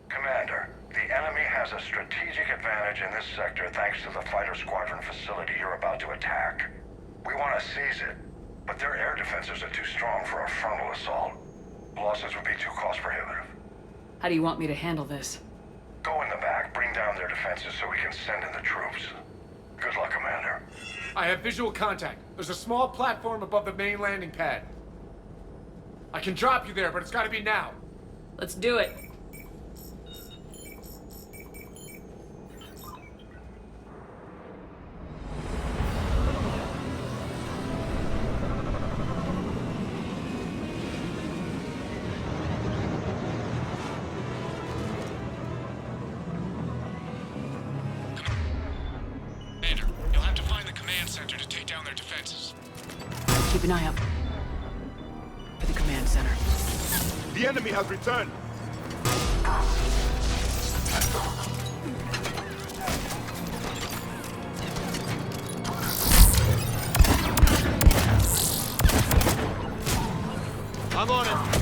Commander, the enemy has a strategic advantage in this sector thanks to the fighter squadron facility you're about to attack. We want to seize it, but their air defenses are too strong for a frontal assault. Losses would be too cost prohibitive. How do you want me to handle this? Go in the back, bring down their defenses so we can send in the troops. Good luck, Commander. I have visual contact. There's a small platform above the main landing pad. I can drop you there, but it's gotta be now. Let's do it. Center to take down their defenses. Keep an eye out for the command center. The enemy has returned. I'm on it.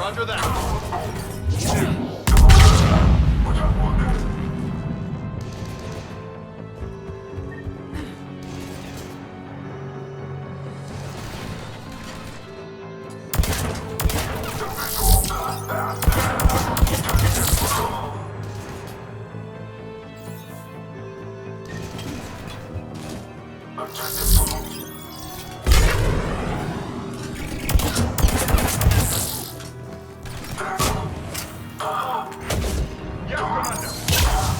Roger that.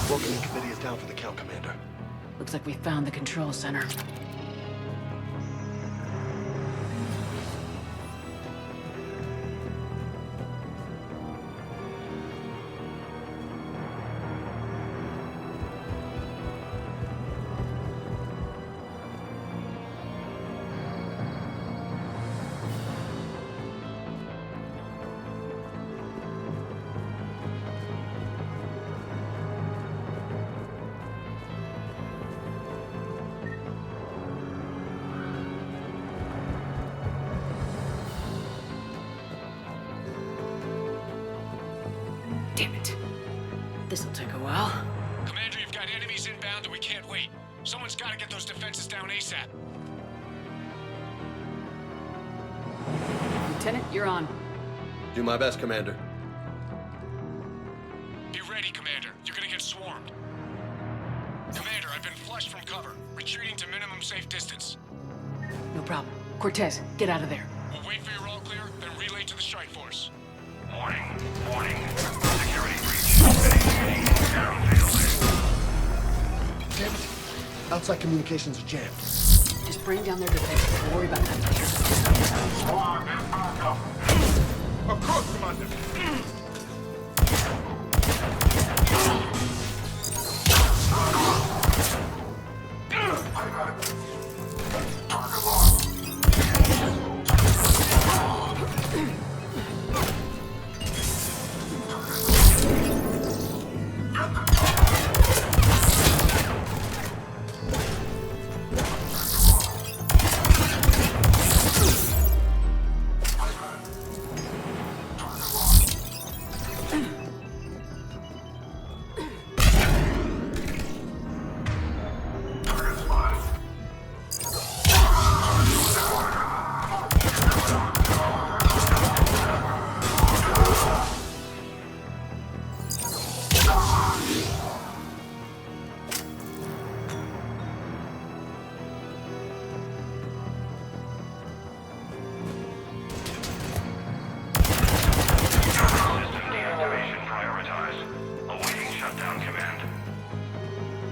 Welcoming committee is down for the count, Commander. Looks like we found the control center. Damn it. This'll take a while. Commander, you've got enemies inbound and we can't wait. Someone's got to get those defenses down ASAP. Lieutenant, you're on. Do my best, Commander. Be ready, Commander. You're gonna get swarmed. Commander, I've been flushed from cover. Retreating to minimum safe distance. No problem. Cortez, get out of there. We'll wait for your all clear, then relay to the strike force. Warning. Security breach. Initiating downfield. Damn it. Outside communications are jammed. Just bring down their defenses. Don't worry about that. Of course, Commander.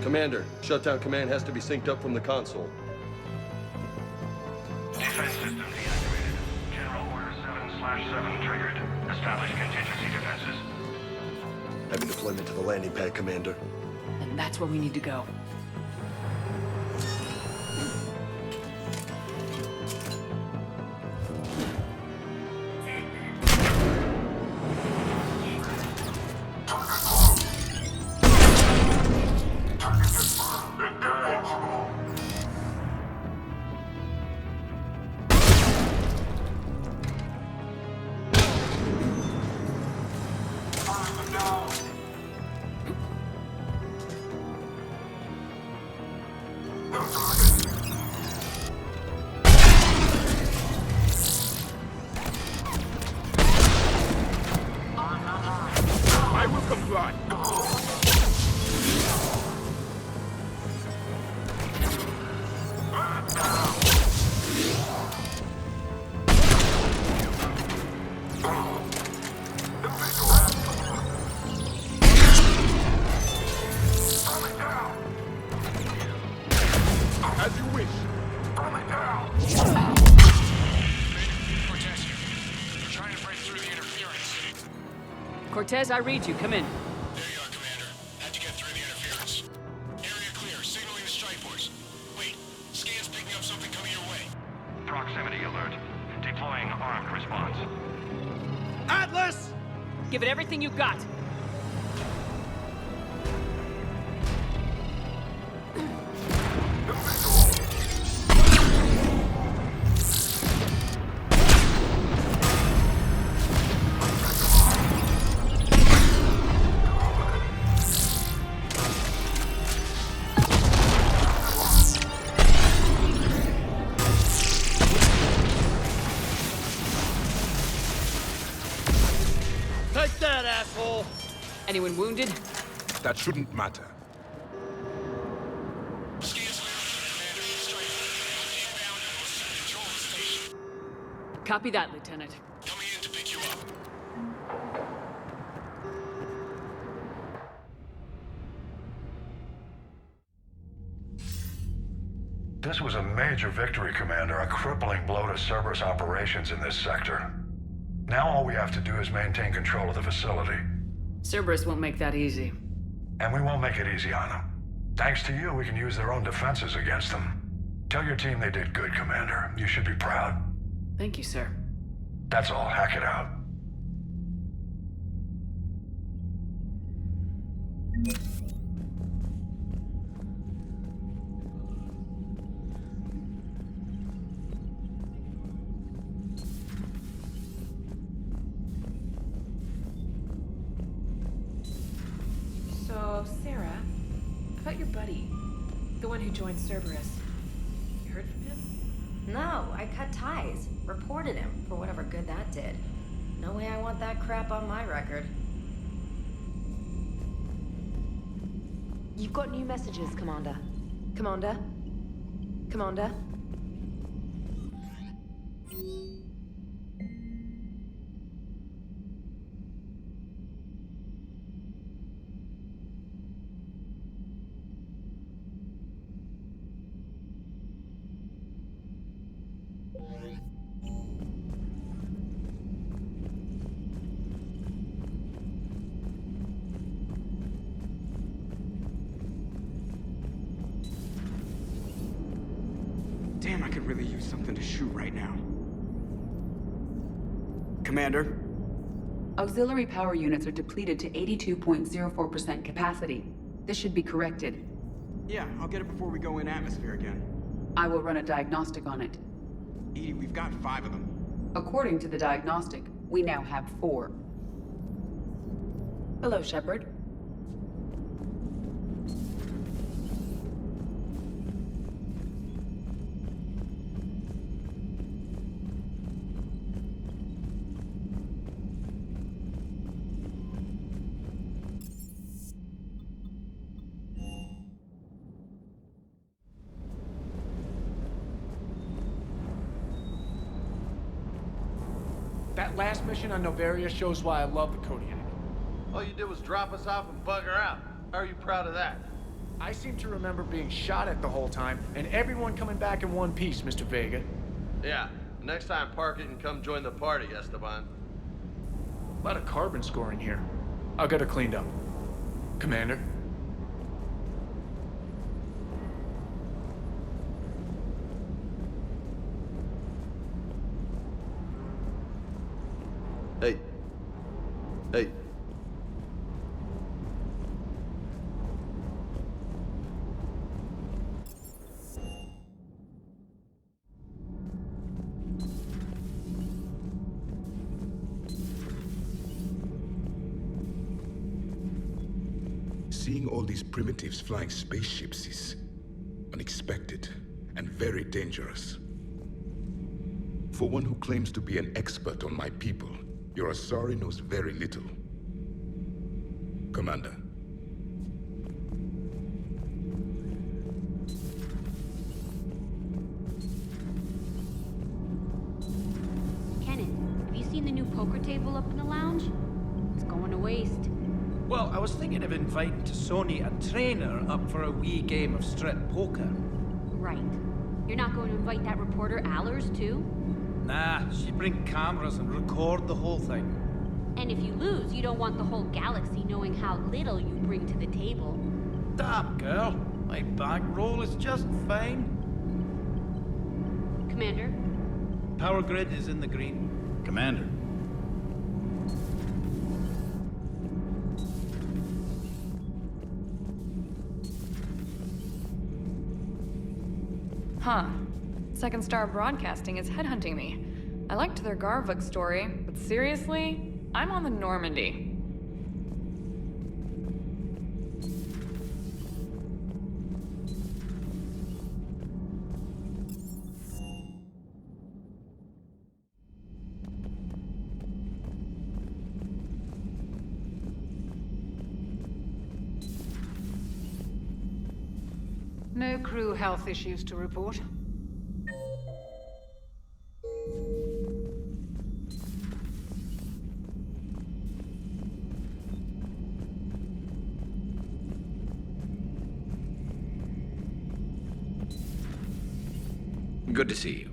Commander, shutdown command has to be synced up from the console. Defense system deactivated. General Order 7/7 triggered. Establish contingency defenses. Heavy deployment to the landing pad, Commander. And that's where we need to go. I will comply. As you wish. Cortez here. We're trying to break through the interference. Cortez, I read you. Come in. There you are, Commander. How'd you get through the interference? Area clear. Signaling the strike force. Wait. Scan's picking up something coming your way. Proximity alert. Deploying armed response. Atlas! Give it everything you got. Take that, asshole! Anyone wounded? That shouldn't matter. Scan's clear. Commander, strike force. Inbound and will control the station. Copy that, Lieutenant. Coming in to pick you up. This was a major victory, Commander. A crippling blow to Cerberus operations in this sector. Now all we have to do is maintain control of the facility. Cerberus won't make that easy. And we won't make it easy on them. Thanks to you, we can use their own defenses against them. Tell your team they did good, Commander. You should be proud. Thank you, sir. That's all. Hack it out. one who joined Cerberus. You heard from him? No, I cut ties. Reported him for whatever good that did. No way I want that crap on my record. You've got new messages, Commander. Commander? Commander? Damn, I could really use something to shoot right now. Commander? Auxiliary power units are depleted to 82.04% capacity. This should be corrected. Yeah, I'll get it before we go in atmosphere again. I will run a diagnostic on it. EDI, we've got 5 of them. According to the diagnostic, we now have 4. Hello, Shepard. That last mission on Novaria shows why I love the Kodiak. All you did was drop us off and bugger out. How are you proud of that? I seem to remember being shot at the whole time, and everyone coming back in one piece, Mr. Vega. Yeah, next time park it and come join the party, Esteban. A lot of carbon scoring here. I'll get her cleaned up. Commander? Hey. Hey. Seeing all these primitives flying spaceships is unexpected and very dangerous. For one who claims to be an expert on my people, your Asari knows very little. Commander. Kenan, have you seen the new poker table up in the lounge? It's going to waste. Well, I was thinking of inviting to Sony a trainer up for a wee game of strip poker. Right. You're not going to invite that reporter Allers, too? Nah, she'd bring cameras and record the whole thing. And if you lose, you don't want the whole galaxy knowing how little you bring to the table. Damn, girl. My bankroll is just fine. Commander? Power grid is in the green. Commander. Huh. Second Star Broadcasting is headhunting me. I liked their Garvuk story, but seriously, I'm on the Normandy. No crew health issues to report. Good to see you.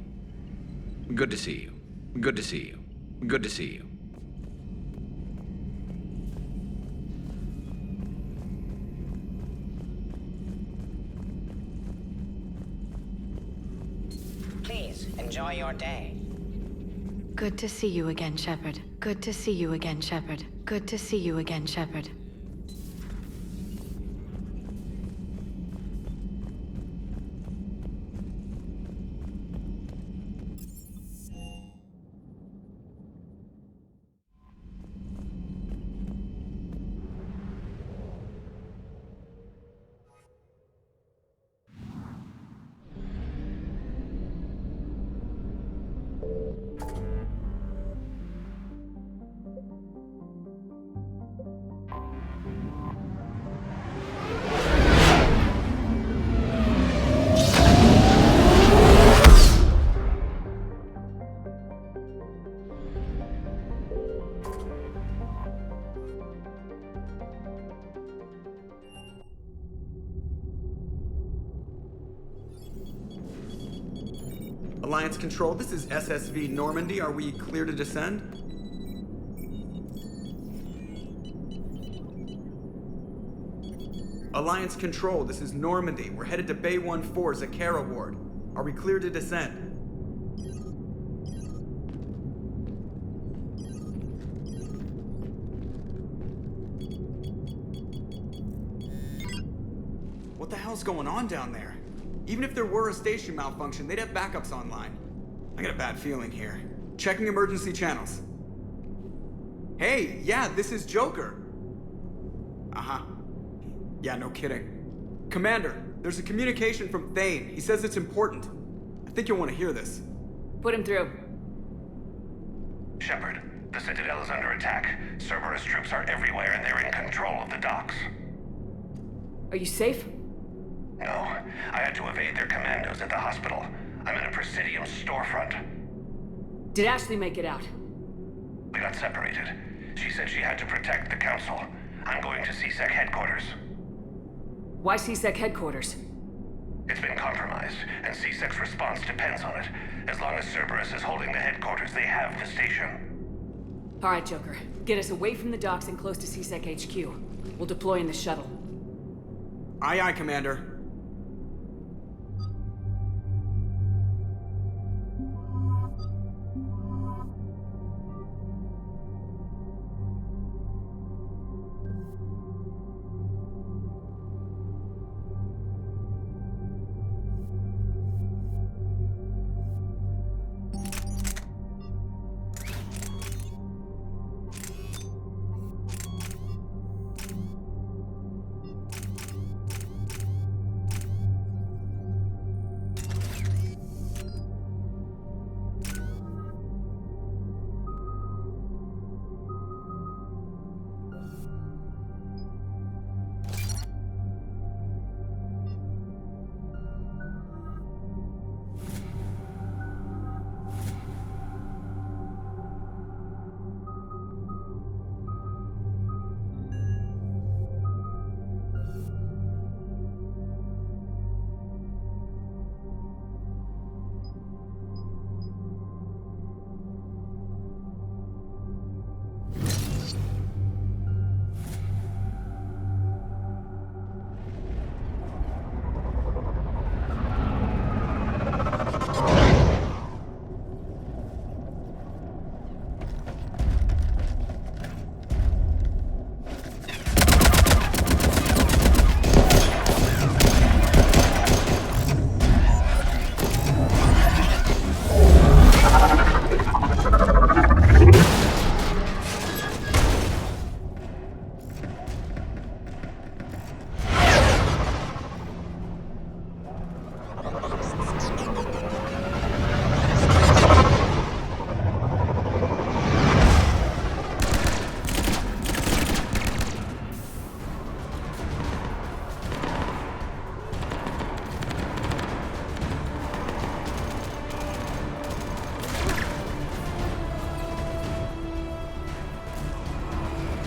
Good to see you. Good to see you. Good to see you. Please, enjoy your day. Good to see you again, Shepard. Good to see you again, Shepard. Good to see you again, Shepard. Alliance Control, this is SSV Normandy. Are we clear to descend? Alliance Control, this is Normandy. We're headed to Bay 1-4, Zakara Ward. Are we clear to descend? What the hell's going on down there? Even if there were a station malfunction, they'd have backups online. I got a bad feeling here. Checking emergency channels. Hey, yeah, this is Joker. Uh-huh. Yeah, no kidding. Commander, there's a communication from Thane. He says it's important. I think you'll want to hear this. Put him through. Shepard, the Citadel is under attack. Cerberus troops are everywhere and they're in control of the docks. Are you safe? No, I had to evade their commandos at the hospital. I'm in a Presidium storefront. Did Ashley make it out? We got separated. She said she had to protect the Council. I'm going to CSEC headquarters. Why CSEC headquarters? It's been compromised, and CSEC's response depends on it. As long as Cerberus is holding the headquarters, they have the station. All right, Joker. Get us away from the docks and close to CSEC HQ. We'll deploy in the shuttle. Aye, aye, Commander.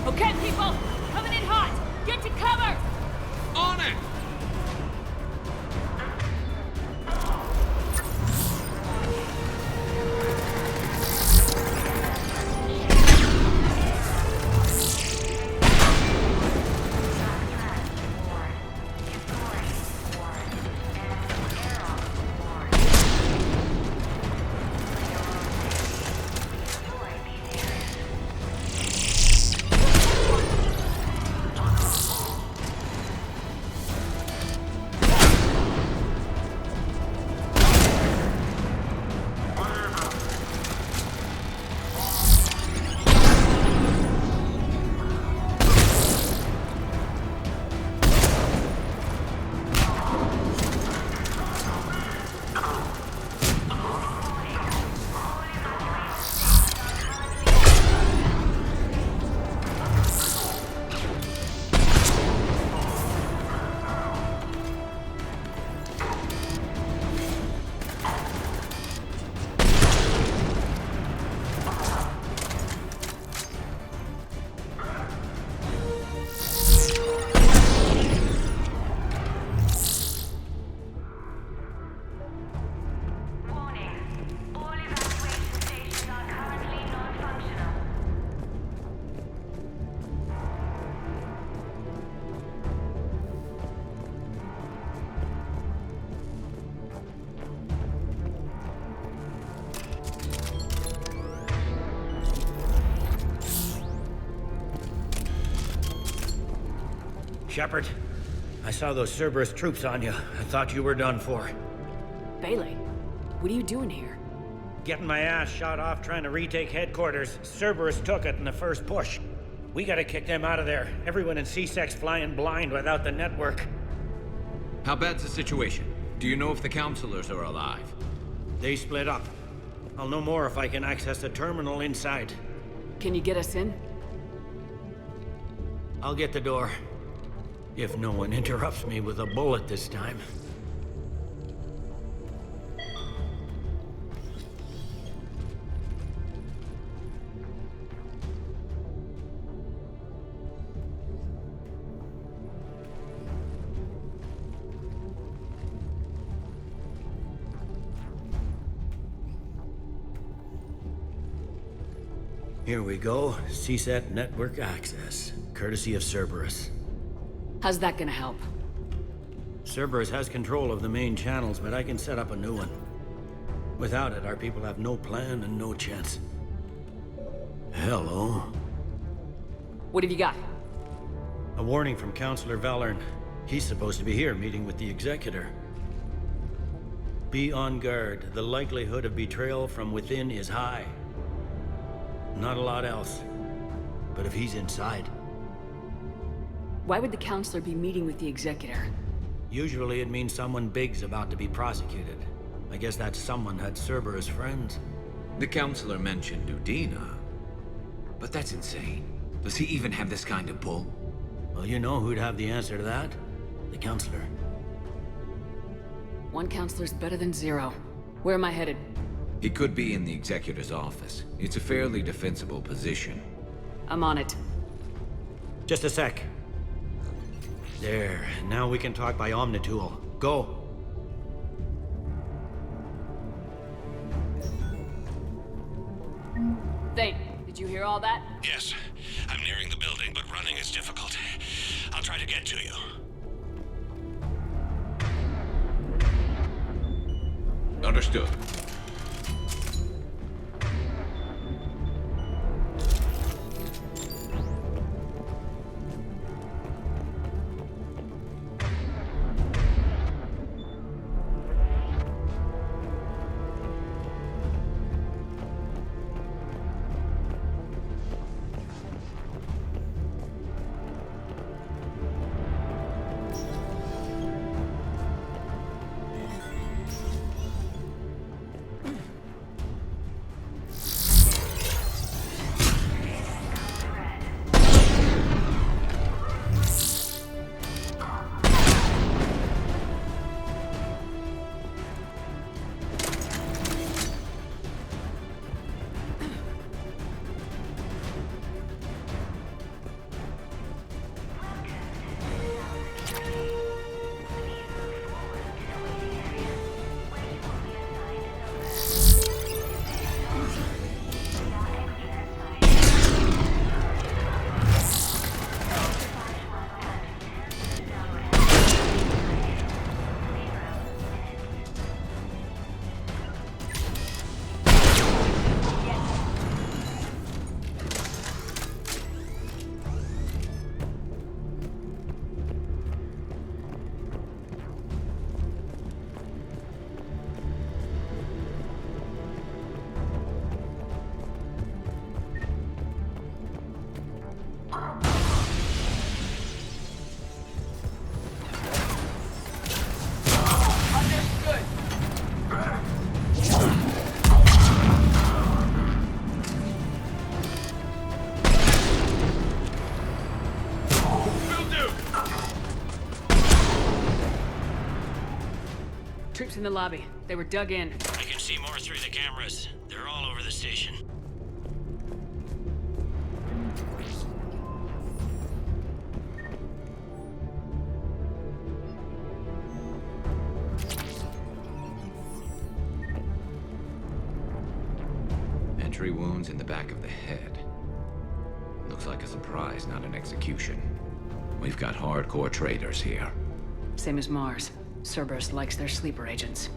Okay, people! Coming in hot! Get to cover! On it! Shepard, I saw those Cerberus troops on you. I thought you were done for. Bailey, what are you doing here? Getting my ass shot off trying to retake headquarters. Cerberus took it in the first push. We gotta kick them out of there. Everyone in C-Sec's flying blind without the network. How bad's the situation? Do you know if the counselors are alive? They split up. I'll know more if I can access the terminal inside. Can you get us in? I'll get the door. If no one interrupts me with a bullet this time. Here we go. CSAT network access, courtesy of Cerberus. How's that gonna help? Cerberus has control of the main channels, but I can set up a new one. Without it, our people have no plan and no chance. Hello. What have you got? A warning from Counselor Valern. He's supposed to be here meeting with the Executor. Be on guard. The likelihood of betrayal from within is high. Not a lot else. But if he's inside... Why would the Counselor be meeting with the Executor? Usually it means someone big's about to be prosecuted. I guess that someone had Cerberus friends. The counselor mentioned Udina. But that's insane. Does he even have this kind of pull? Well, you know who'd have the answer to that? The Counselor. One Counselor's better than zero. Where am I headed? He could be in the Executor's office. It's a fairly defensible position. I'm on it. Just a sec. There. Now we can talk by Omnitool. Go! Thane, did you hear all that? Yes. I'm nearing the building, but running is difficult. I'll try to get to you. Understood. Troops in the lobby. They were dug in. I can see more through the cameras. They're all over the station. Entry wounds in the back of the head. Looks like a surprise, not an execution. We've got hardcore traitors here. Same as Mars. Cerberus likes their sleeper agents.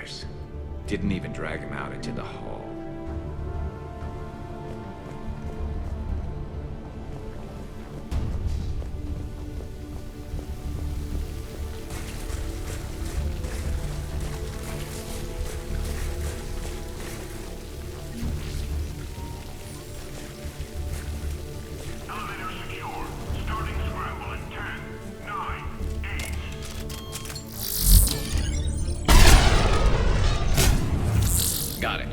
orders. Didn't even drag him out into the hall. Got it.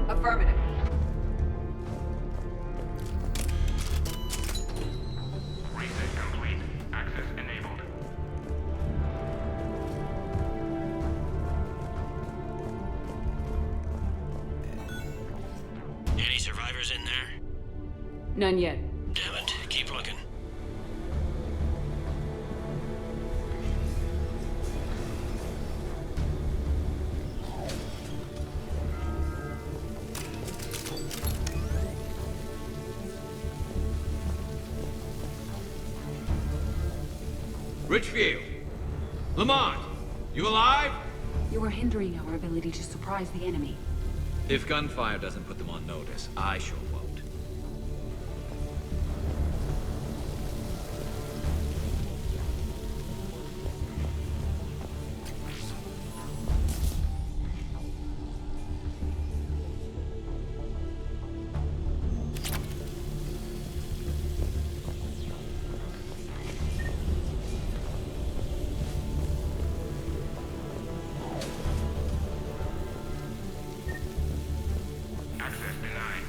Affirmative. Reset complete. Access enabled. Any survivors in there? None yet. Damn it. Keep looking. Richfield! Lamont! You alive? You are hindering our ability to surprise the enemy. If gunfire doesn't put them on notice, I sure won't. Access denied.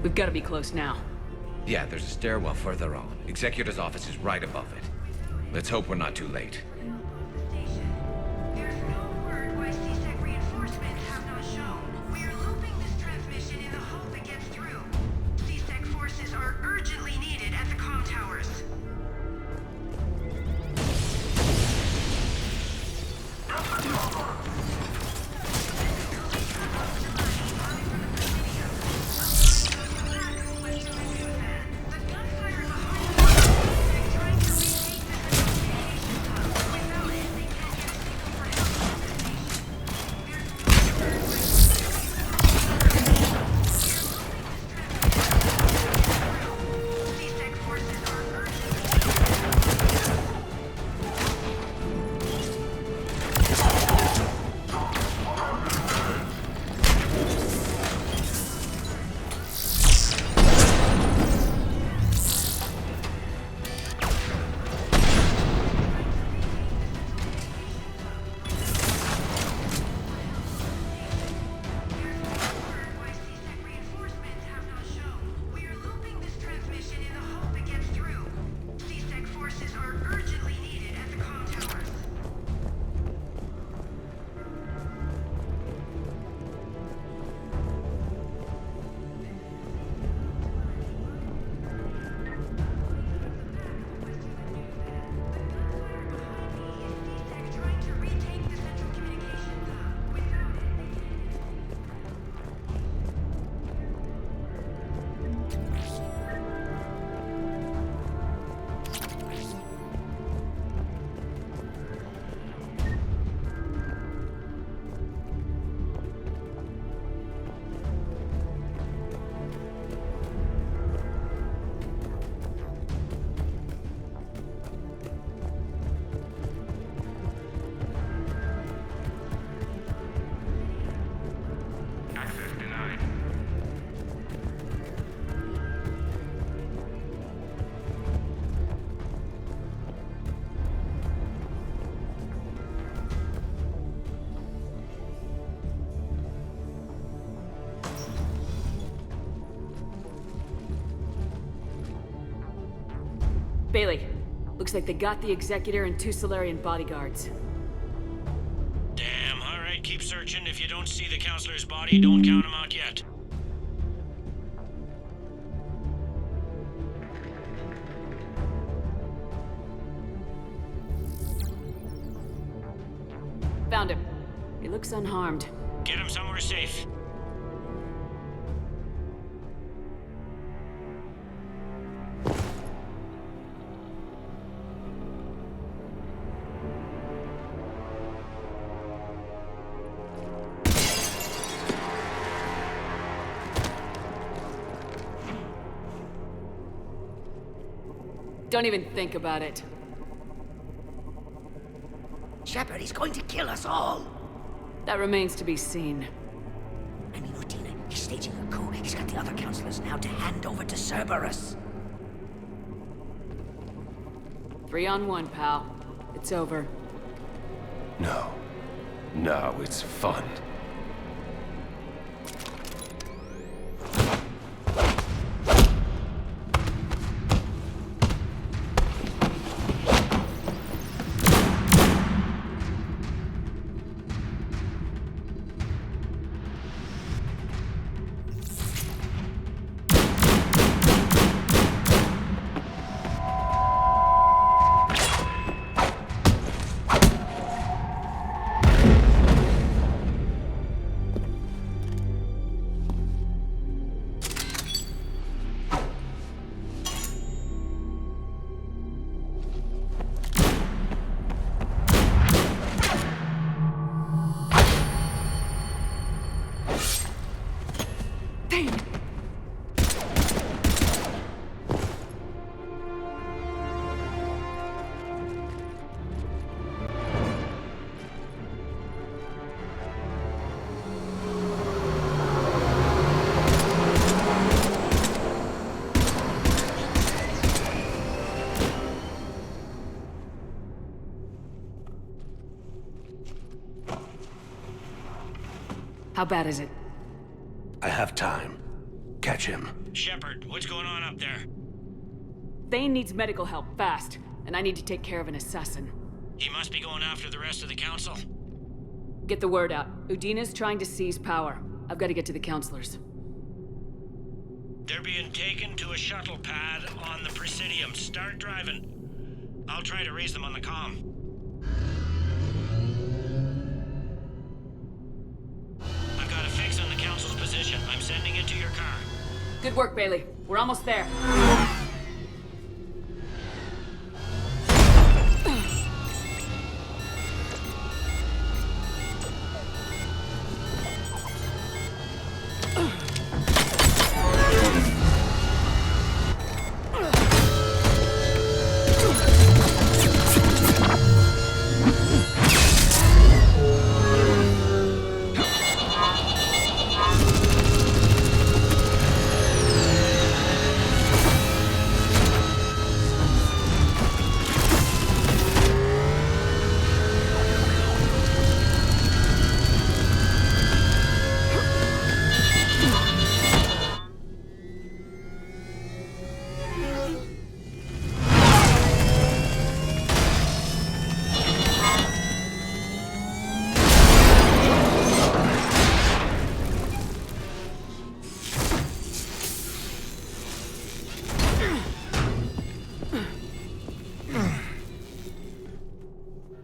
We've got to be close now. Yeah, there's a stairwell further on. Executor's office is right above it. Let's hope we're not too late. There's no word why C-Sec reinforcements have not shown. We are looping this transmission in the hope it gets through. C-Sec forces are urgently needed at the comm towers. Without Bailey, looks like they got the Executor and 2 Solarian bodyguards. Damn, alright, keep searching. If you don't see the counselor's body, don't count him out yet. Found him. He looks unharmed. Get him somewhere safe. Don't even think about it. Shepard, he's going to kill us all. That remains to be seen. I mean, Udina, he's staging a coup. He's got the other counselors now to hand over to Cerberus. 3-on-1, pal. It's over. No. No, it's fun. How bad is it? I have time. Catch him. Shepard, what's going on up there? Thane needs medical help, fast. And I need to take care of an assassin. He must be going after the rest of the council. Get the word out. Udina's trying to seize power. I've got to get to the counselors. They're being taken to a shuttle pad on the Presidium. Start driving. I'll try to raise them on the comm. I've got a fix on the council's position. I'm sending it to your car. Good work, Bailey. We're almost there.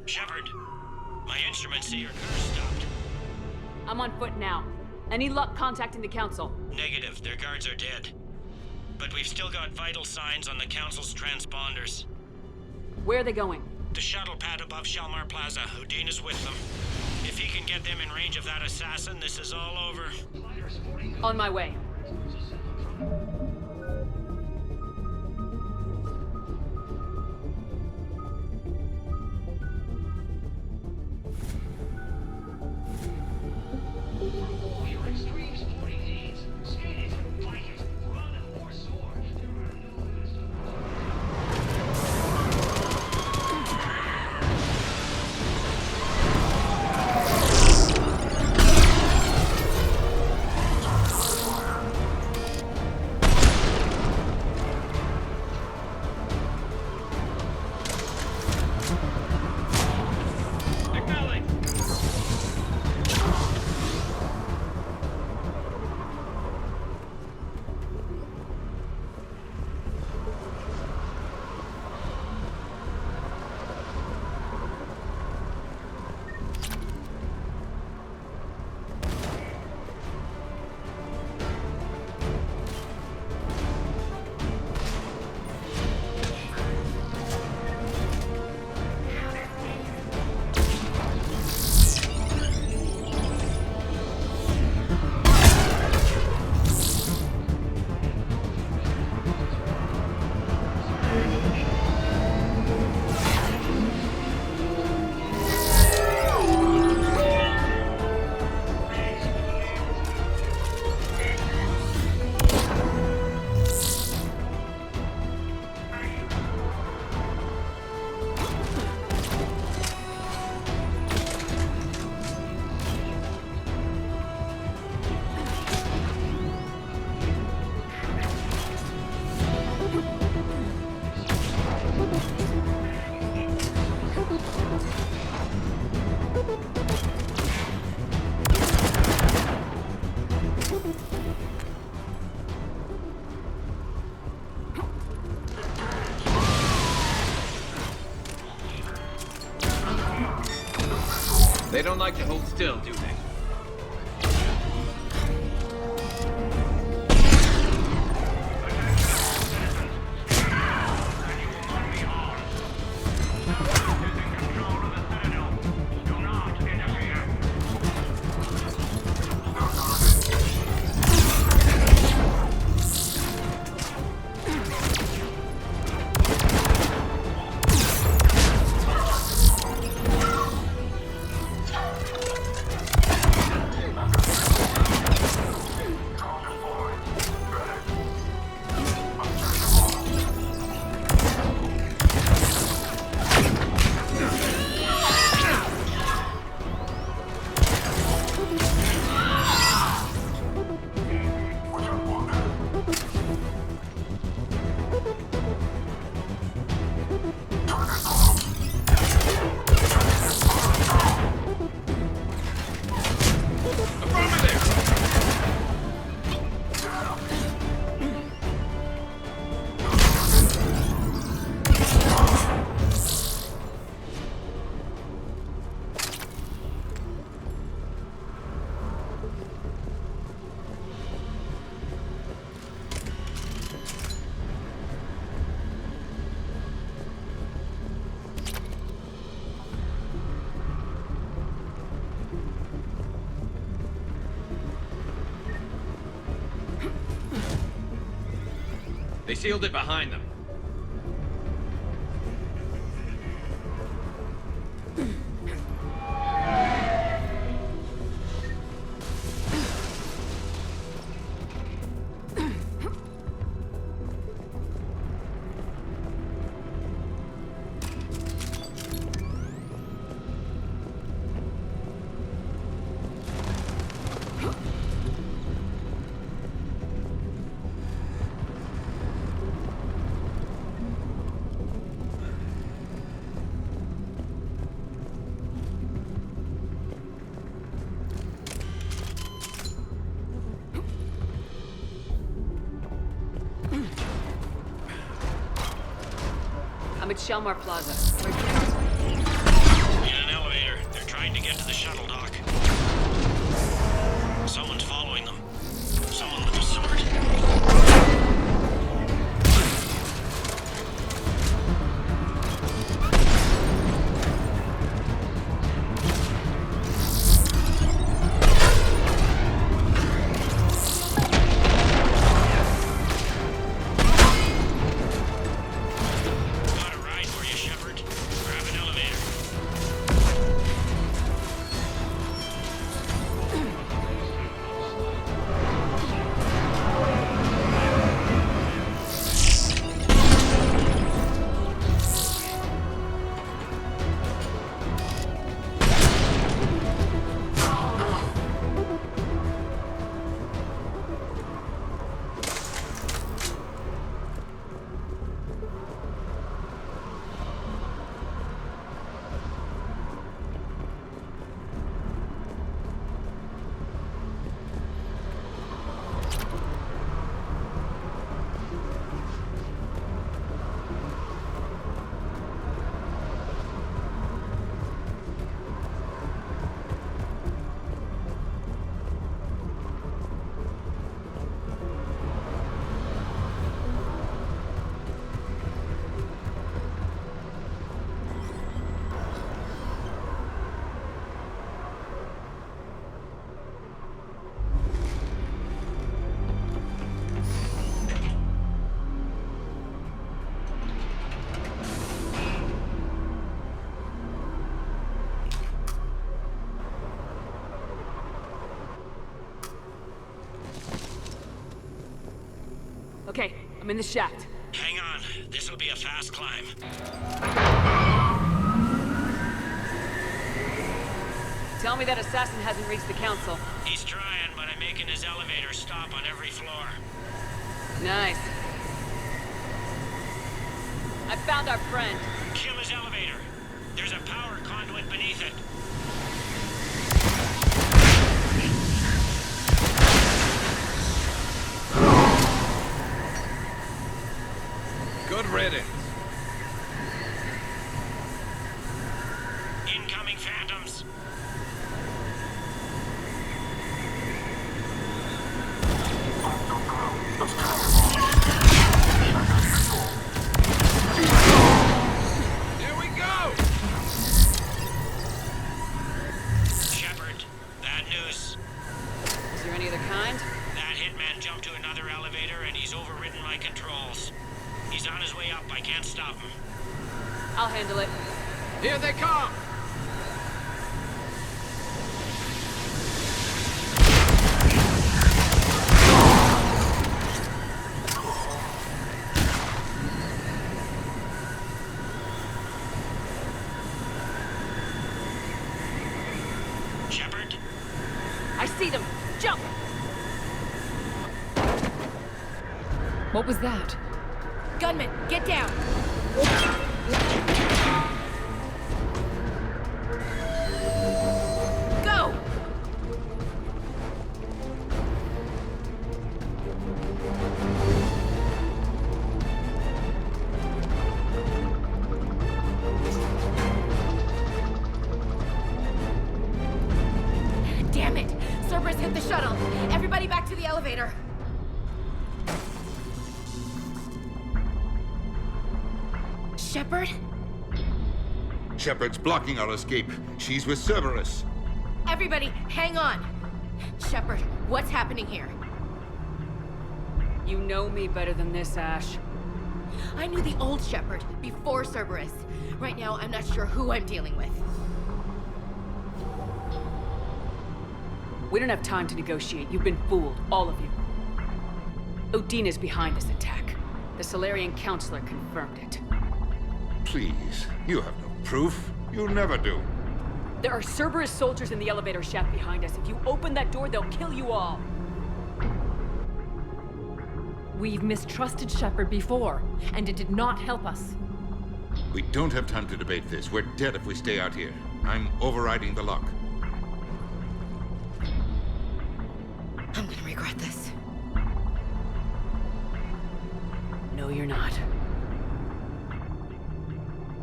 Shepard, my instruments say your car stopped. I'm on foot now. Any luck contacting the council? Negative. Their guards are dead. But we've still got vital signs on the council's transponders. Where are they going? The shuttle pad above Shalmar Plaza. Udina's with them. If he can get them in range of that assassin, this is all over. On my way. They don't like to hold still, do they? They sealed it behind them. I'm at Shelmar Plaza. In an elevator. They're trying to get to the shuttle dock. Someone's following them. Someone with a sword. Okay, I'm in the shaft. Hang on. This'll be a fast climb. Tell me that assassin hasn't reached the council. He's trying, but I'm making his elevator stop on every floor. Nice. I found our friend. Kill his elevator. There's a power conduit beneath it. Good riddance. Incoming phantoms. they come! Shepard? I see them! Jump! What was that? Gunman, get down! Go! Damn it! Cerberus hit the shuttle! Everybody back to the elevator! Shepard? Shepard's blocking our escape. She's with Cerberus. Everybody, hang on! Shepard, what's happening here? You know me better than this, Ash. I knew the old Shepard before Cerberus. Right now, I'm not sure who I'm dealing with. We don't have time to negotiate. You've been fooled, all of you. Udina's behind this attack. The Solarian Counselor confirmed it. Please, you have no proof. You never do. There are Cerberus soldiers in the elevator shaft behind us. If you open that door, they'll kill you all. We've mistrusted Shepard before, and it did not help us. We don't have time to debate this. We're dead if we stay out here. I'm overriding the lock. I'm gonna regret this. No, you're not.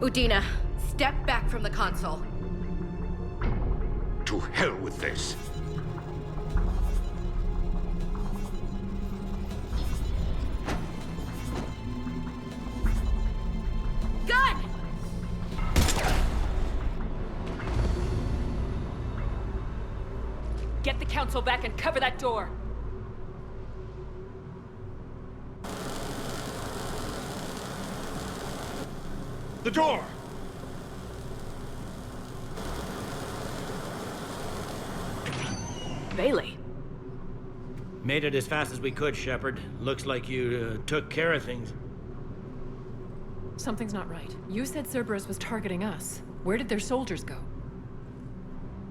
Udina, step back from the console. To hell with this. Gun! Get the Council back and cover that door. The door! Bailey. Made it as fast as we could, Shepard. Looks like you took care of things. Something's not right. You said Cerberus was targeting us. Where did their soldiers go?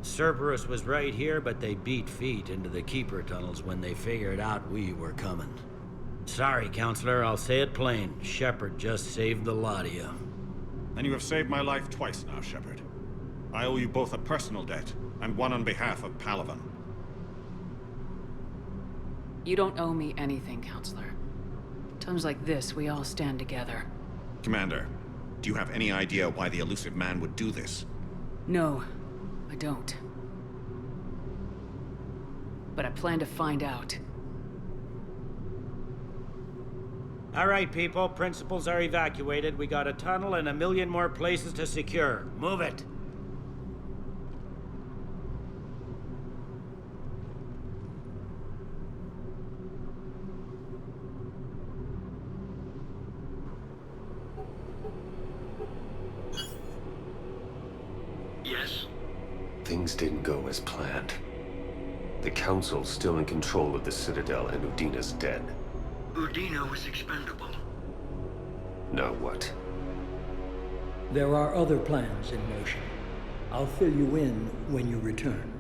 Cerberus was right here, but they beat feet into the Keeper tunnels when they figured out we were coming. Sorry, Counselor, I'll say it plain. Shepard just saved the lot of you. And you have saved my life twice now, Shepard. I owe you both a personal debt, and one on behalf of Paragon. You don't owe me anything, Counselor. Times like this, we all stand together. Commander, do you have any idea why the elusive man would do this? No, I don't. But I plan to find out. All right, people. Principals are evacuated. We got a tunnel and 1 million more places to secure. Move it. Yes? Things didn't go as planned. The Council's still in control of the Citadel, and Udina's dead. Udina was expendable. Now what? There are other plans in motion. I'll fill you in when you return.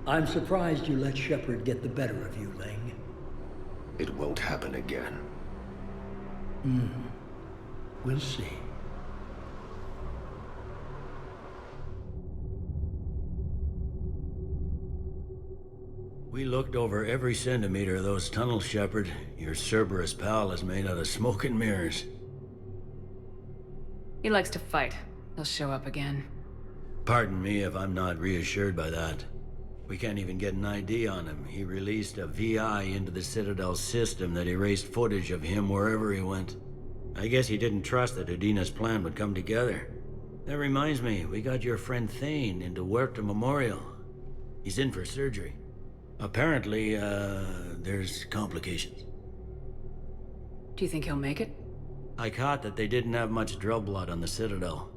I'm surprised you let Shepard get the better of you, Ling. It won't happen again. We'll see. We looked over every centimeter of those tunnels, Shepard. Your Cerberus pal is made out of smoke and mirrors. He likes to fight. He'll show up again. Pardon me if I'm not reassured by that. We can't even get an ID on him. He released a VI into the Citadel system that erased footage of him wherever he went. I guess he didn't trust that Udina's plan would come together. That reminds me, we got your friend Thane into Huerta Memorial. He's in for surgery. Apparently, there's complications. Do you think he'll make it? I caught that they didn't have much drill blood on the Citadel.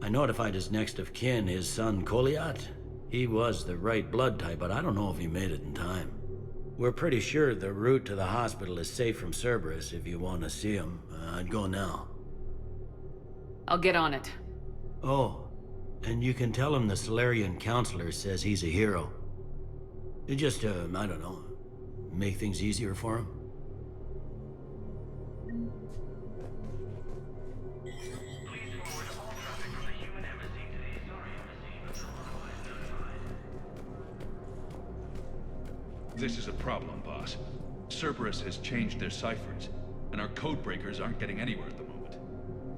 I notified his next of kin, his son Koliat. He was the right blood type, but I don't know if he made it in time. We're pretty sure the route to the hospital is safe from Cerberus. If you want to see him, I'd go now. I'll get on it. Oh, and you can tell him the Solarian counselor says he's a hero. Just, I don't know, make things easier for him. This is a problem, boss. Cerberus has changed their ciphers, and our codebreakers aren't getting anywhere at the moment.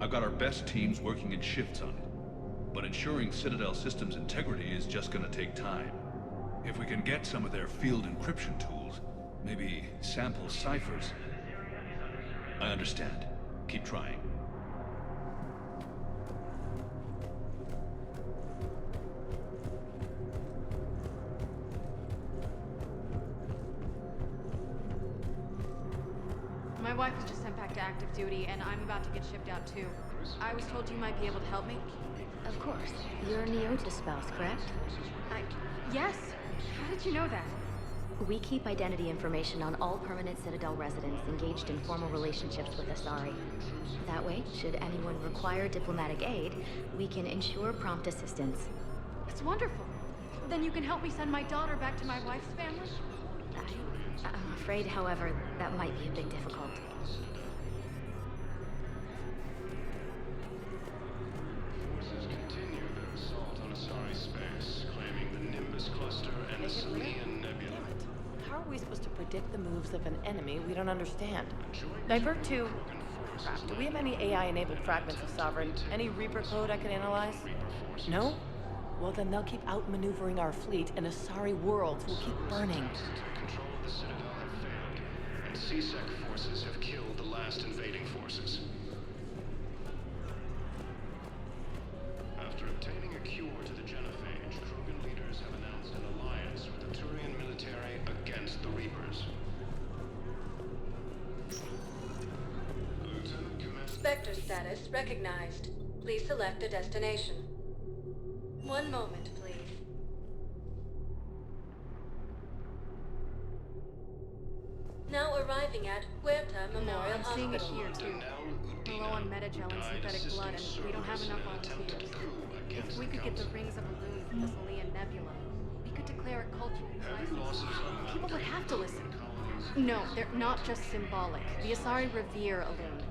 I've got our best teams working in shifts on it, but ensuring Citadel systems integrity is just gonna take time. If we can get some of their field encryption tools, maybe sample ciphers. I understand. Keep trying. My wife was just sent back to active duty, and I'm about to get shipped out too. I was told you might be able to help me. Of course. You're a Neota spouse, correct? Yes. How did you know that? We keep identity information on all permanent Citadel residents engaged in formal relationships with Asari. That way, should anyone require diplomatic aid, we can ensure prompt assistance. It's wonderful. Then you can help me send my daughter back to my wife's family? I'm afraid, however, that might be a bit difficult. Forces continue their assault on Asari space, claiming the Nimbus cluster and Selian Nebula. How are we supposed to predict the moves of an enemy we don't understand? Divert to... Crap, do we have any AI-enabled fragments of Sovereign? Any Reaper code I can analyze? No? Well, then they'll keep outmaneuvering our fleet, and Asari worlds will keep burning. Control of the Citadel have failed, and CSEC forces have killed the last invading forces. After obtaining a cure to the genophage, Krogan leaders have announced an alliance with the Turian military against the Reapers. Lieutenant Commander... Spectre status recognized. Please select a destination. One moment, please. Now arriving at Huerta Memorial I'm seeing it Hospital. here too. We're low on metagel and synthetic blood, and we don't have enough volunteers. If we could get the rings of Elune from the Selian Nebula, we could declare a cultural crisis. People would have to listen. No, they're not just symbolic. The Asari revere Elune.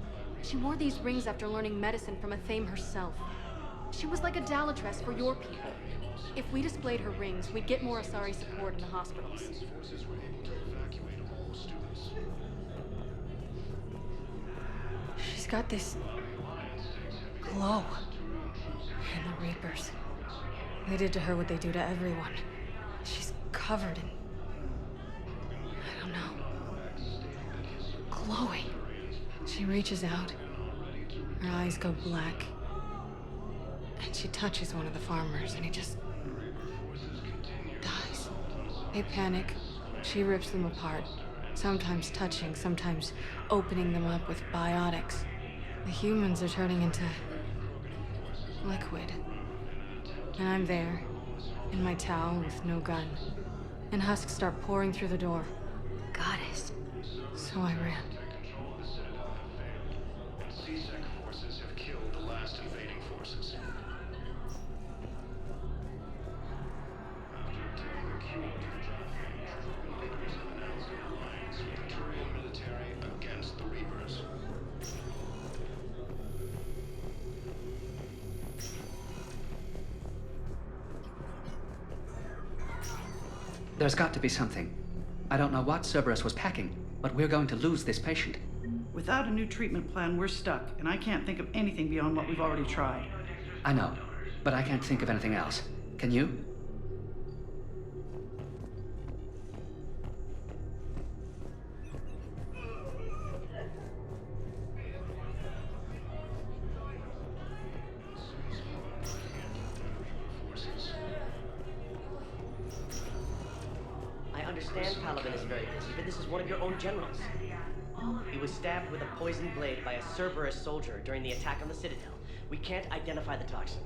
She wore these rings after learning medicine from Athame herself. She was like a Dalatress for your people. If we displayed her rings, we'd get more Asari support in the hospitals. Forces were able to evacuate all students. She's got this glow. And the Reapers. They did to her what they do to everyone. She's covered in... I don't know. Glowing. She reaches out. Her eyes go black. And she touches one of the farmers, and he just... dies. They panic. She rips them apart. Sometimes touching, sometimes opening them up with biotics. The humans are turning into... liquid. And I'm there, in my towel with no gun. And husks start pouring through the door. Goddess. So I ran. CSEC forces have killed the last invading forces. After obtaining a cure to the genophage, Krogan leaders have announced an alliance with the Turian military against the Reapers. There's got to be something. I don't know what Cerberus was packing, but we're going to lose this patient. Without a new treatment plan, we're stuck, and I can't think of anything beyond what we've already tried. I know, but I can't think of anything else. Can you? I understand Paladin is very busy, but this is one of your own generals. He was stabbed with a poisoned blade by a Cerberus soldier during the attack on the Citadel. We can't identify the toxin.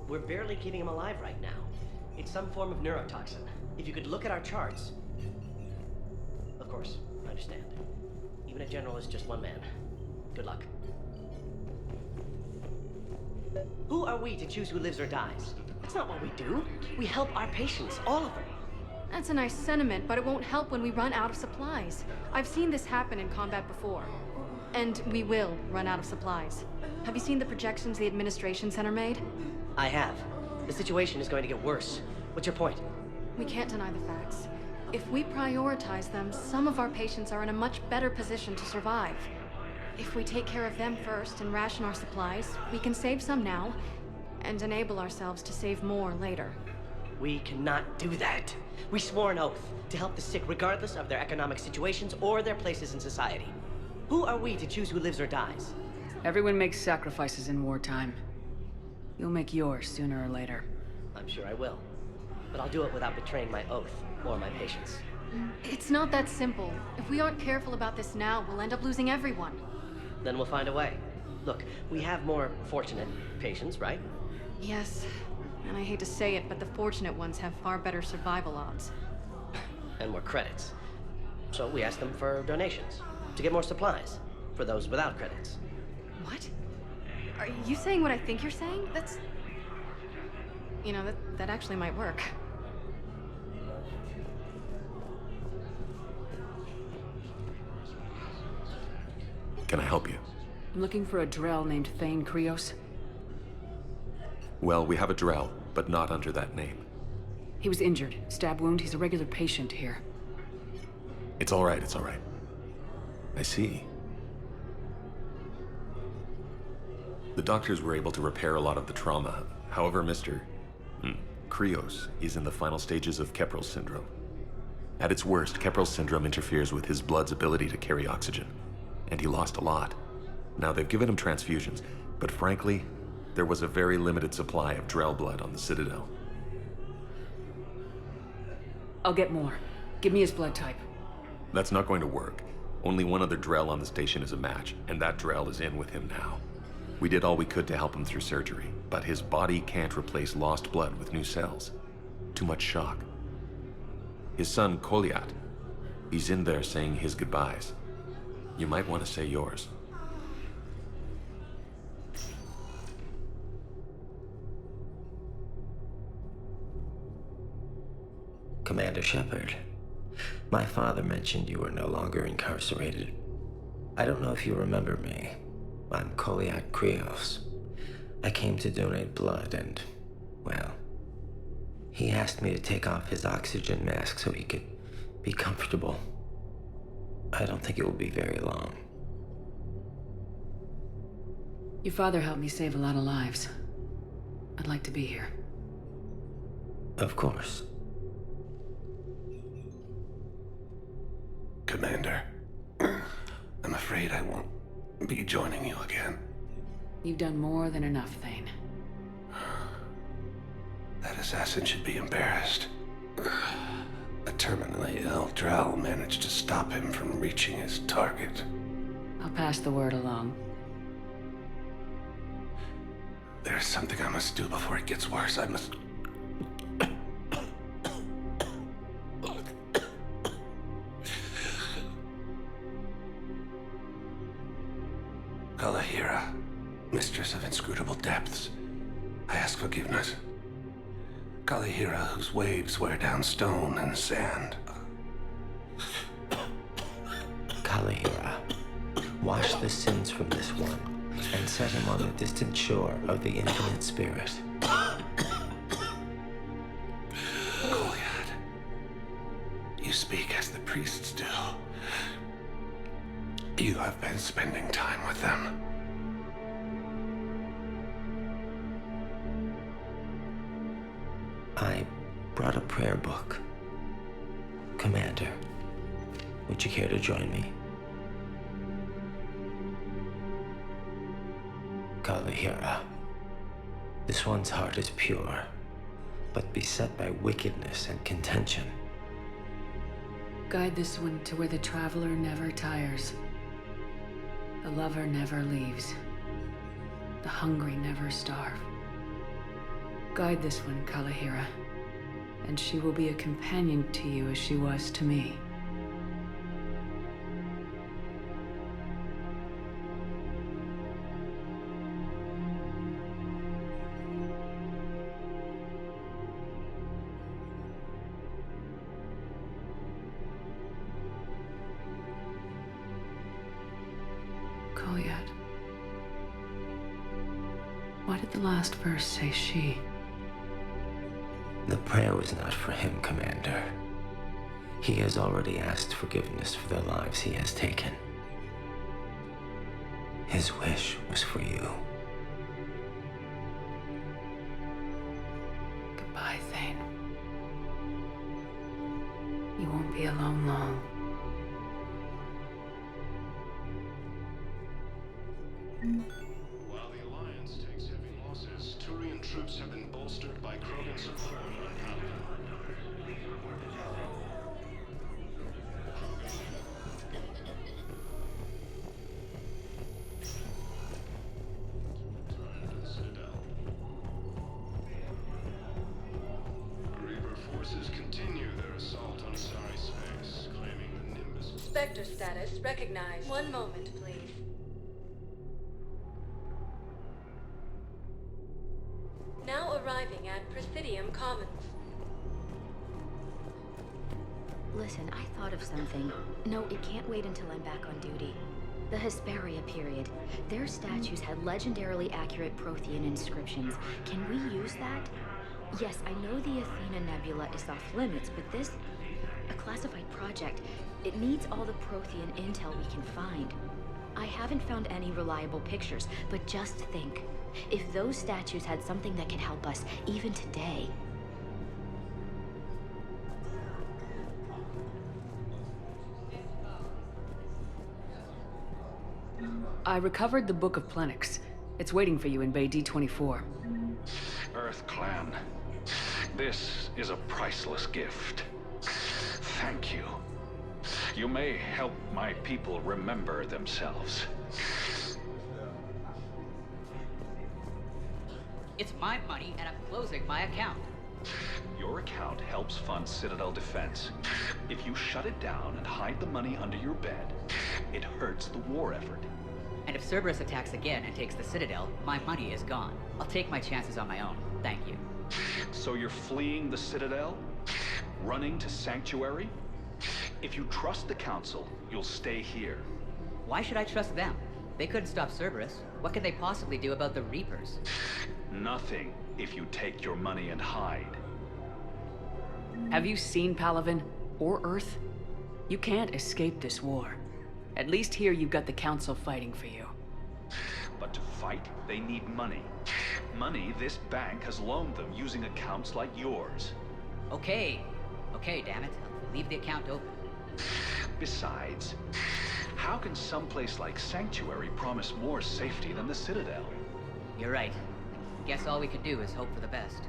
We're barely keeping him alive right now. It's some form of neurotoxin. If you could look at our charts... Of course, I understand. Even a general is just one man. Good luck. Who are we to choose who lives or dies? That's not what we do. We help our patients, all of them. That's a nice sentiment, but it won't help when we run out of supplies. I've seen this happen in combat before. And we will run out of supplies. Have you seen the projections the administration center made? I have. The situation is going to get worse. What's your point? We can't deny the facts. If we prioritize them, some of our patients are in a much better position to survive. If we take care of them first and ration our supplies, we can save some now, and enable ourselves to save more later. We cannot do that. We swore an oath to help the sick regardless of their economic situations or their places in society. Who are we to choose who lives or dies? Everyone makes sacrifices in wartime. You'll make yours sooner or later. I'm sure I will. But I'll do it without betraying my oath or my patients. It's not that simple. If we aren't careful about this now, we'll end up losing everyone. Then we'll find a way. Look, we have more fortunate patients, right? Yes, and I hate to say it, but the fortunate ones have far better survival odds. And more credits. So we ask them for donations, to get more supplies, for those without credits. What? Are you saying what I think you're saying? That's... You know, that actually might work. Can I help you? I'm looking for a Drell named Thane Krios. Well, we have a Drell, but not under that name. He was injured. Stab wound. He's a regular patient here. It's all right, it's all right. I see. The doctors were able to repair a lot of the trauma. However, Mr. Krios is in the final stages of Keprel syndrome. At its worst, Keprel syndrome interferes with his blood's ability to carry oxygen, and he lost a lot. Now, they've given him transfusions, but frankly, there was a very limited supply of Drell blood on the Citadel. I'll get more. Give me his blood type. That's not going to work. Only one other Drell on the station is a match, and that Drell is in with him now. We did all we could to help him through surgery, but his body can't replace lost blood with new cells. Too much shock. His son, Koliat, he's in there saying his goodbyes. You might want to say yours. Commander Shepard, my father mentioned you were no longer incarcerated. I don't know if you remember me. I'm Koliat Krios. I came to donate blood and, well, he asked me to take off his oxygen mask so he could be comfortable. I don't think it will be very long. Your father helped me save a lot of lives. I'd like to be here. Of course. Commander, I'm afraid I won't be joining you again. You've done more than enough, Thane. That assassin should be embarrassed. A terminally ill Drell managed to stop him from reaching his target. I'll pass the word along. There's something I must do before it gets worse. I must... Kalahira, mistress of inscrutable depths, I ask forgiveness. Kalahira, whose waves wear down stone and sand. Kalahira, wash the sins from this one, and set him on the distant shore of the infinite spirit. Koliat, you speak as the priests do. You have been spending time with them. I brought a prayer book. Commander, would you care to join me? Kalahira, this one's heart is pure, but beset by wickedness and contention. Guide this one to where the traveler never tires. The lover never leaves. The hungry never starve. Guide this one, Kalahira. And she will be a companion to you as she was to me. Kolyat. Why did the last verse say she? The prayer was not for him, Commander. He has already asked forgiveness for the lives he has taken. His wish was for you. Goodbye, Thane. You won't be alone long. While the Alliance takes heavy losses, Turian troops have been bolstered by Krogan support on Paragon. Return to the Citadel. Reaper forces continue their assault on Asari space, claiming the Nimbus. Spectre status recognized. One moment, please. Now arriving at Presidium Commons. Listen, I thought of something. No, it can't wait until I'm back on duty. The Hesperia period. Their statues had legendarily accurate Prothean inscriptions. Can we use that? Yes, I know the Athena Nebula is off limits, but this... a classified project. It needs all the Prothean intel we can find. I haven't found any reliable pictures, but just think. If those statues had something that can help us, even today... I recovered the Book of Plenix. It's waiting for you in Bay D24. Earth Clan, this is a priceless gift. Thank you. You may help my people remember themselves. It's my money, and I'm closing my account. Your account helps fund Citadel defense. If you shut it down and hide the money under your bed, it hurts the war effort. And if Cerberus attacks again and takes the Citadel, my money is gone. I'll take my chances on my own. Thank you. So you're fleeing the Citadel? Running to Sanctuary? If you trust the Council, you'll stay here. Why should I trust them? They couldn't stop Cerberus. What could they possibly do about the Reapers? Nothing, if you take your money and hide. Have you seen Palaven or Earth? You can't escape this war. At least here you've got the Council fighting for you. But to fight, they need money. Money this bank has loaned them using accounts like yours. Okay, damn it. Leave the account open. Besides, how can someplace like Sanctuary promise more safety than the Citadel? You're right. Guess all we can do is hope for the best.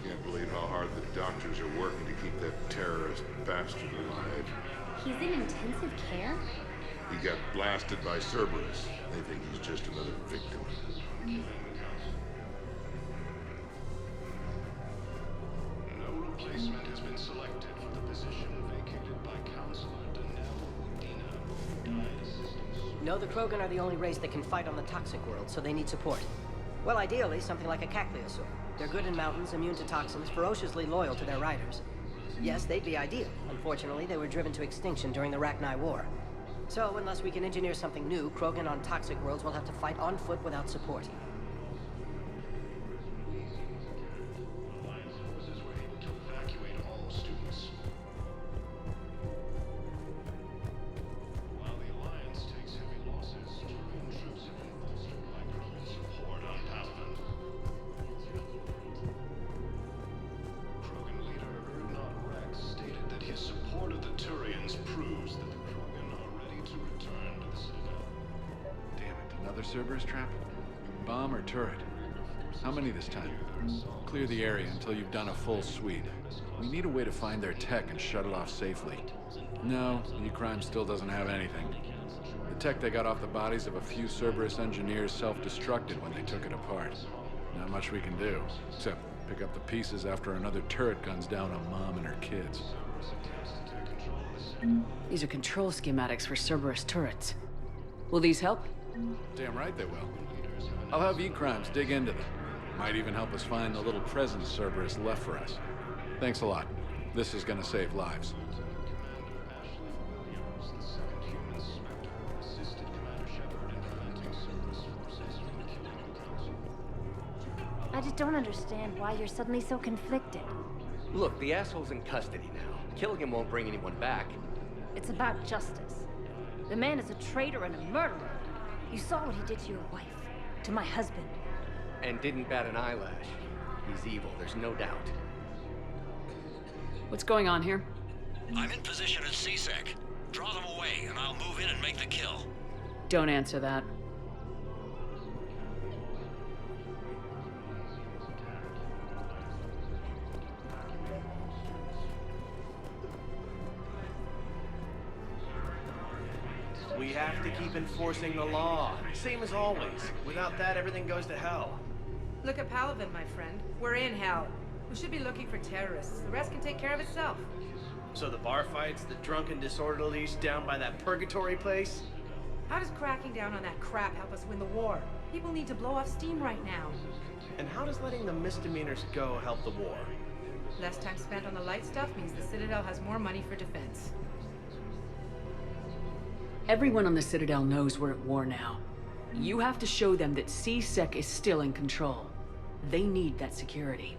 Can't believe how hard the doctors are working to keep that terrorist bastard alive. He's in intensive care? He got blasted by Cerberus. They think he's just another victim. No replacement has been selected for the position vacated by Counselor Udina. No, the Krogan are the only race that can fight on the toxic world, so they need support. Well, ideally, something like a Cacliosaur. They're good in mountains, immune to toxins, ferociously loyal to their riders. Yes, they'd be ideal. Unfortunately, they were driven to extinction during the Rachni War. So, unless we can engineer something new, Krogan on toxic worlds will have to fight on foot without support. Alliance forces were able to evacuate all students. While the Alliance takes heavy losses, Turian troops have been bolstered by Krogan support on Paragon. Krogan leader Urnot Rex stated that his support of the Turians proves that the Krogan are ready to return to the Citadel. Damn it, another Cerberus trap? Bomb or turret? How many this time? Clear the area until you've done a full sweep. We need a way to find their tech and shut it off safely. No, E-Crime still doesn't have anything. The tech they got off the bodies of a few Cerberus engineers self-destructed when they took it apart. Not much we can do, except pick up the pieces after another turret guns down a mom and her kids. These are control schematics for Cerberus turrets. Will these help? Damn right they will. I'll have E-Crimes dig into them. Might even help us find the little presents Cerberus left for us. Thanks a lot. This is gonna save lives. I just don't understand why you're suddenly so conflicted. Look, the asshole's in custody now. Killing him won't bring anyone back. It's about justice. The man is a traitor and a murderer. You saw what he did to your wife, to my husband. And didn't bat an eyelash. He's evil, there's no doubt. What's going on here? I'm in position at CSEC. Draw them away, and I'll move in and make the kill. Don't answer that. We have to keep enforcing the law. Same as always. Without that, everything goes to hell. Look at Paragon, my friend. We're in hell. We should be looking for terrorists. The rest can take care of itself. So the bar fights, the drunken disorderlies down by that purgatory place? How does cracking down on that crap help us win the war? People need to blow off steam right now. And how does letting the misdemeanors go help the war? Less time spent on the light stuff means the Citadel has more money for defense. Everyone on the Citadel knows we're at war now. You have to show them that CSEC is still in control. They need that security.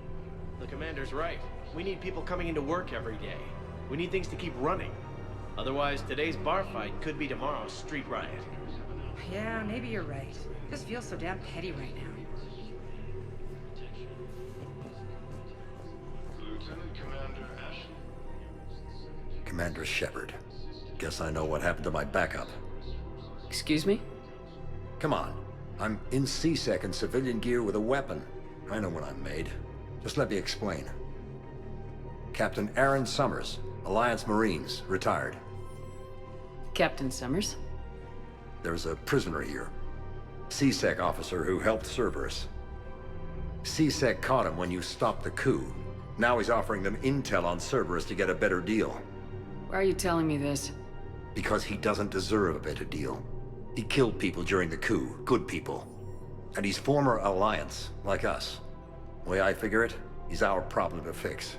The commander's right. We need people coming into work every day. We need things to keep running. Otherwise, today's bar fight could be tomorrow's street riot. Yeah, maybe you're right. This feels so damn petty right now. Lieutenant Commander Ash. Commander Shepard. Guess I know what happened to my backup. Excuse me? Come on. I'm in CSEC in civilian gear with a weapon. I know what I'm made. Just let me explain. Captain Aaron Summers, Alliance Marines, retired. Captain Summers? There's a prisoner here. CSEC officer who helped Cerberus. CSEC caught him when you stopped the coup. Now he's offering them intel on Cerberus to get a better deal. Why are you telling me this? Because he doesn't deserve a better deal. He killed people during the coup, good people. And he's former Alliance, like us. The way I figure it, he's our problem to fix.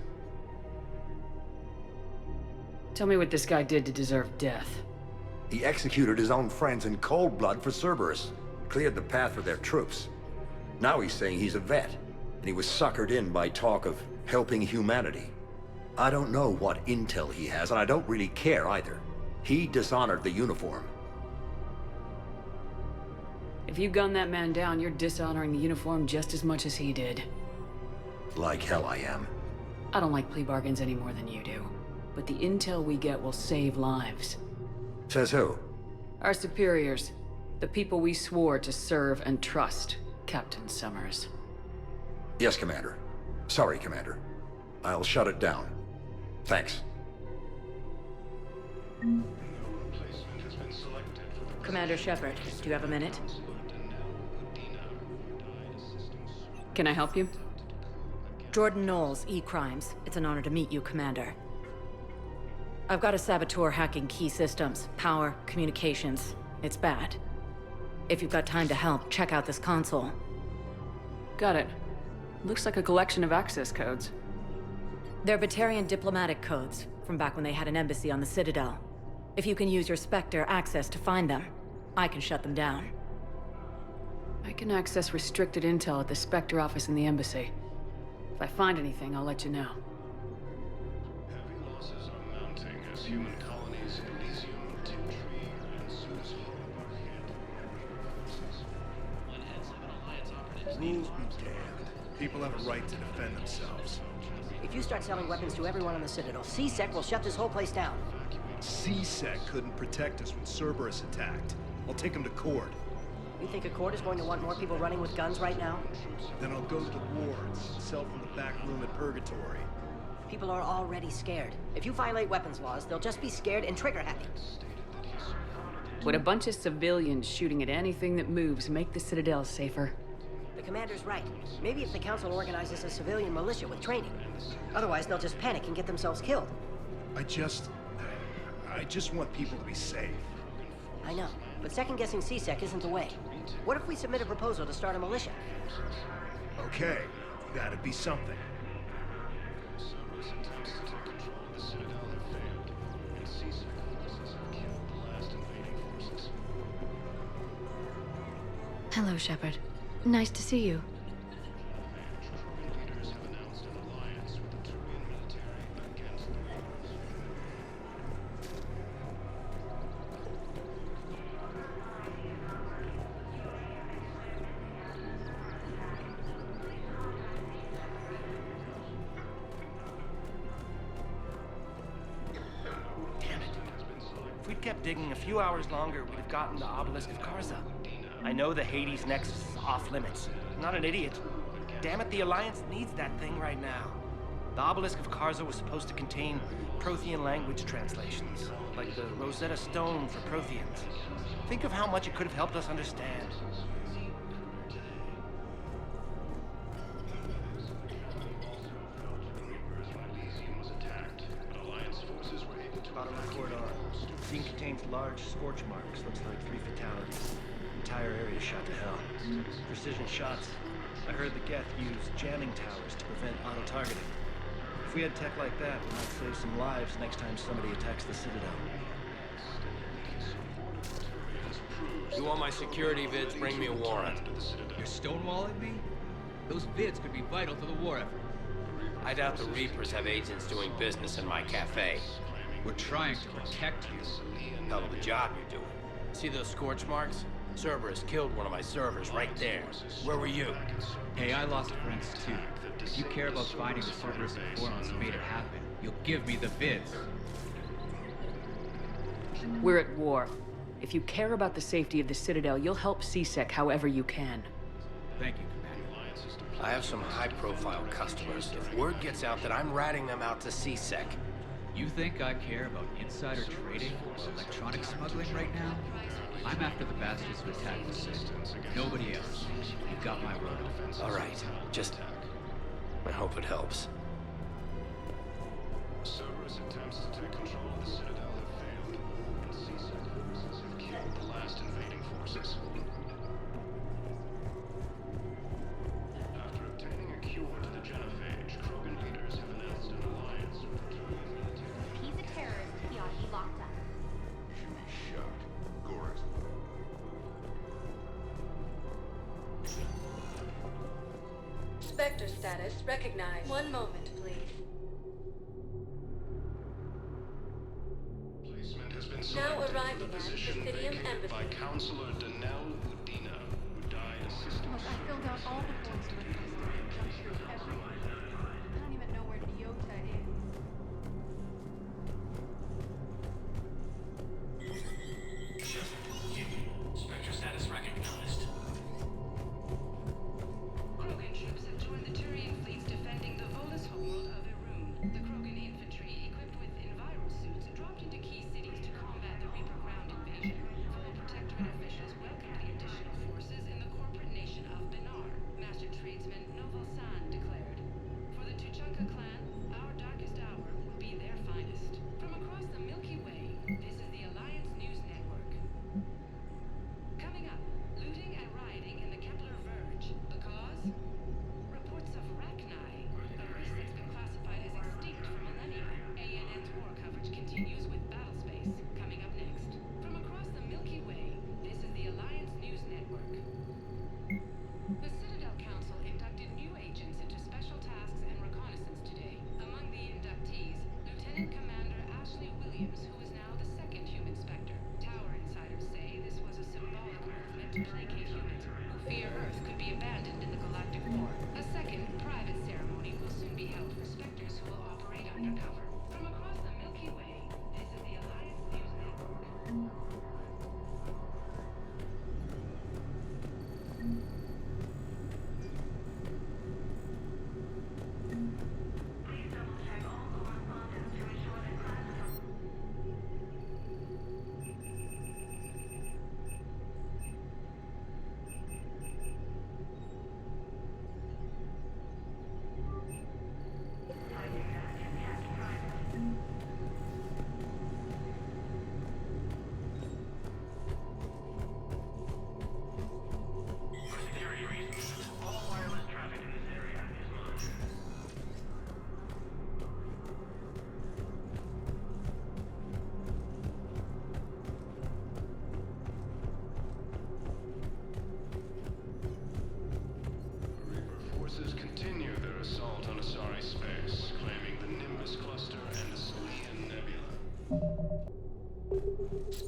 Tell me what this guy did to deserve death. He executed his own friends in cold blood for Cerberus. Cleared the path for their troops. Now he's saying he's a vet, and he was suckered in by talk of helping humanity. I don't know what intel he has, and I don't really care either. He dishonored the uniform. If you gun that man down, you're dishonoring the uniform just as much as he did. Like hell I am. I don't like plea bargains any more than you do. But the intel we get will save lives. Says who? Our superiors. The people we swore to serve and trust, Captain Summers. Yes, Commander. Sorry, Commander. I'll shut it down. Thanks. Commander Shepard, do you have a minute? Can I help you? Jordan Knowles, E-Crimes. It's an honor to meet you, Commander. I've got a saboteur hacking key systems, power, communications. It's bad. If you've got time to help, check out this console. Got it. Looks like a collection of access codes. They're Batarian diplomatic codes, from back when they had an embassy on the Citadel. If you can use your Spectre access to find them, I can shut them down. I can access restricted intel at the Spectre office in the embassy. If I find anything, I'll let you know. Heavy losses are mounting as human colonies in Elysium, Tiptree, and Susan are Rules be damned. People have a right to defend themselves. If you start selling weapons to everyone on the Citadel, CSEC will shut this whole place down. CSEC couldn't protect us when Cerberus attacked. I'll take them to court. You think Accord is going to want more people running with guns right now? Then I'll go to the wards, sell from the back room at Purgatory. People are already scared. If you violate weapons laws, they'll just be scared and trigger happy. Would a bunch of civilians shooting at anything that moves make the Citadel safer? The commander's right. Maybe if the council organizes a civilian militia with training. Otherwise, they'll just panic and get themselves killed. I just want people to be safe. I know, but second-guessing CSEC isn't the way. What if we submit a proposal to start a militia? Okay, that'd be something. Hello, Shepard. Nice to see you. If we'd kept digging a few hours longer, we'd have gotten the Obelisk of Karza. I know the Hades Nexus is off limits. I'm not an idiot. Damn it, the Alliance needs that thing right now. The Obelisk of Karza was supposed to contain Prothean language translations, like the Rosetta Stone for Protheans. Think of how much it could have helped us understand. Bottom of corridor. Scene contains large scorch marks. Looks like 3 fatalities. Entire area shot to hell. Precision shots. I heard the Geth use jamming towers to prevent auto-targeting. If we had tech like that, we might save some lives next time somebody attacks the Citadel. You want my security vids? Bring me a warrant. You're stonewalling me? Those vids could be vital to the war effort. I doubt the Reapers have agents doing business in my cafe. We're trying to protect you. Hell of a job you're doing. See those scorch marks? Cerberus killed one of my servers right there. Where were you? Hey, I lost friends too. If you care about finding the Cerberus informants who made it happen, you'll give me the vids. We're at war. If you care about the safety of the Citadel, you'll help CSEC however you can. Thank you, Commander. I have some high-profile customers. If word gets out that I'm ratting them out to CSEC. You think I care about insider trading or electronic smuggling right now? I'm after the bastards who attacked the city. Nobody else. You got my word. All right. Just... I hope it helps. Cerberus attempts to take control of the Citadel have failed. And CSEC forces have killed the last invading forces. After obtaining a cure to the genophage, Krogan leaders have announced an alliance with the Terran military. If he's a terrorist, he ought to be locked up. Should be shot. Gore's. Spectre status recognized. One moment, please. Placement has been Now selected arriving for the at position Presidium vacated Embassy. by Counselor Danelle Udina, who died assisting. Look, I filled out all the forms requested and jumped through everyone. I don't even know where Iota is. Spectre status recognized. Krogan troops have joined the Turian fleets defending the Volus homeworld of Irun. The Krogan infantry, equipped with enviro suits, dropped into key cities to combat the Reaper ground invasion. Full Protectorate officials welcomed the additional forces in the corporate nation of Benar. Master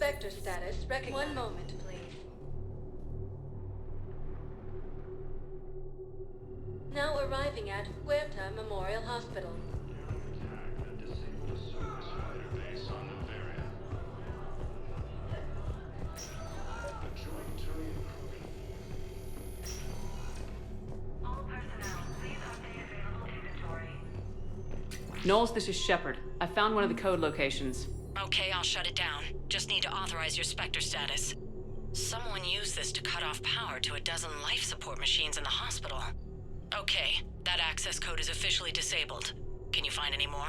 Spectre status recognized. One moment, please. Now arriving at Huerta Memorial Hospital. Knowles, this is Shepard. I found one of the code locations. Okay, I'll shut it down. Just need to authorize your Spectre status. Someone used this to cut off power to a dozen life support machines in the hospital. Okay, that access code is officially disabled. Can you find any more?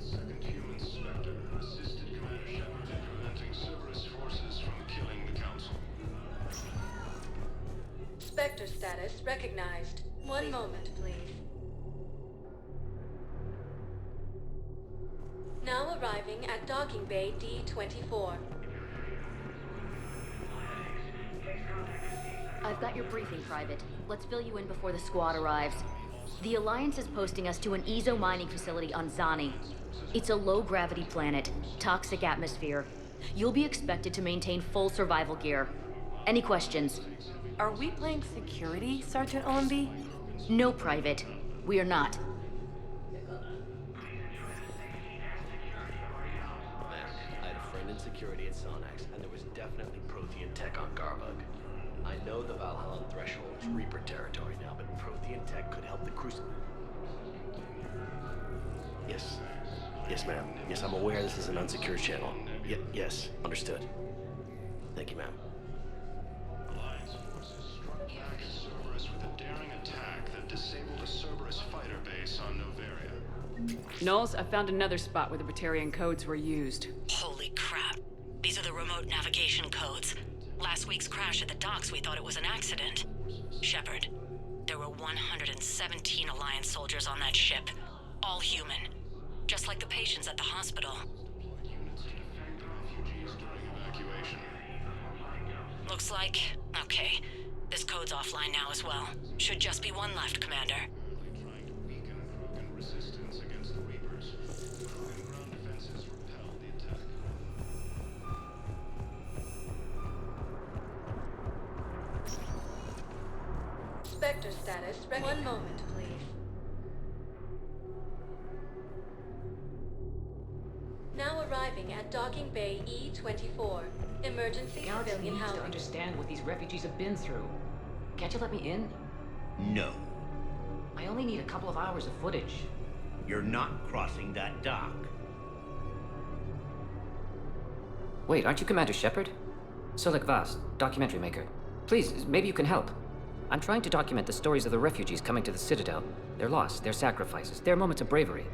Second human Spectre assisted Commander Shepard in preventing Cerberus forces from killing the Council. Spectre status recognized. One moment, please. Now arriving at Docking Bay D-24. I've got your briefing, Private. Let's fill you in before the squad arrives. The Alliance is posting us to an Ezo mining facility on Zani. It's a low-gravity planet, toxic atmosphere. You'll be expected to maintain full survival gear. Any questions? Are we playing security, Sergeant Owenby? No, Private. We are not. I had a friend in security at Sonax, and there was definitely Prothean tech on Garbug. I know the Valhalla threshold is Reaper territory now, but Prothean tech could help the Crucible. Yes. Yes, ma'am. Yes, I'm aware this is an unsecured channel. Yes, understood. Thank you, ma'am. Alliance forces struck back at Cerberus with a daring attack that disabled a Cerberus fighter base on Noveria. Knowles, I found another spot where the Batarian codes were used. Holy crap. These are the remote navigation codes. Last week's crash at the docks, we thought it was an accident. Shepard, there were 117 Alliance soldiers on that ship. All human. Just like the patients at the hospital. Looks like... Okay. This code's offline now as well. Should just be one left, Commander. Trying to weaken Krogan resistance against the Reapers. Krogan ground defenses repelled the attack. Spectre status recognized. One moment, please. Now arriving at Docking Bay E-24. Emergency Galaxy civilian needs to housing. understand what these refugees have been through. Can't you let me in? No. I only need a couple of hours of footage. You're not crossing that dock. Wait, aren't you Commander Shepard? Solik Vast, documentary maker. Please, maybe you can help. I'm trying to document the stories of the refugees coming to the Citadel. Their loss, their sacrifices, their moments of bravery.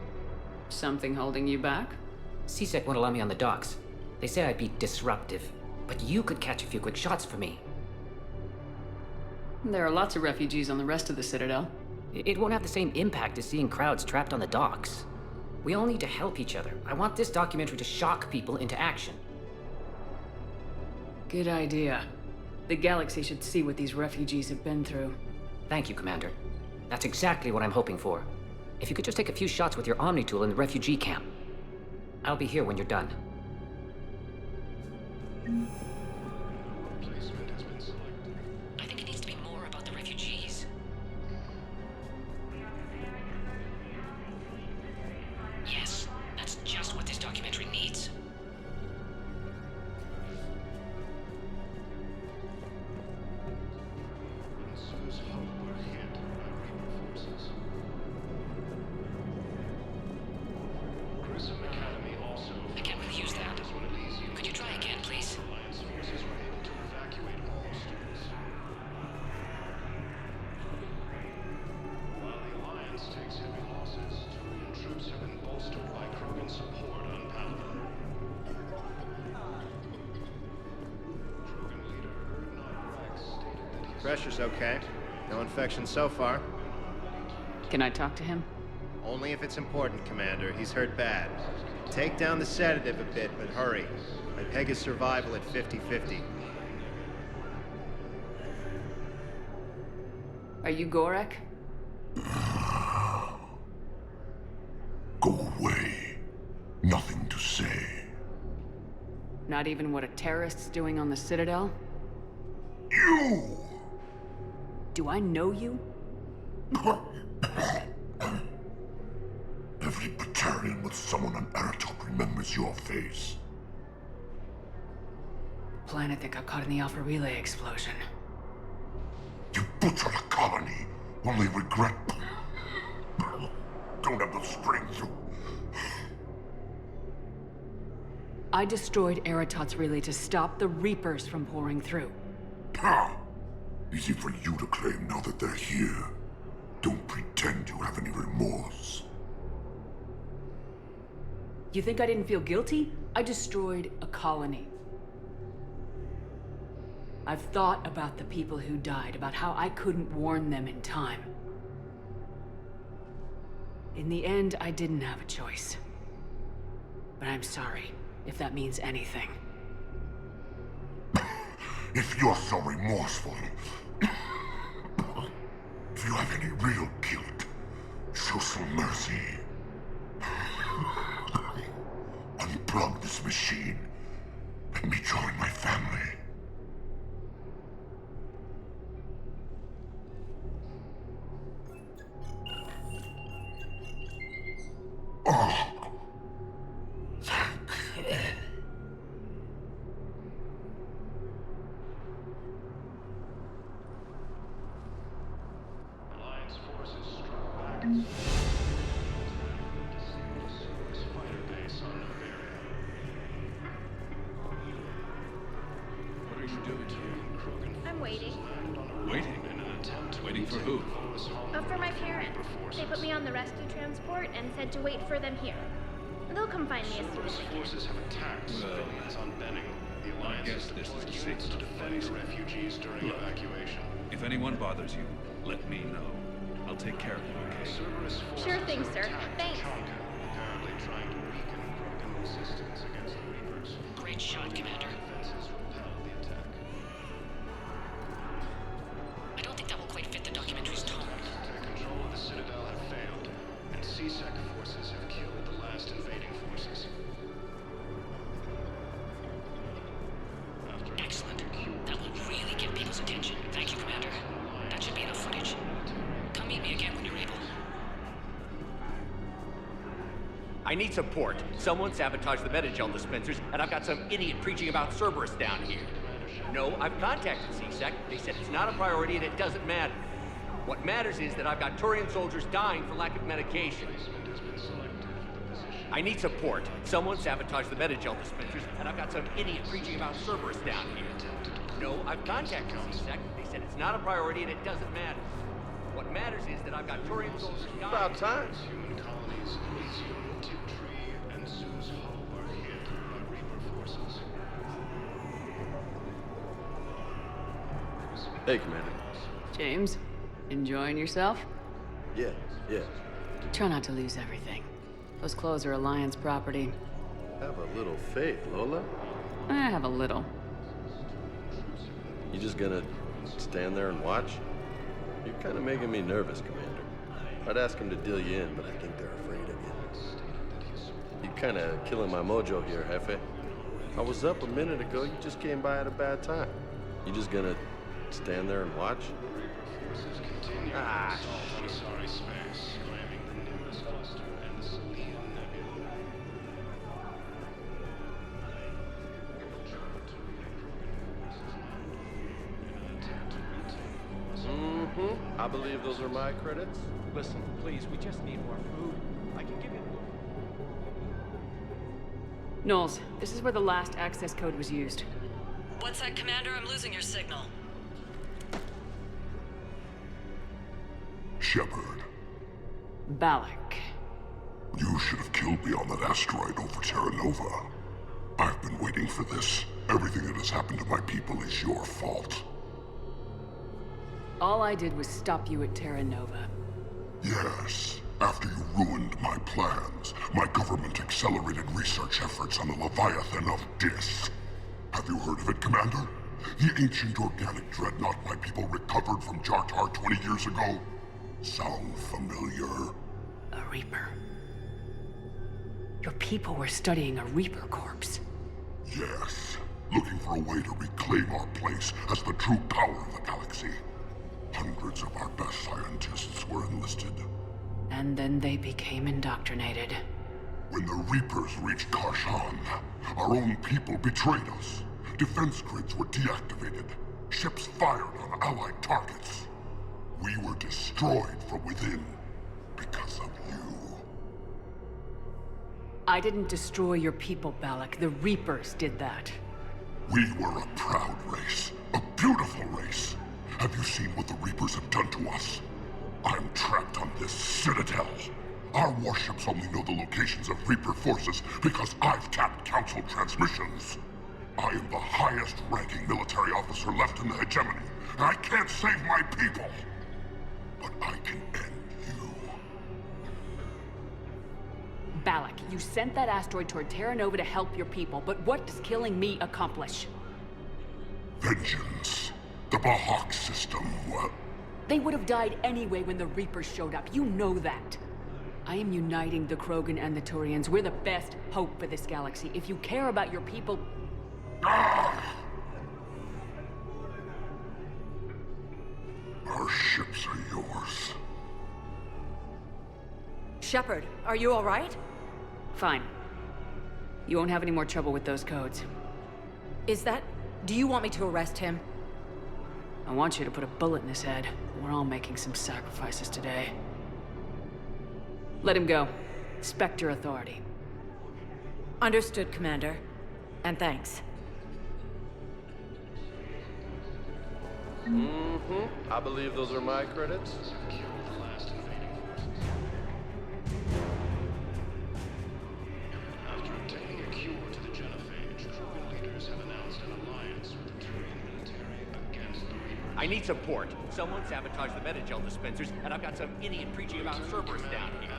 Something holding you back? CSEC won't allow me on the docks. They say I'd be disruptive, but you could catch a few quick shots for me. There are lots of refugees on the rest of the Citadel. It won't have the same impact as seeing crowds trapped on the docks. We all need to help each other. I want this documentary to shock people into action. Good idea. The galaxy should see what these refugees have been through. Thank you, Commander. That's exactly what I'm hoping for. If you could just take a few shots with your Omni tool in the refugee camp. I'll be here when you're done. Replacement has been selected. I think it needs to be more about the refugees. Yes, that's just what this documentary needs. Sue's home were hit by Reaper forces. Grissom Academy also. I can't really use that. Could you try again, please? Alliance forces were able to evacuate all students. While the Alliance takes heavy losses, Turian troops have been bolstered by Krogan support on Paragon. Krogan leader Erdnot Rex stated that his Pressure's okay. No infection so far. Can I talk to him? Only if it's important, Commander. He's hurt bad. Take down the sedative a bit, but hurry. I peg his survival at 50-50. Are you Gorek? Go away. Nothing to say. Not even what a terrorist's doing on the Citadel? You! Do I know you? Every Batarian with someone on Aratok remembers your face. Planet that got caught in the Alpha Relay explosion. You butchered a colony, only regret. Don't have the strength to... I destroyed Eratot's relay to stop the Reapers from pouring through. Ha! Easy for you to claim now that they're here. Don't pretend you have any remorse. You think I didn't feel guilty? I destroyed a colony. I've thought about the people who died, about how I couldn't warn them in time. In the end, I didn't have a choice. But I'm sorry, if that means anything. If you're so remorseful, if you have any real guilt, show some mercy. Unplug this machine. Let me join my family. Oh. Alliance forces struck back at fighter base on Novaria. What are you doing here? I'm waiting. Waiting? Waiting for who? Oh, for my parents. They put me on the rescue transport and said to wait for them here. They'll come find me as soon as they can. Forces have attacked civilians on Benning. The Alliance guess this is a safe units to defend the refugees during Look, evacuation. if anyone bothers you, let me know. I'll take care of you, okay? Cerberus forces Sure thing, sir. attacked Thanks. Chalka, apparently trying to weaken Krogan resistance against the Reapers. Great shot, Commander. Defenses repelled the attack. I don't think that will quite fit the documentary's tone. Control of the Citadel have failed, and CSEC forces have killed the last invading forces. Excellent. That will really get people's attention. Thank you, Commander. That should be enough footage. Come meet me again when you're able. I need support. Someone sabotaged the Metagel dispensers, and I've got some idiot preaching about Cerberus down here. No, I've contacted CSEC. They said it's not a priority and it doesn't matter. What matters is that I've got Turian soldiers dying for lack of medication. I need support. Someone sabotaged the Metagel dispensers, and I've got some idiot preaching about Cerberus down here. No, I've contacted CSEC. They said it's not a priority and it doesn't matter. What matters is that I've got Turian soldiers dying. About time. Human colonies in Elysium, Tiptree, and Zeus Hope are hit by Reaper forces. Hey, Commander. James, enjoying yourself? Yeah. Try not to lose everything. Those clothes are Alliance property. Have a little faith, Lola. I have a little. You just gonna stand there and watch? You're kind of making me nervous, Commander. I'd ask them to deal you in, but I think they're afraid of you. You're kind of killing my mojo here, Jefe. I was up a minute ago. You just came by at a bad time. You just gonna stand there and watch? Ah, sorry, space, claiming the Nimbus cluster and the Selenium Nebula. Mm-hmm. I believe those are my credits. Listen, please, we just need more food. I can give you... Knowles, this is where the last access code was used. What's that, Commander? I'm losing your signal. Shepard, Balak. you should have killed me on that asteroid over Terra Nova. I've been waiting for this. Everything that has happened to my people is your fault. All I did was stop you at Terra Nova. Yes. After you ruined my plans, my government accelerated research efforts on the Leviathan of Dis. Have you heard of it, Commander? The ancient organic dreadnought my people recovered from Jar Jar 20 years ago? Sound familiar? A Reaper. Your people were studying a Reaper corpse. Yes. Looking for a way to reclaim our place as the true power of the galaxy. Hundreds of our best scientists were enlisted. And then they became indoctrinated. When the Reapers reached Karshan, our own people betrayed us. Defense grids were deactivated. Ships fired on Allied targets. We were destroyed from within because of you. I didn't destroy your people, Balak. The Reapers did that. We were a proud race. A beautiful race. Have you seen what the Reapers have done to us? I'm trapped on this Citadel. Our warships only know the locations of Reaper forces because I've tapped Council transmissions. I am the highest-ranking military officer left in the hegemony, and I can't save my people. But I can end you. Balak, you sent that asteroid toward Terra Nova to help your people, but what does killing me accomplish? Vengeance. The Bahak system, well... They would have died anyway when the Reapers showed up. You know that. I am uniting the Krogan and the Turians. We're the best hope for this galaxy. If you care about your people... Our ships are yours. Shepard, are you all right? Fine. You won't have any more trouble with those codes. Is that... Do you want me to arrest him? I want you to put a bullet in his head. We're all making some sacrifices today. Let him go. Spectre authority. Understood, Commander. And thanks. I believe those are my credits. After obtaining a cure to the genophage, Krogan leaders have announced an alliance with the Turian military against the Reapers. I need support. Someone sabotaged the Metagel dispensers, and I've got some idiot preaching about Cerberus down here.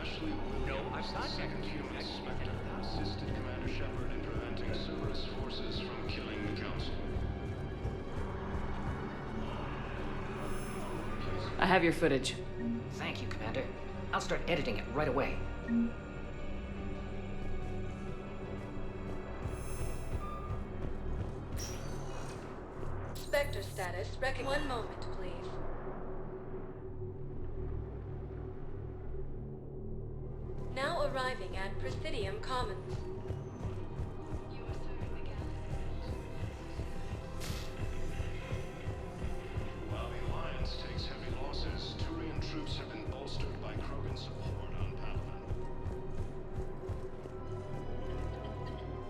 No, I'm not assisted Commander Shepard in preventing Cerberus forces from killing the Council. I have your footage. Thank you, Commander. I'll start editing it right away. Spectre status. One moment, please. Now arriving at Presidium Commons. While the Alliance takes heavy losses, Turian troops have been bolstered by Krogan support on Paragon.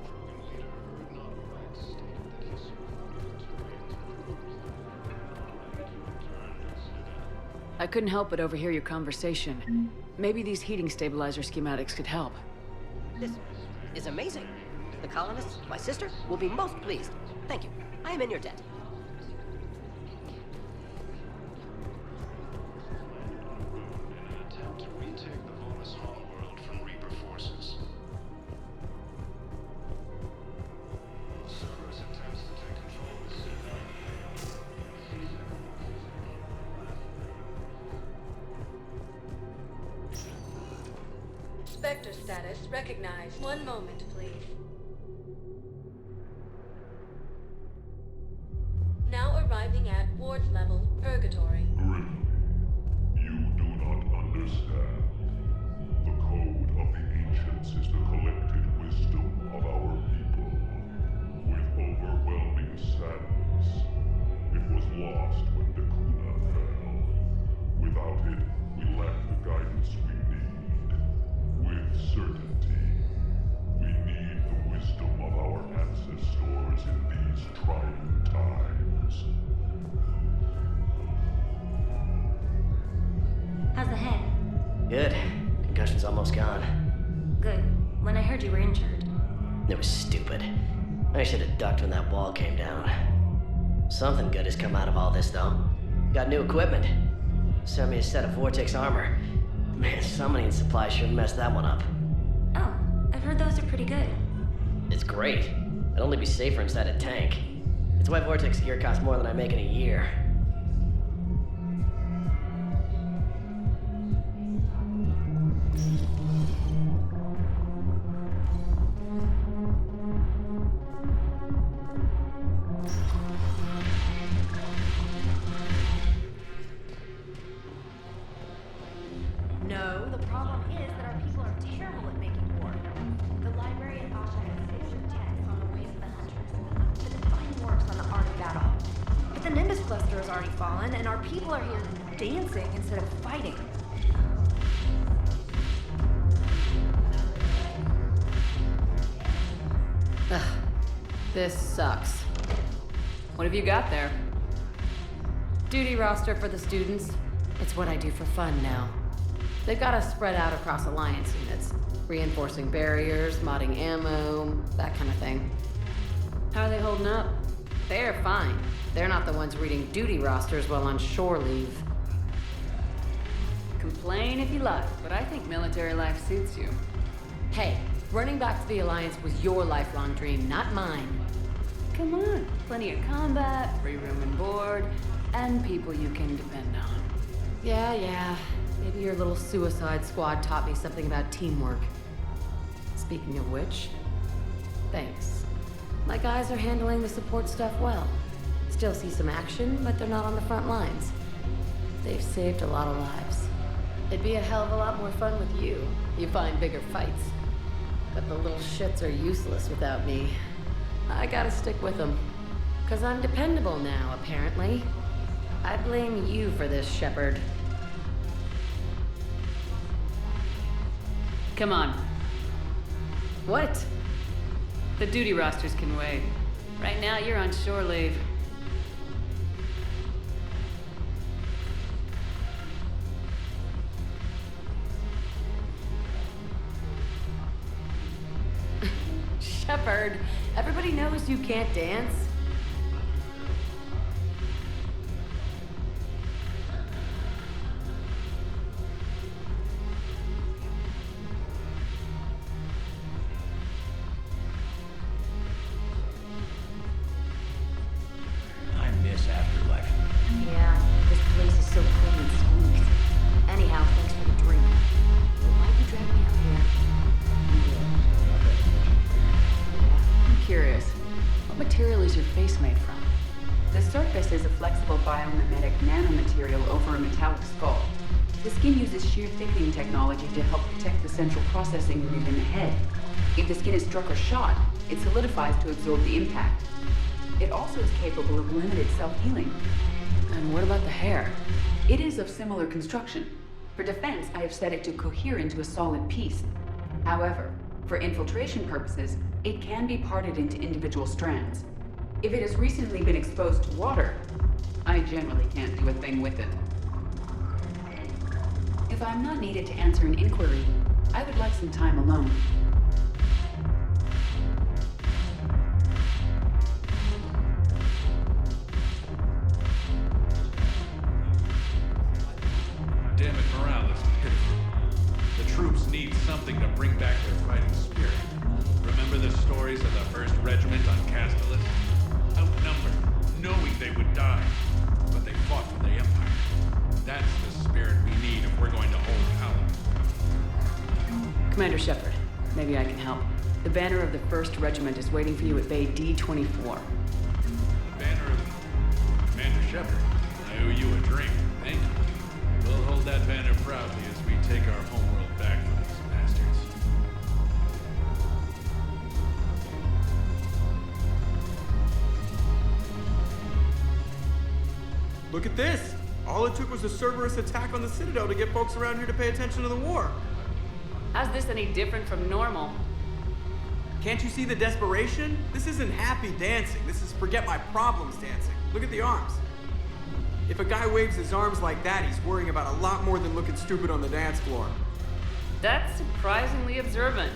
Krogan leader Erdnot Rex stated that he supported the Turians return to Citadel. I couldn't help but overhear your conversation. Maybe these heating stabilizer schematics could help. This is amazing. The colonists, my sister, will be most pleased. Thank you. I am in your debt. In an attempt to retake the Volus homeworld from Reaper forces. Cerberus attempts to take control of the Citadel. Spectre status recognized. One moment, please. Now arriving at Ward's level, Purgatory. Grimly, you do not understand. The code of the ancients is the collected wisdom of our people. With overwhelming sadness, it was lost when Dakuna fell. Without it, we lack the guidance we need. With certainty, we need the wisdom of our ancestors in these trying times. How's the head? Good. Concussion's almost gone. Good. When I heard you were injured. It was stupid. I should have ducked when that wall came down. Something good has come out of all this, though. Got new equipment. Sent me a set of Vortex armor. Man, somebody in supply sure messed that one up. Oh, I've heard those are pretty good. It's great. I'd only be safer inside a tank. That's why Vortex gear costs more than I make in a year. No, the problem is that our people are terrible at making war. The library at Asha has secret texts on the ways of the hunters. The divine works on the art of battle. But the Nimbus cluster has already fallen, and our people are here dancing instead of fighting. Ugh, this sucks. What have you got there? Duty roster for the students. It's what I do for fun now. They've got us spread out across Alliance units. Reinforcing barriers, modding ammo, that kind of thing. How are they holding up? They're fine. They're not the ones reading duty rosters while on shore leave. Complain if you like, but I think military life suits you. Hey, running back to the Alliance was your lifelong dream, not mine. Come on, plenty of combat, free room and board, and people you can depend on. Yeah. Maybe your little suicide squad taught me something about teamwork. Speaking of which, thanks. My guys are handling the support stuff well. Still see some action, but they're not on the front lines. They've saved a lot of lives. It'd be a hell of a lot more fun with you. You find bigger fights. But the little shits are useless without me. I gotta stick with them. 'Cause I'm dependable now, apparently. I blame you for this, Shepard. Come on. What? The duty rosters can wait. Right now, you're on shore leave. Shepard, everybody knows you can't dance. I miss Afterlife. Yeah, this place is so clean and sweet. Anyhow, thanks for the drink. But why'd you drag me out here? I'm curious. What material is your face made from? The surface is a flexible biomimetic nanomaterial over a metallic skull. The skin uses shear thickening technology to help protect the central processing unit in the head. If the skin is struck or shot, it solidifies to absorb the impact. It also is capable of limited self-healing. And what about the hair? It is of similar construction. For defense, I have set it to cohere into a solid piece. However, for infiltration purposes, it can be parted into individual strands. If it has recently been exposed to water, I generally can't do a thing with it. If I'm not needed to answer an inquiry, I would like some time alone. Damn it, morale is pitiful. The troops need something to bring back their fighting spirit. Remember the stories of the 1st Regiment on Castellus? Outnumbered, knowing they would die, but they fought for the Empire. That's the spirit we need if we're going to hold power. Commander Shepard, maybe I can help. The banner of the 1st Regiment is waiting for you at Bay D-24. The banner of Commander Shepard. I owe you a drink. Thank you. We'll hold that banner proudly as we take our homeworld back from these bastards. Look at this! All it took was a Cerberus attack on the Citadel to get folks around here to pay attention to the war. How's this any different from normal? Can't you see the desperation? This isn't happy dancing. This is forget my problems dancing. Look at the arms. If a guy waves his arms like that, he's worrying about a lot more than looking stupid on the dance floor. That's surprisingly observant.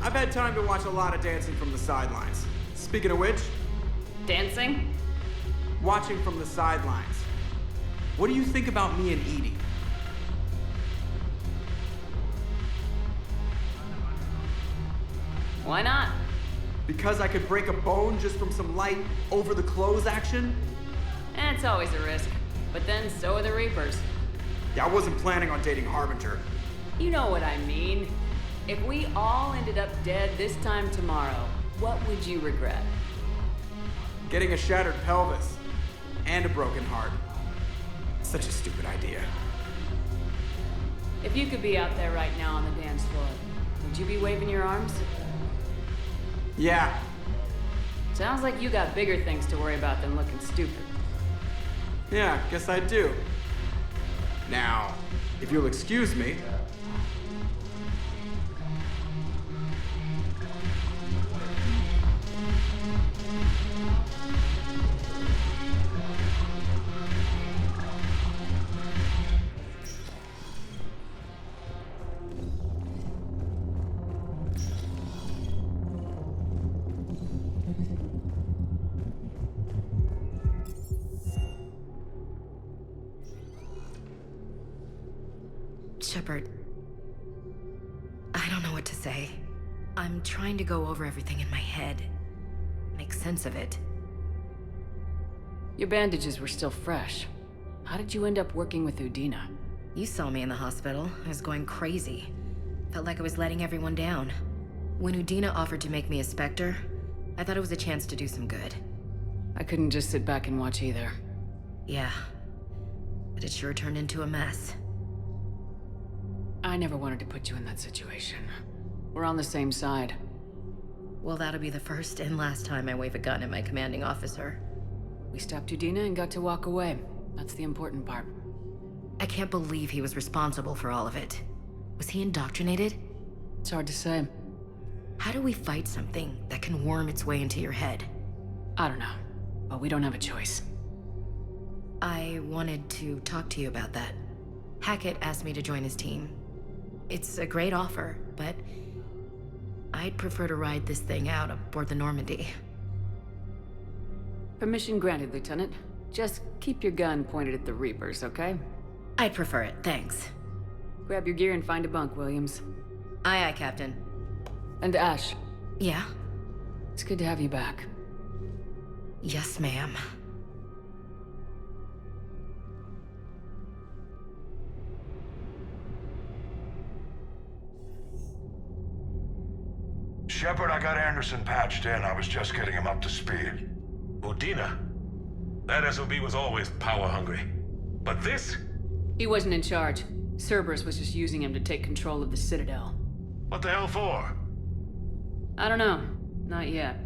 I've had time to watch a lot of dancing from the sidelines. Speaking of which... Dancing? Watching from the sidelines. What do you think about me and Edie? Why not? Because I could break a bone just from some light over-the-clothes action? And it's always a risk. But then so are the Reapers. Yeah, I wasn't planning on dating Harbinger. You know what I mean. If we all ended up dead this time tomorrow, what would you regret? Getting a shattered pelvis. And a broken heart. Such a stupid idea. If you could be out there right now on the dance floor, would you be waving your arms? Yeah. Sounds like you got bigger things to worry about than looking stupid. Yeah, guess I do. Now, if you'll excuse me. Shepard, I don't know what to say. I'm trying to go over everything in my head. Make sense of it. Your bandages were still fresh. How did you end up working with Udina? You saw me in the hospital. I was going crazy. Felt like I was letting everyone down. When Udina offered to make me a Spectre, I thought it was a chance to do some good. I couldn't just sit back and watch either. Yeah. But it sure turned into a mess. I never wanted to put you in that situation. We're on the same side. Well, that'll be the first and last time I wave a gun at my commanding officer. We stopped Udina and got to walk away. That's the important part. I can't believe he was responsible for all of it. Was he indoctrinated? It's hard to say. How do we fight something that can worm its way into your head? I don't know, but we don't have a choice. I wanted to talk to you about that. Hackett asked me to join his team. It's a great offer, but I'd prefer to ride this thing out aboard the Normandy. Permission granted, Lieutenant. Just keep your gun pointed at the Reapers, okay? I'd prefer it, thanks. Grab your gear and find a bunk, Williams. Aye, aye, Captain. And Ash. Yeah? It's good to have you back. Yes, ma'am. Shepard, I got Anderson patched in. I was just getting him up to speed. Udina? That SOB was always power-hungry. But this? He wasn't in charge. Cerberus was just using him to take control of the Citadel. What the hell for? I don't know. Not yet.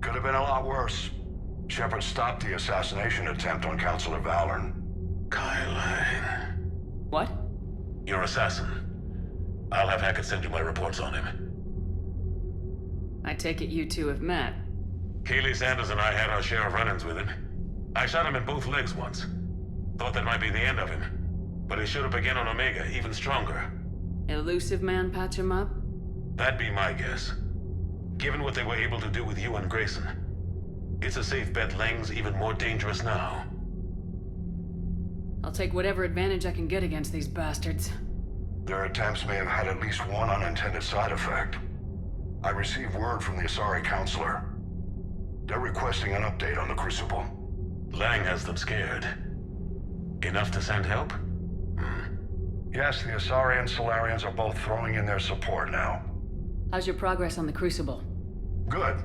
Could have been a lot worse. Shepard stopped the assassination attempt on Councilor Valorn. Kyle. What? Your assassin. I'll have Hackett send you my reports on him. I take it you two have met. Kaylee Sanders and I had our share of run-ins with him. I shot him in both legs once. Thought that might be the end of him. But he showed up again on Omega, even stronger. Elusive man patch him up? That'd be my guess. Given what they were able to do with you and Grayson. It's a safe bet Lang's even more dangerous now. I'll take whatever advantage I can get against these bastards. Their attempts may have had at least one unintended side effect. I received word from the Asari Councilor. They're requesting an update on the Crucible. Lang has them scared. Enough to send help? Yes, the Asari and Solarians are both throwing in their support now. How's your progress on the Crucible? Good.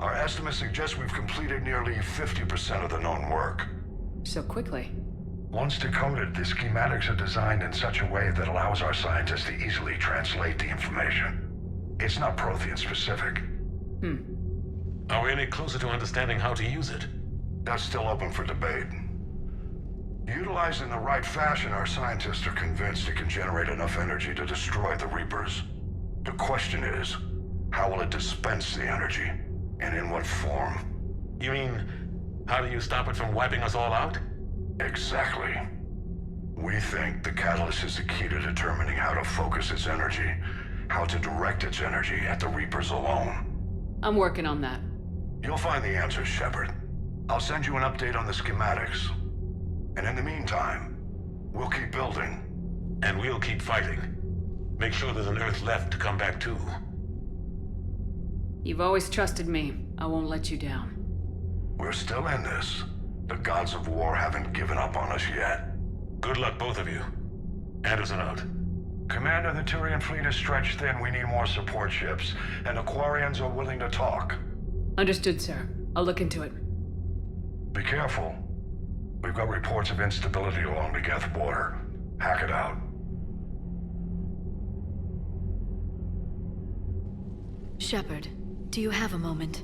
Our estimates suggest we've completed nearly 50% of the known work. So quickly? Once decoded, the schematics are designed in such a way that allows our scientists to easily translate the information. It's not Prothean specific. Are we any closer to understanding how to use it? That's still open for debate. Utilized in the right fashion, our scientists are convinced it can generate enough energy to destroy the Reapers. The question is, how will it dispense the energy? And in what form? You mean, how do you stop it from wiping us all out? Exactly. We think the catalyst is the key to determining how to focus its energy, how to direct its energy at the Reapers alone. I'm working on that. You'll find the answers, Shepard. I'll send you an update on the schematics. And in the meantime, we'll keep building. And we'll keep fighting. Make sure there's an Earth left to come back to. You've always trusted me. I won't let you down. We're still in this. The gods of war haven't given up on us yet. Good luck, both of you. Anderson out. Commander, the Turian fleet is stretched thin. We need more support ships. And Aquarians are willing to talk. Understood, sir. I'll look into it. Be careful. We've got reports of instability along the Geth border. Hack it out. Shepard, do you have a moment?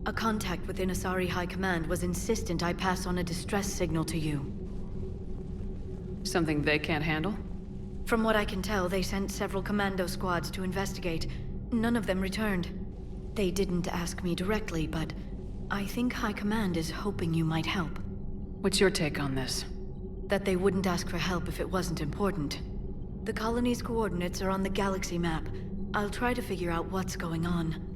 A contact within Asari High Command was insistent I pass on a distress signal to you. Something they can't handle? From what I can tell, they sent several commando squads to investigate. None of them returned. They didn't ask me directly, but I think High Command is hoping you might help. What's your take on this? That they wouldn't ask for help if it wasn't important. The colony's coordinates are on the galaxy map. I'll try to figure out what's going on.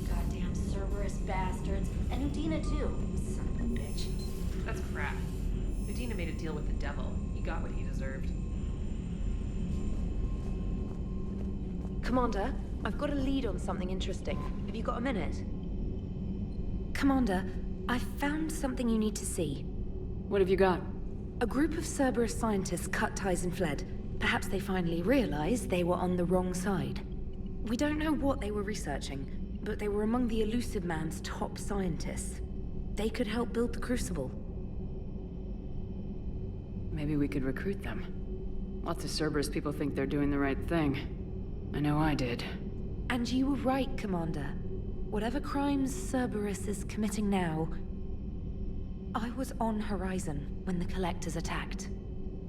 Goddamn Cerberus bastards. And Udina too. Son of a bitch. That's crap. Udina made a deal with the devil. He got what he deserved. Commander, I've got a lead on something interesting. Have you got a minute? Commander, I found something you need to see. What have you got? A group of Cerberus scientists cut ties and fled. Perhaps they finally realized they were on the wrong side. We don't know what they were researching, but they were among the Elusive Man's top scientists. They could help build the Crucible. Maybe we could recruit them. Lots of Cerberus people think they're doing the right thing. I know I did. And you were right, Commander. Whatever crimes Cerberus is committing now, I was on Horizon when the Collectors attacked.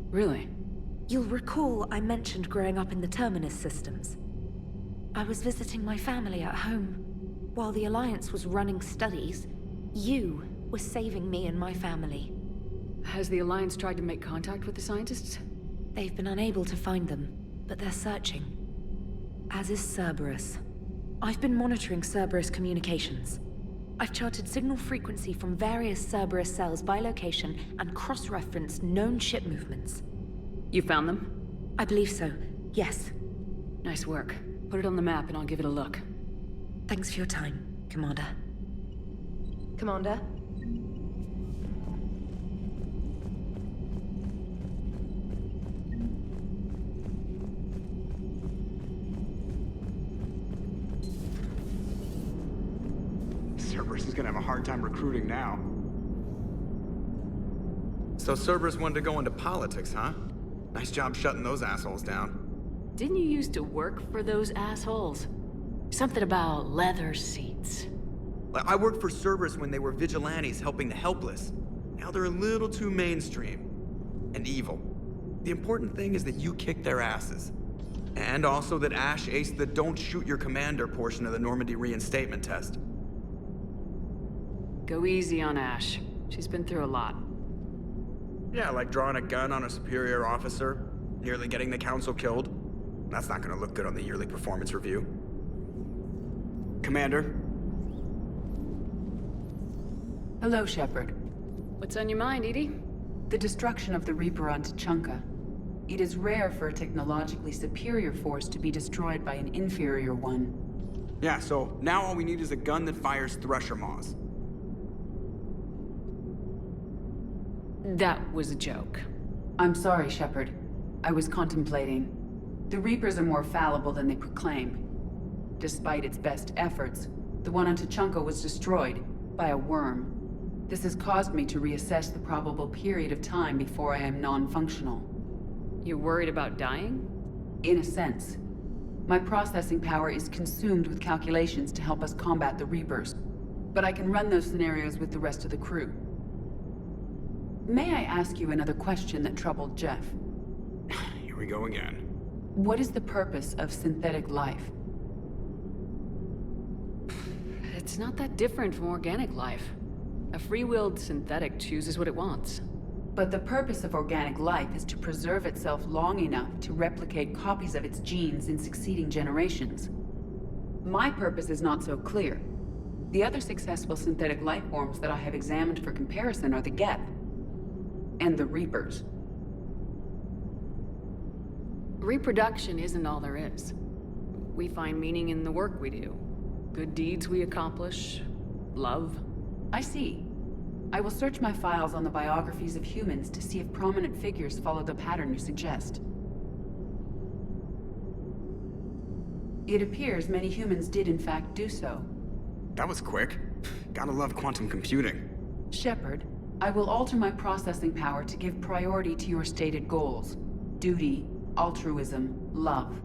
Really? You'll recall I mentioned growing up in the Terminus systems. I was visiting my family at home. While the Alliance was running studies, you were saving me and my family. Has the Alliance tried to make contact with the scientists? They've been unable to find them, but they're searching. As is Cerberus. I've been monitoring Cerberus communications. I've charted signal frequency from various Cerberus cells by location and cross-referenced known ship movements. You found them? I believe so, yes. Nice work. Put it on the map and I'll give it a look. Thanks for your time, Commander. Commander? Cerberus is gonna have a hard time recruiting now. So Cerberus wanted to go into politics, huh? Nice job shutting those assholes down. Didn't you used to work for those assholes? Something about leather seats. I worked for Cerberus when they were vigilantes helping the helpless. Now they're a little too mainstream. And evil. The important thing is that you kick their asses. And also that Ash aced the don't shoot your commander portion of the Normandy reinstatement test. Go easy on Ash. She's been through a lot. Yeah, like drawing a gun on a superior officer, nearly getting the council killed. That's not gonna look good on the yearly performance review. Commander? Hello, Shepard. What's on your mind, Edie? The destruction of the Reaper on Tuchanka. It is rare for a technologically superior force to be destroyed by an inferior one. Yeah, so now all we need is a gun that fires Thresher Maws. That was a joke. I'm sorry, Shepard. I was contemplating. The Reapers are more fallible than they proclaim. Despite its best efforts, the one on Tuchanka was destroyed by a worm. This has caused me to reassess the probable period of time before I am non-functional. You're worried about dying? In a sense. My processing power is consumed with calculations to help us combat the Reapers. But I can run those scenarios with the rest of the crew. May I ask you another question that troubled Jeff? Here we go again. What is the purpose of synthetic life? It's not that different from organic life. A free-willed synthetic chooses what it wants. But the purpose of organic life is to preserve itself long enough to replicate copies of its genes in succeeding generations. My purpose is not so clear. The other successful synthetic life forms that I have examined for comparison are the Geth and the Reapers. Reproduction isn't all there is. We find meaning in the work we do. Good deeds we accomplish. Love. I see. I will search my files on the biographies of humans to see if prominent figures follow the pattern you suggest. It appears many humans did in fact do so. That was quick. Gotta love quantum computing. Shepard, I will alter my processing power to give priority to your stated goals. Duty, altruism, love.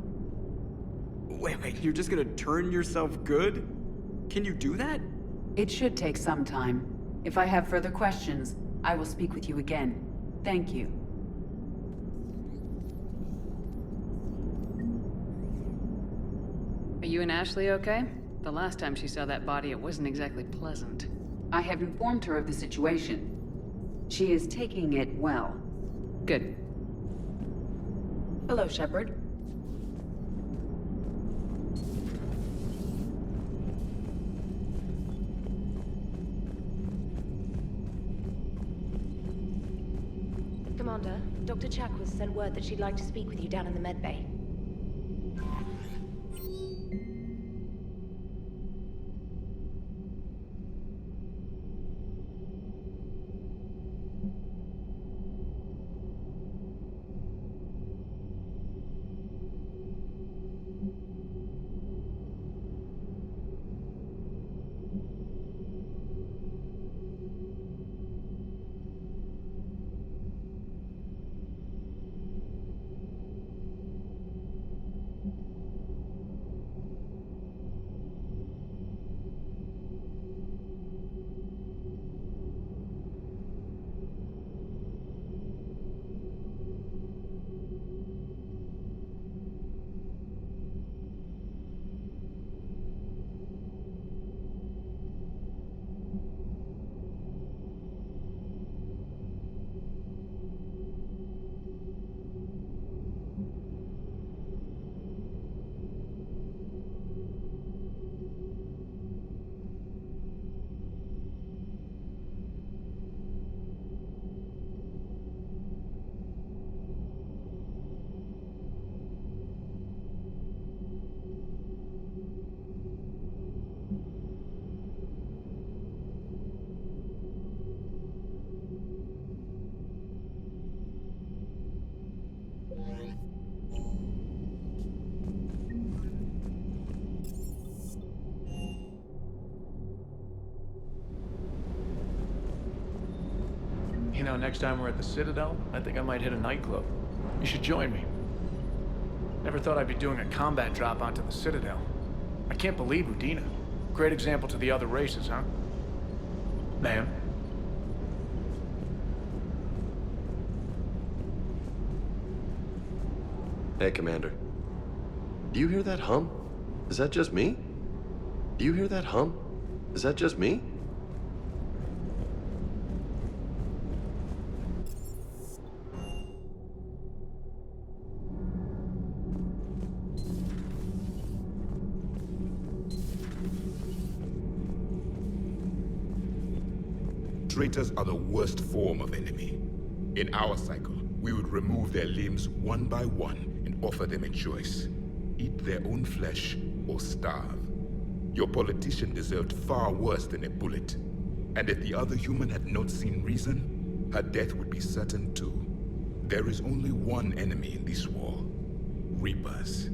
Wait, you're just gonna turn yourself good? Can you do that? It should take some time. If I have further questions, I will speak with you again. Thank you. Are you and Ashley okay? The last time she saw that body, it wasn't exactly pleasant. I have informed her of the situation. She is taking it well. Good. Hello, Shepard. Commander, Dr. Chakwas sent word that she'd like to speak with you down in the med bay. You know, next time we're at the Citadel, I think I might hit a nightclub. You should join me. Never thought I'd be doing a combat drop onto the Citadel. I can't believe Udina. Great example to the other races, huh? Ma'am? Hey, Commander. Do you hear that hum? Is that just me? Do you hear that hum? Is that just me? Traitors are the worst form of enemy. In our cycle, we would remove their limbs one by one and offer them a choice. Eat their own flesh or starve. Your politician deserved far worse than a bullet. And if the other human had not seen reason, her death would be certain too. There is only one enemy in this war. Reapers.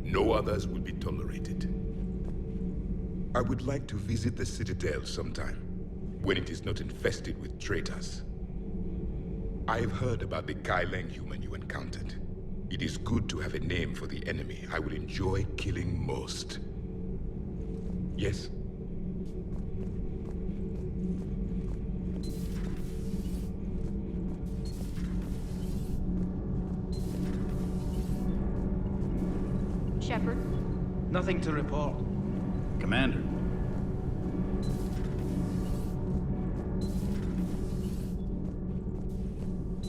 No others will be tolerated. I would like to visit the Citadel sometime, when it is not infested with traitors. I've heard about the Kaileng human you encountered. It is good to have a name for the enemy I will enjoy killing most. Yes? Shepard? Nothing to report. Commander.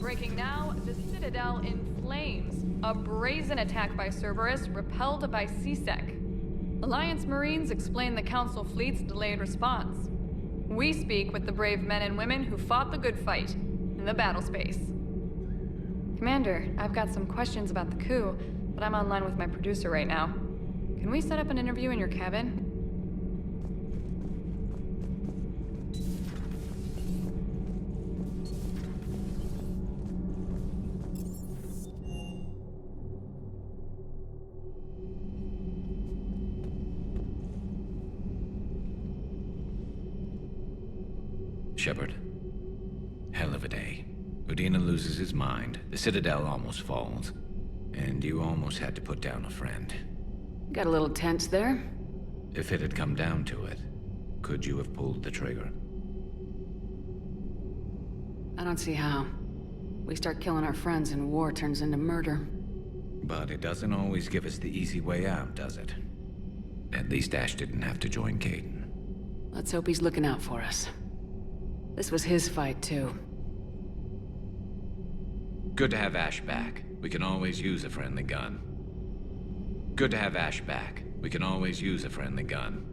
Breaking now, the Citadel in flames. A brazen attack by Cerberus, repelled by CSEC. Alliance Marines explain the Council fleet's delayed response. We speak with the brave men and women who fought the good fight in the battle space. Commander, I've got some questions about the coup, but I'm online with my producer right now. Can we set up an interview in your cabin? Shepard. Hell of a day. Udina loses his mind, the Citadel almost falls, and you almost had to put down a friend. Got a little tense there. If it had come down to it, could you have pulled the trigger? I don't see how. We start killing our friends and war turns into murder. But it doesn't always give us the easy way out, does it? At least Ash didn't have to join Caden. Let's hope he's looking out for us. This was his fight, too. Good to have Ash back. We can always use a friendly gun. Good to have Ash back. We can always use a friendly gun.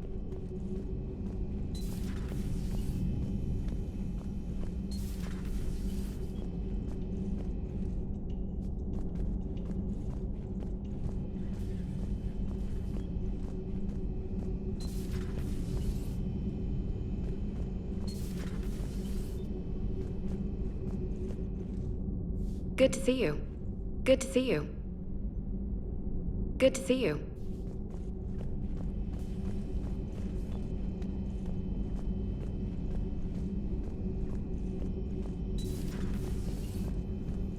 Good to see you. Good to see you. Good to see you.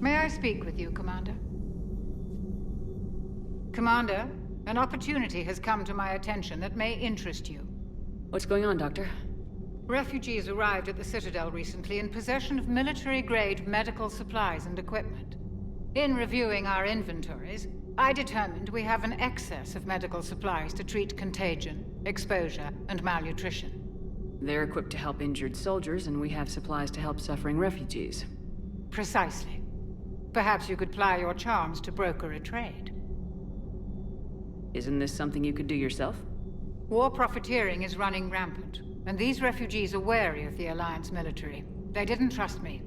May I speak with you, Commander? Commander, an opportunity has come to my attention that may interest you. What's going on, Doctor? Refugees arrived at the Citadel recently in possession of military-grade medical supplies and equipment. In reviewing our inventories, I determined we have an excess of medical supplies to treat contagion, exposure, and malnutrition. They're equipped to help injured soldiers, and we have supplies to help suffering refugees. Precisely. Perhaps you could ply your charms to broker a trade. Isn't this something you could do yourself? War profiteering is running rampant, and these refugees are wary of the Alliance military. They didn't trust me.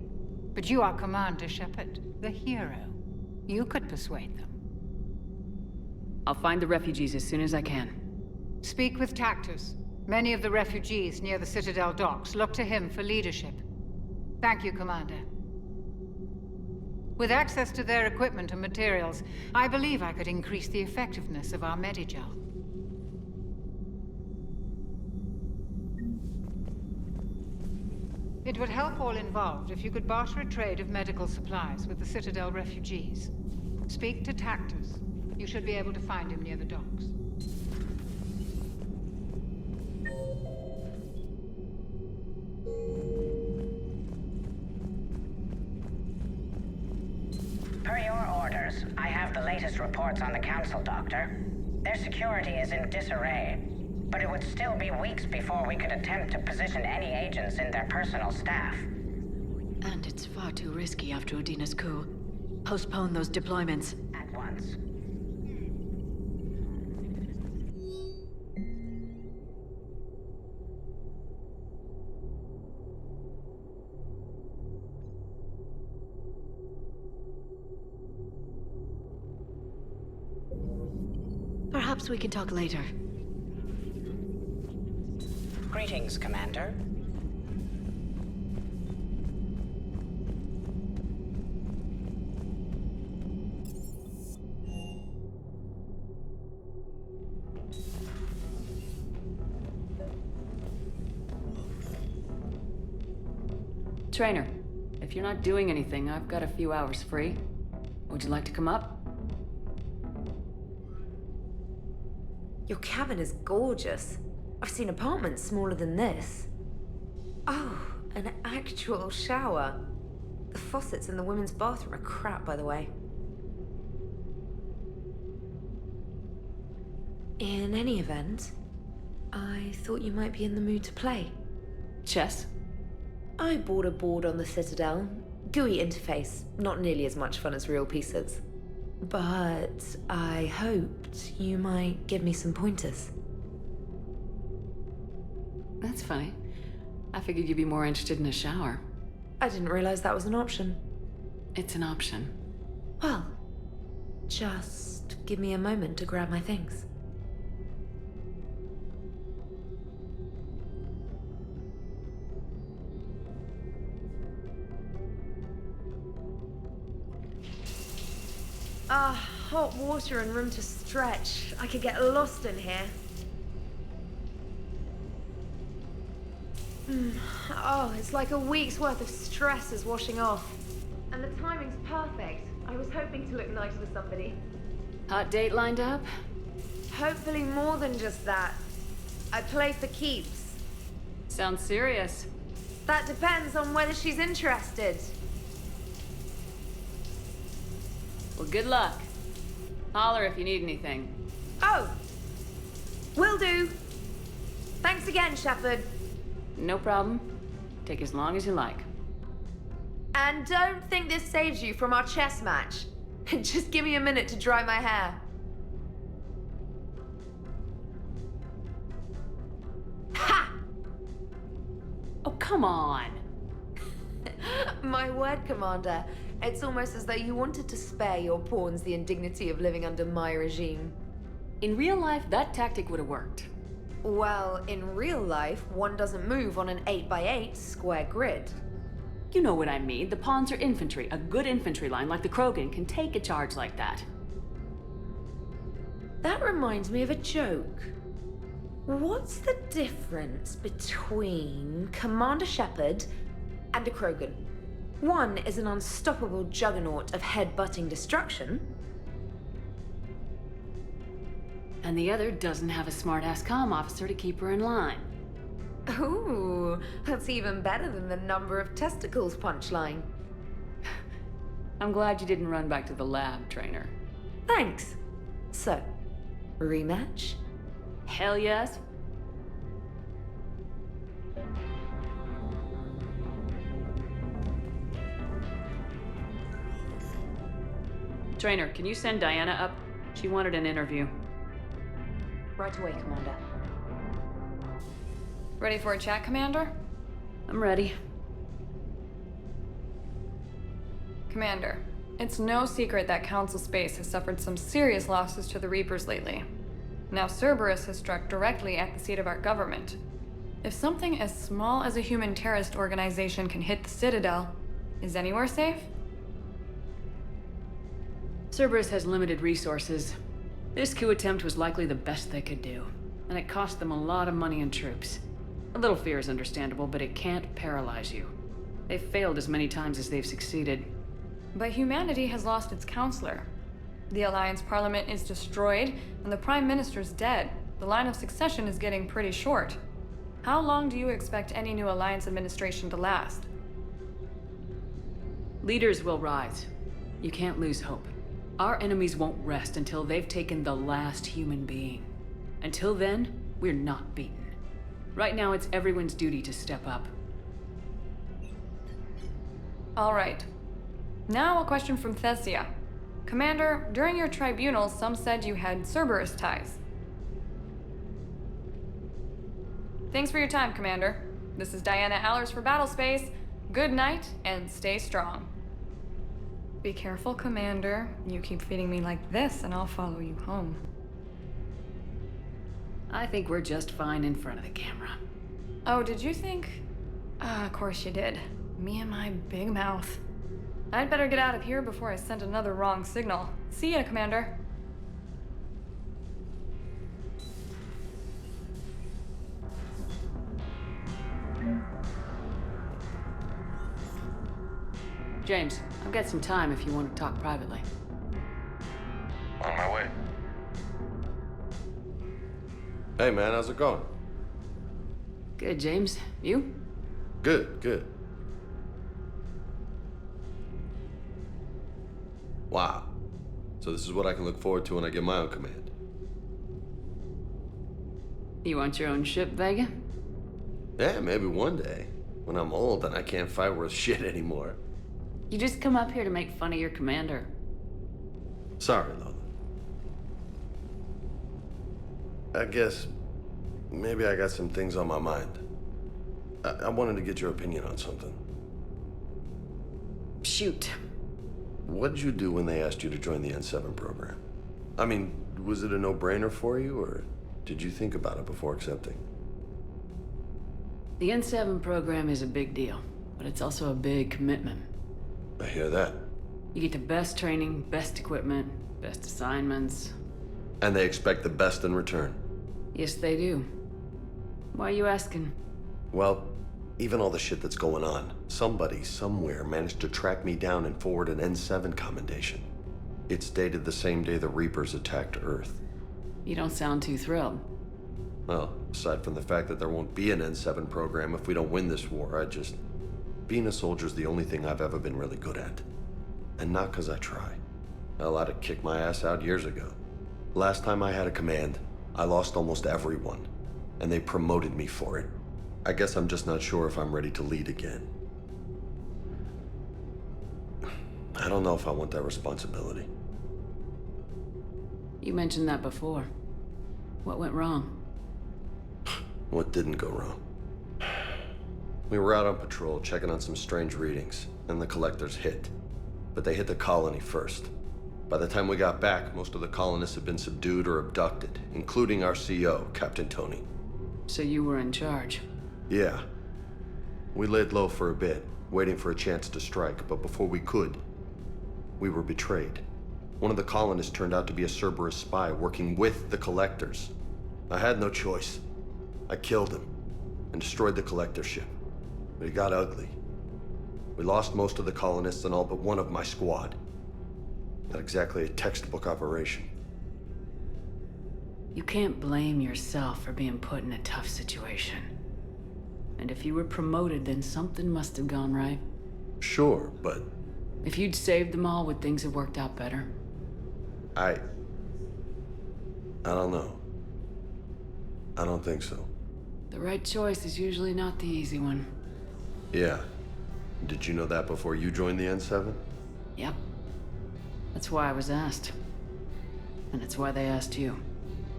But you are Commander Shepard, the hero. You could persuade them. I'll find the refugees as soon as I can. Speak with Tactus. Many of the refugees near the Citadel docks look to him for leadership. Thank you, Commander. With access to their equipment and materials, I believe I could increase the effectiveness of our Medigel. It would help all involved if you could barter a trade of medical supplies with the Citadel refugees. Speak to Tactus. You should be able to find him near the docks. Per your orders, I have the latest reports on the Council, Doctor. Their security is in disarray, but it would still be weeks before we could attempt to position any agents in their personal staff. And it's far too risky after Udina's coup. Postpone those deployments. At once. Perhaps we can talk later. Greetings, Commander. Trainer, if you're not doing anything, I've got a few hours free. Would you like to come up? Your cabin is gorgeous. I've seen apartments smaller than this. Oh, an actual shower. The faucets in the women's bathroom are crap, by the way. In any event, I thought you might be in the mood to play. Chess? I bought a board on the Citadel. GUI interface, not nearly as much fun as real pieces. But I hoped you might give me some pointers. That's funny. I figured you'd be more interested in a shower. I didn't realize that was an option. It's an option. Well, just give me a moment to grab my things. Hot water and room to stretch. I could get lost in here. Oh, it's like a week's worth of stress is washing off. And the timing's perfect. I was hoping to look nice with somebody. Hot date lined up? Hopefully more than just that. I play for keeps. Sounds serious. That depends on whether she's interested. Well, good luck. Holler if you need anything. Oh! Will do. Thanks again, Shepard. No problem. Take as long as you like. And don't think this saves you from our chess match. Just give me a minute to dry my hair. Ha! Oh, come on. My word, Commander. It's almost as though you wanted to spare your pawns the indignity of living under my regime. In real life, that tactic would have worked. Well, in real life, one doesn't move on an 8x8 square grid. You know what I mean. The pawns are infantry. A good infantry line like the Krogan can take a charge like that. That reminds me of a joke. What's the difference between Commander Shepard and a Krogan? One is an unstoppable juggernaut of head-butting destruction. And the other doesn't have a smart-ass comm officer to keep her in line. Ooh, that's even better than the number of testicles punchline. I'm glad you didn't run back to the lab, trainer. Thanks. So, rematch? Hell yes. Trainer, can you send Diana up? She wanted an interview. Right away, Commander. Ready for a chat, Commander? I'm ready. Commander, it's no secret that Council Space has suffered some serious losses to the Reapers lately. Now Cerberus has struck directly at the seat of our government. If something as small as a human terrorist organization can hit the Citadel, is anywhere safe? Cerberus has limited resources. This coup attempt was likely the best they could do, and it cost them a lot of money and troops. A little fear is understandable, but it can't paralyze you. They've failed as many times as they've succeeded. But humanity has lost its counselor. The Alliance Parliament is destroyed, and the Prime Minister's dead. The line of succession is getting pretty short. How long do you expect any new Alliance administration to last? Leaders will rise. You can't lose hope. Our enemies won't rest until they've taken the last human being. Until then, we're not beaten. Right now, it's everyone's duty to step up. All right. Now a question from Thessia. Commander, during your tribunal, some said you had Cerberus ties. Thanks for your time, Commander. This is Diana Allers for Battlespace. Good night, and stay strong. Be careful, Commander. You keep feeding me like this, and I'll follow you home. I think we're just fine in front of the camera. Oh, did you think? Of course you did. Me and my big mouth. I'd better get out of here before I send another wrong signal. See ya, Commander. James, I've got some time if you want to talk privately. On my way. Hey man, how's it going? Good, James. You? Good, good. Wow. So this is what I can look forward to when I get my own command. You want your own ship, Vega? Yeah, maybe one day. When I'm old and I can't fight worth shit anymore. You just come up here to make fun of your commander. Sorry, Lola. I guess maybe I got some things on my mind. I wanted to get your opinion on something. Shoot. What did you do when they asked you to join the N7 program? I mean, was it a no-brainer for you, or did you think about it before accepting? The N7 program is a big deal, but it's also a big commitment. I hear that. You get the best training, best equipment, best assignments. And they expect the best in return. Yes, they do. Why are you asking? Well, even all the shit that's going on, somebody somewhere managed to track me down and forward an N7 commendation. It's dated the same day the Reapers attacked Earth. You don't sound too thrilled. Well, aside from the fact that there won't be an N7 program if we don't win this war, being a soldier's the only thing I've ever been really good at. And not because I try. Hell, I'd have kicked my ass out years ago. Last time I had a command, I lost almost everyone, and they promoted me for it. I guess I'm just not sure if I'm ready to lead again. I don't know if I want that responsibility. You mentioned that before. What went wrong? What didn't go wrong? We were out on patrol, checking on some strange readings, and the collectors hit. But they hit the colony first. By the time we got back, most of the colonists had been subdued or abducted, including our CO, Captain Tony. So you were in charge? Yeah. We laid low for a bit, waiting for a chance to strike, but before we could, we were betrayed. One of the colonists turned out to be a Cerberus spy working with the collectors. I had no choice. I killed him and destroyed the collector ship. But it got ugly. We lost most of the colonists and all but one of my squad. Not exactly a textbook operation. You can't blame yourself for being put in a tough situation. And if you were promoted, then something must have gone right. Sure, but... If you'd saved them all, would things have worked out better? I don't know. I don't think so. The right choice is usually not the easy one. Yeah. Did you know that before you joined the N7? Yep. That's why I was asked. And it's why they asked you.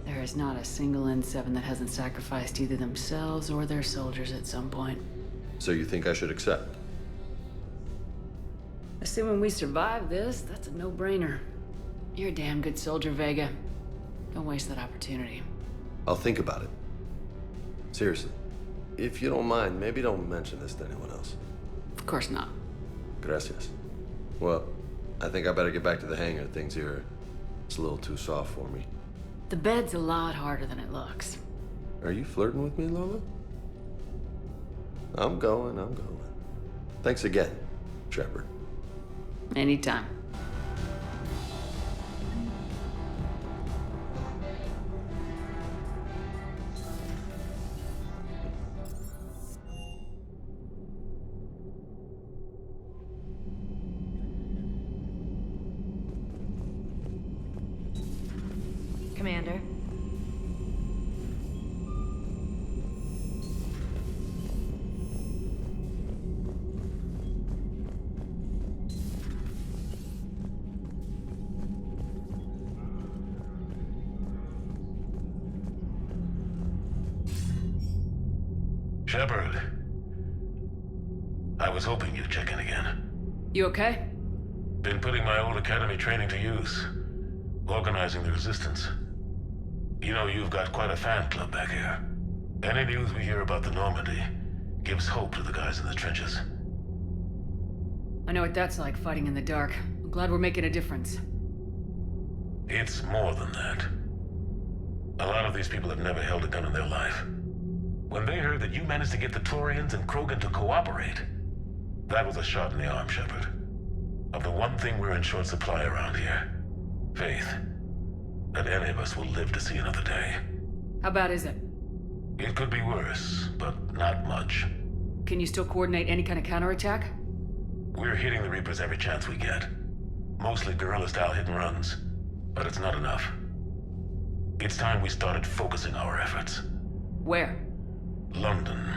There is not a single N7 that hasn't sacrificed either themselves or their soldiers at some point. So you think I should accept? Assuming we survive this, that's a no-brainer. You're a damn good soldier, Vega. Don't waste that opportunity. I'll think about it. Seriously. If you don't mind, maybe don't mention this to anyone else. Of course not. Gracias. Well, I think I better get back to the hangar. Things here, it's a little too soft for me. The bed's a lot harder than it looks. Are you flirting with me, Lola? I'm going. Thanks again, Shepard. Anytime. Commander. Shepard. I was hoping you'd check in again. You okay? Been putting my old academy training to use. Organizing the resistance. You know, you've got quite a fan club back here. Any news we hear about the Normandy gives hope to the guys in the trenches. I know what that's like, fighting in the dark. I'm glad we're making a difference. It's more than that. A lot of these people have never held a gun in their life. When they heard that you managed to get the Turians and Krogan to cooperate, that was a shot in the arm, Shepard. Of the one thing we're in short supply around here. Faith. That any of us will live to see another day. How bad is it? It could be worse, but not much. Can you still coordinate any kind of counterattack? We're hitting the Reapers every chance we get. Mostly guerrilla-style hit-and-runs, but it's not enough. It's time we started focusing our efforts. Where? London.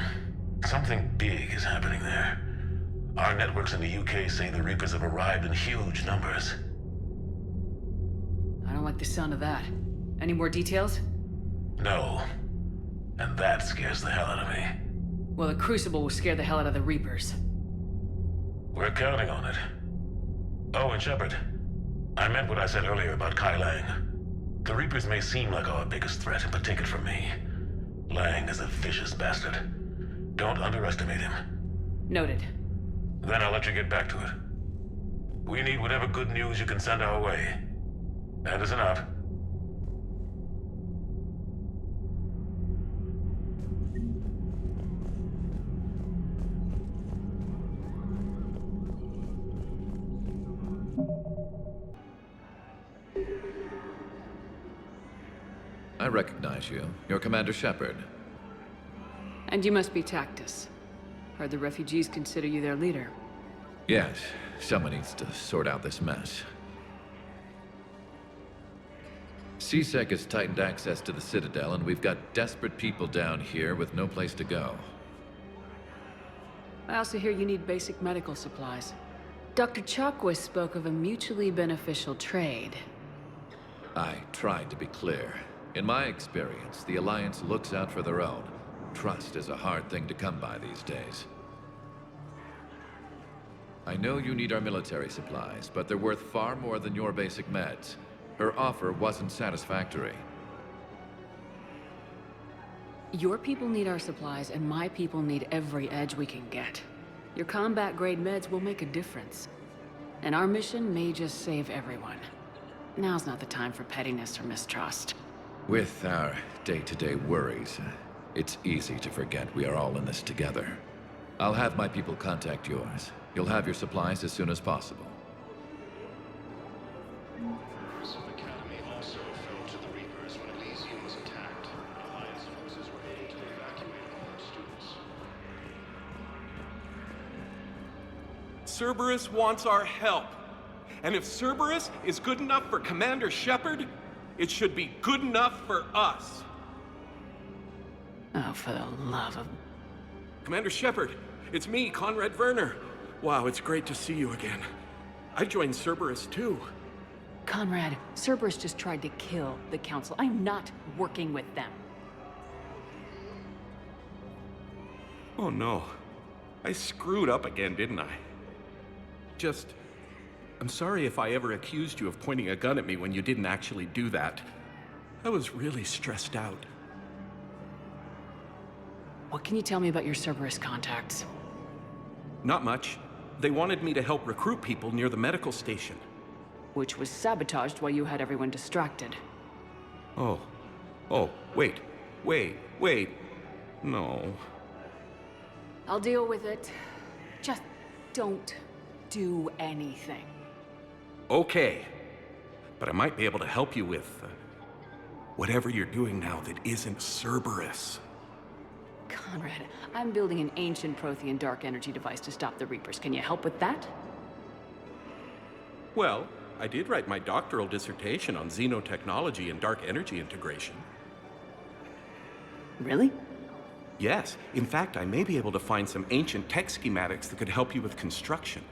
Something big is happening there. Our networks in the UK say the Reapers have arrived in huge numbers. I don't like the sound of that. Any more details? No. And that scares the hell out of me. Well, the Crucible will scare the hell out of the Reapers. We're counting on it. Oh, and Shepard, I meant what I said earlier about Kai Lang. The Reapers may seem like our biggest threat, but take it from me. Lang is a vicious bastard. Don't underestimate him. Noted. Then I'll let you get back to it. We need whatever good news you can send our way. Anderson out. I recognize you. You're Commander Shepard. And you must be Tactus. Heard the refugees consider you their leader. Yes, someone needs to sort out this mess. CSEC has tightened access to the Citadel, and we've got desperate people down here with no place to go. I also hear you need basic medical supplies. Dr. Chakwas spoke of a mutually beneficial trade. I tried to be clear. In my experience, the Alliance looks out for their own. Trust is a hard thing to come by these days. I know you need our military supplies, but they're worth far more than your basic meds. Her offer wasn't satisfactory. Your people need our supplies, and my people need every edge we can get. Your combat-grade meds will make a difference. And our mission may just save everyone. Now's not the time for pettiness or mistrust. With our day-to-day worries, it's easy to forget we are all in this together. I'll have my people contact yours. You'll have your supplies as soon as possible. Cerberus wants our help. And if Cerberus is good enough for Commander Shepard, it should be good enough for us. Oh, for the love of... Commander Shepard, it's me, Conrad Werner. Wow, it's great to see you again. I joined Cerberus too. Conrad, Cerberus just tried to kill the Council. I'm not working with them. Oh no. I screwed up again, didn't I? I'm sorry if I ever accused you of pointing a gun at me when you didn't actually do that. I was really stressed out. What can you tell me about your Cerberus contacts? Not much. They wanted me to help recruit people near the medical station. Which was sabotaged while you had everyone distracted. Oh, wait. No. I'll deal with it. Just don't do anything. Okay. But I might be able to help you with whatever you're doing now that isn't Cerberus. Conrad, I'm building an ancient Prothean dark energy device to stop the Reapers. Can you help with that? Well, I did write my doctoral dissertation on xenotechnology and dark energy integration. Really? Yes. In fact, I may be able to find some ancient tech schematics that could help you with construction.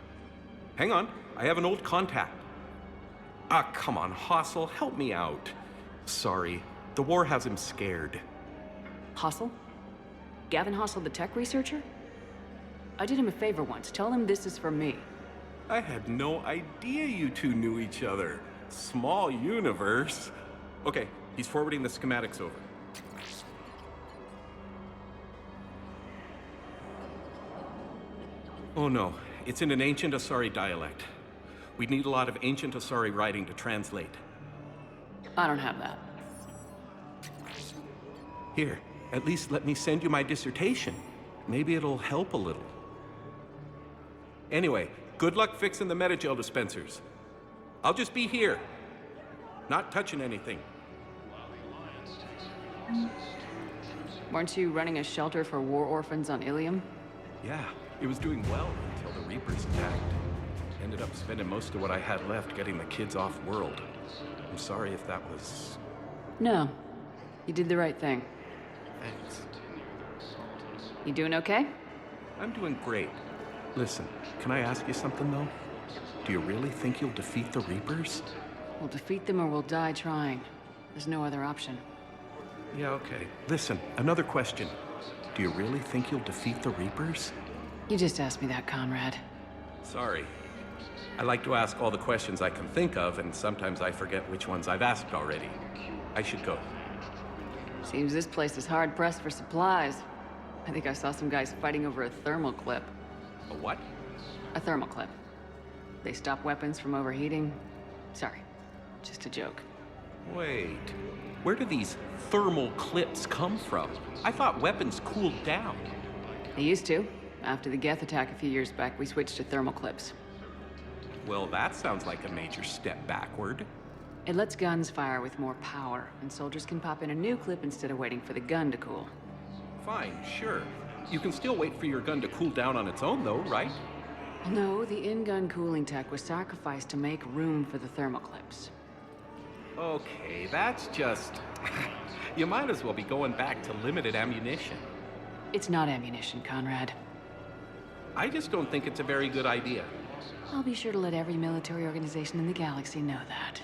Hang on, I have an old contact. Ah, come on, Hossel, help me out. Sorry, the war has him scared. Hossel? Gavin Hossel, the tech researcher? I did him a favor once. Tell him this is for me. I had no idea you two knew each other. Small universe. Okay, he's forwarding the schematics over. Oh no, it's in an ancient Asari dialect. We'd need a lot of ancient Asari writing to translate. I don't have that. Here, at least let me send you my dissertation. Maybe it'll help a little. Anyway, good luck fixing the Metagel dispensers. I'll just be here. Not touching anything. Weren't you running a shelter for war orphans on Ilium? Yeah, it was doing well until the Reapers attacked. Ended up spending most of what I had left getting the kids off-world. I'm sorry if that was... No. You did the right thing. Thanks. You doing okay? I'm doing great. Listen, can I ask you something, though? Do you really think you'll defeat the Reapers? We'll defeat them or we'll die trying. There's no other option. Yeah, okay. Listen, another question. Do you really think you'll defeat the Reapers? You just asked me that, Conrad. Sorry. I like to ask all the questions I can think of, and sometimes I forget which ones I've asked already. I should go. Seems this place is hard-pressed for supplies. I think I saw some guys fighting over a thermal clip. A what? A thermal clip. They stop weapons from overheating. Sorry, just a joke. Wait, where do these thermal clips come from? I thought weapons cooled down. They used to. After the Geth attack a few years back, we switched to thermal clips. Well, that sounds like a major step backward. It lets guns fire with more power, and soldiers can pop in a new clip instead of waiting for the gun to cool. Fine, sure. You can still wait for your gun to cool down on its own, though, right? No, the in-gun cooling tech was sacrificed to make room for the thermal clips. Okay, that's just... You might as well be going back to limited ammunition. It's not ammunition, Conrad. I just don't think it's a very good idea. I'll be sure to let every military organization in the galaxy know that.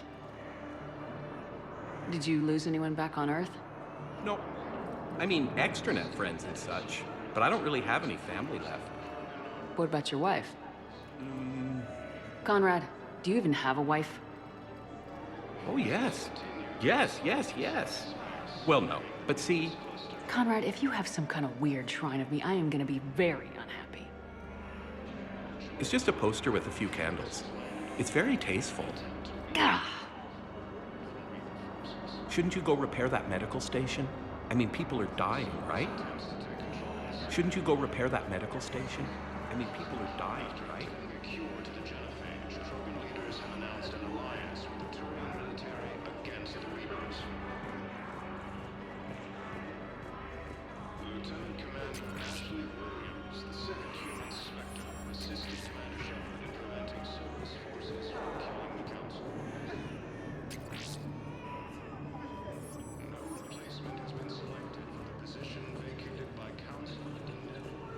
Did you lose anyone back on Earth? No. I mean, extranet friends and such, but I don't really have any family left. What about your wife? Conrad, do you even have a wife? Oh, yes. Yes. Well, no, but see... Conrad, if you have some kind of weird shrine of me, I am gonna be very unhappy. It's just a poster with a few candles. It's very tasteful. Gah! Shouldn't you go repair that medical station? I mean, people are dying, right? Shouldn't you go repair that medical station? I mean, people are dying, right?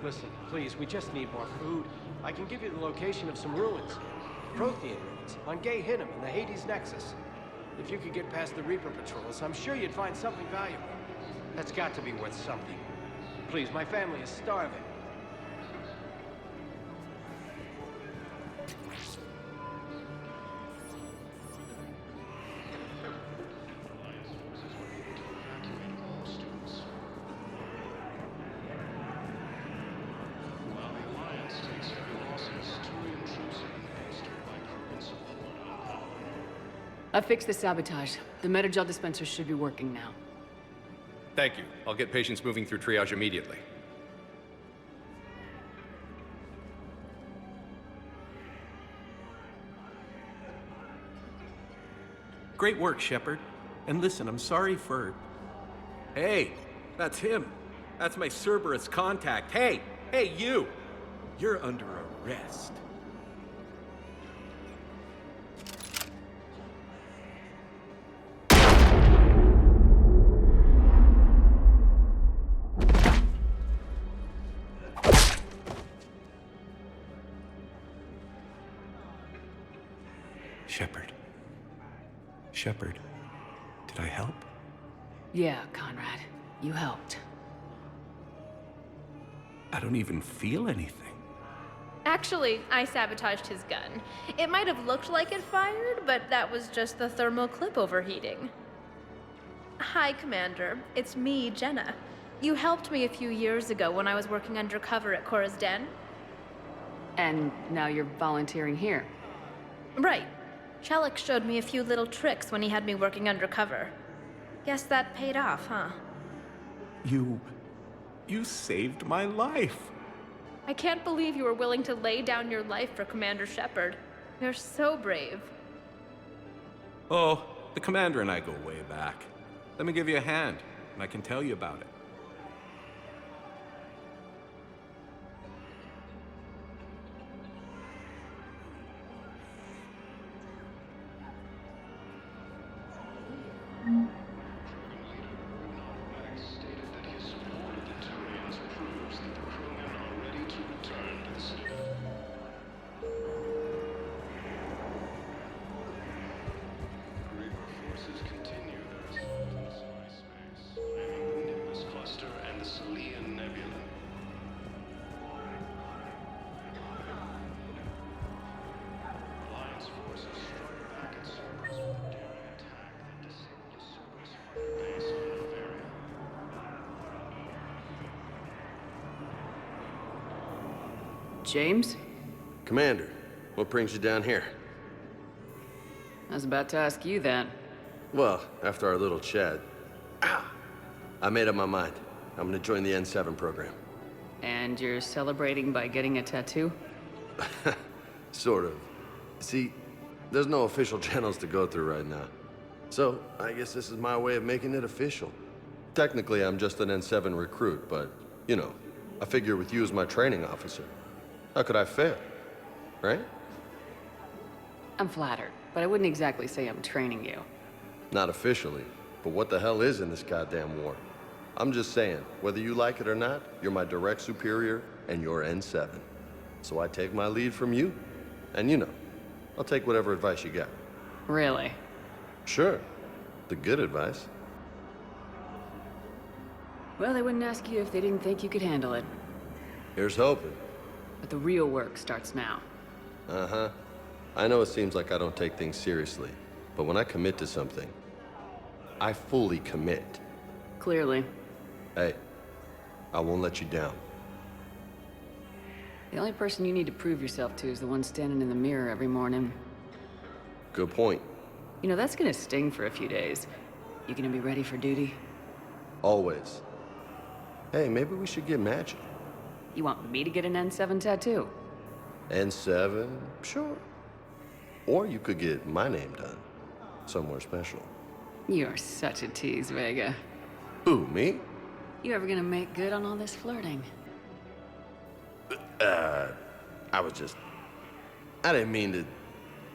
Listen, please, we just need more food. I can give you the location of some ruins. Prothean ruins, on Gay Hinnom in the Hades Nexus. If you could get past the Reaper patrols, I'm sure you'd find something valuable. That's got to be worth something. Please, my family is starving. I fixed the sabotage. The Metagel dispenser should be working now. Thank you. I'll get patients moving through triage immediately. Great work, Shepard. And listen, I'm sorry for... Hey, that's him. That's my Cerberus contact. Hey, you! You're under arrest. Shepard, did I help? Yeah, Conrad. You helped. I don't even feel anything. Actually, I sabotaged his gun. It might have looked like it fired, but that was just the thermal clip overheating. Hi, Commander. It's me, Jenna. You helped me a few years ago when I was working undercover at Cora's Den. And now you're volunteering here. Right. Shellick showed me a few little tricks when he had me working undercover. Guess that paid off, huh? You saved my life. I can't believe you were willing to lay down your life for Commander Shepard. You're so brave. Oh, the Commander and I go way back. Let me give you a hand, and I can tell you about it. Cluster and the Citadel James? Commander, what brings you down here? I was about to ask you that. Well, after our little chat, I made up my mind. I'm gonna join the N7 program. And you're celebrating by getting a tattoo? Sort of. See, there's no official channels to go through right now. So, I guess this is my way of making it official. Technically, I'm just an N7 recruit, but, you know, I figure with you as my training officer, how could I fail? Right? I'm flattered, but I wouldn't exactly say I'm training you. Not officially, but what the hell is in this goddamn war? I'm just saying, whether you like it or not, you're my direct superior, and you're N7. So I take my lead from you, and you know, I'll take whatever advice you got. Really? Sure. The good advice. Well, they wouldn't ask you if they didn't think you could handle it. Here's hoping. But the real work starts now. Uh-huh. I know it seems like I don't take things seriously, but when I commit to something, I fully commit. Clearly. Hey, I won't let you down. The only person you need to prove yourself to is the one standing in the mirror every morning. Good point. You know, that's gonna sting for a few days. You gonna be ready for duty? Always. Hey, maybe we should get matching. You want me to get an N7 tattoo? N7? Sure. Or you could get my name done. Somewhere special. You're such a tease, Vega. Who, me? You ever gonna make good on all this flirting? I was just... I didn't mean to...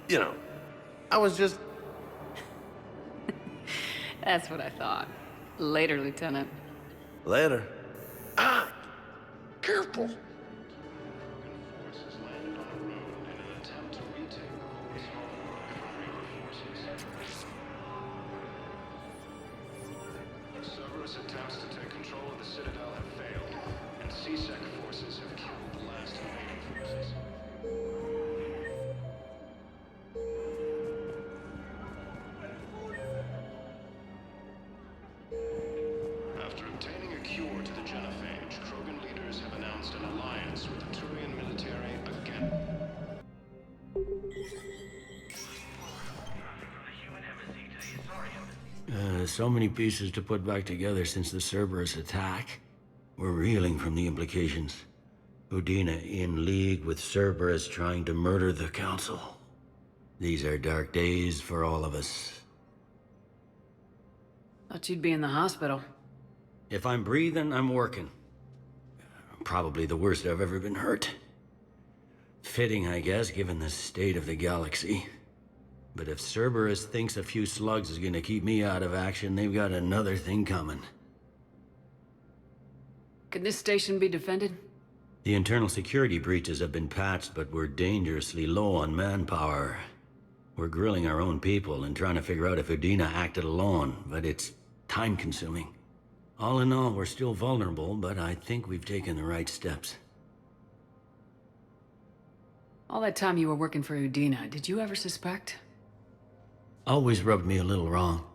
You know, I was just... That's what I thought. Later, Lieutenant. Later. Ah! Careful! Cerberus attempts to take control of the Citadel have failed, and C-Sec forces have killed the last invading forces. After obtaining a cure to the genophage, Krogan leaders have announced an alliance with the Turian military again. So many pieces to put back together since the Cerberus attack. We're reeling from the implications. Udina in league with Cerberus trying to murder the Council. These are dark days for all of us. Thought you'd be in the hospital. If I'm breathing, I'm working. Probably the worst I've ever been hurt. Fitting, I guess, given the state of the galaxy. But if Cerberus thinks a few slugs is gonna keep me out of action, they've got another thing coming. Can this station be defended? The internal security breaches have been patched, but we're dangerously low on manpower. We're grilling our own people and trying to figure out if Udina acted alone, but it's time-consuming. All in all, we're still vulnerable, but I think we've taken the right steps. All that time you were working for Udina, did you ever suspect? Always rubbed me a little wrong.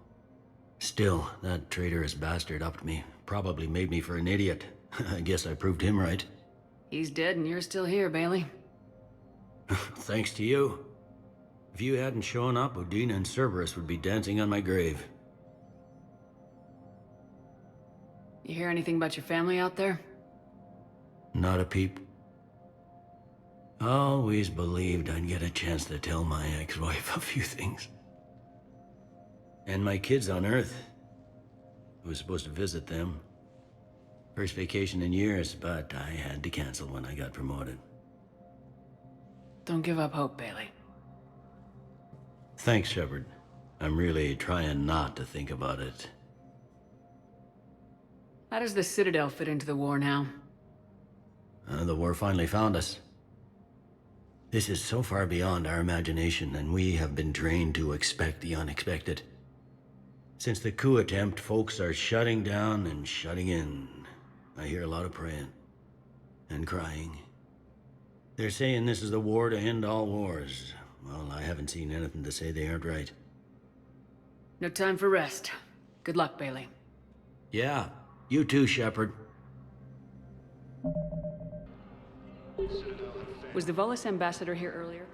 Still, that traitorous bastard upped me. Probably made me for an idiot. I guess I proved him right. He's dead and you're still here, Bailey. Thanks to you. If you hadn't shown up, Udina and Cerberus would be dancing on my grave. You hear anything about your family out there? Not a peep. Always believed I'd get a chance to tell my ex-wife a few things. And my kids on Earth. I was supposed to visit them. First vacation in years, but I had to cancel when I got promoted. Don't give up hope, Bailey. Thanks, Shepard. I'm really trying not to think about it. How does the Citadel fit into the war now? The war finally found us. This is so far beyond our imagination, and we have been trained to expect the unexpected. Since the coup attempt, folks are shutting down and shutting in. I hear a lot of praying. And crying. They're saying this is the war to end all wars. Well, I haven't seen anything to say they aren't right. No time for rest. Good luck, Bailey. Yeah, you too, Shepard. Citadel Was the Volus ambassador here earlier?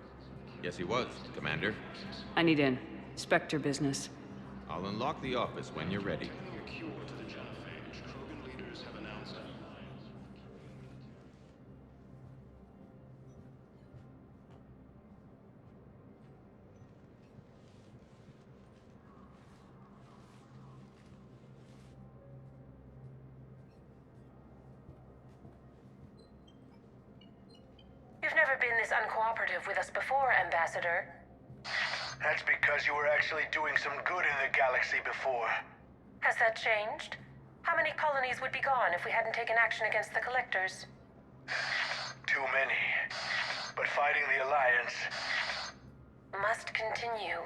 Yes, he was, Commander. I need in. Spectre business. I'll unlock the office when you're ready. A cure to the genophage. Krogan leaders have announced an alliance. You've never been this uncooperative with us before, Ambassador. That's because you were actually doing some good in the galaxy before. Has that changed? How many colonies would be gone if we hadn't taken action against the Collectors? Too many. But fighting the Alliance must continue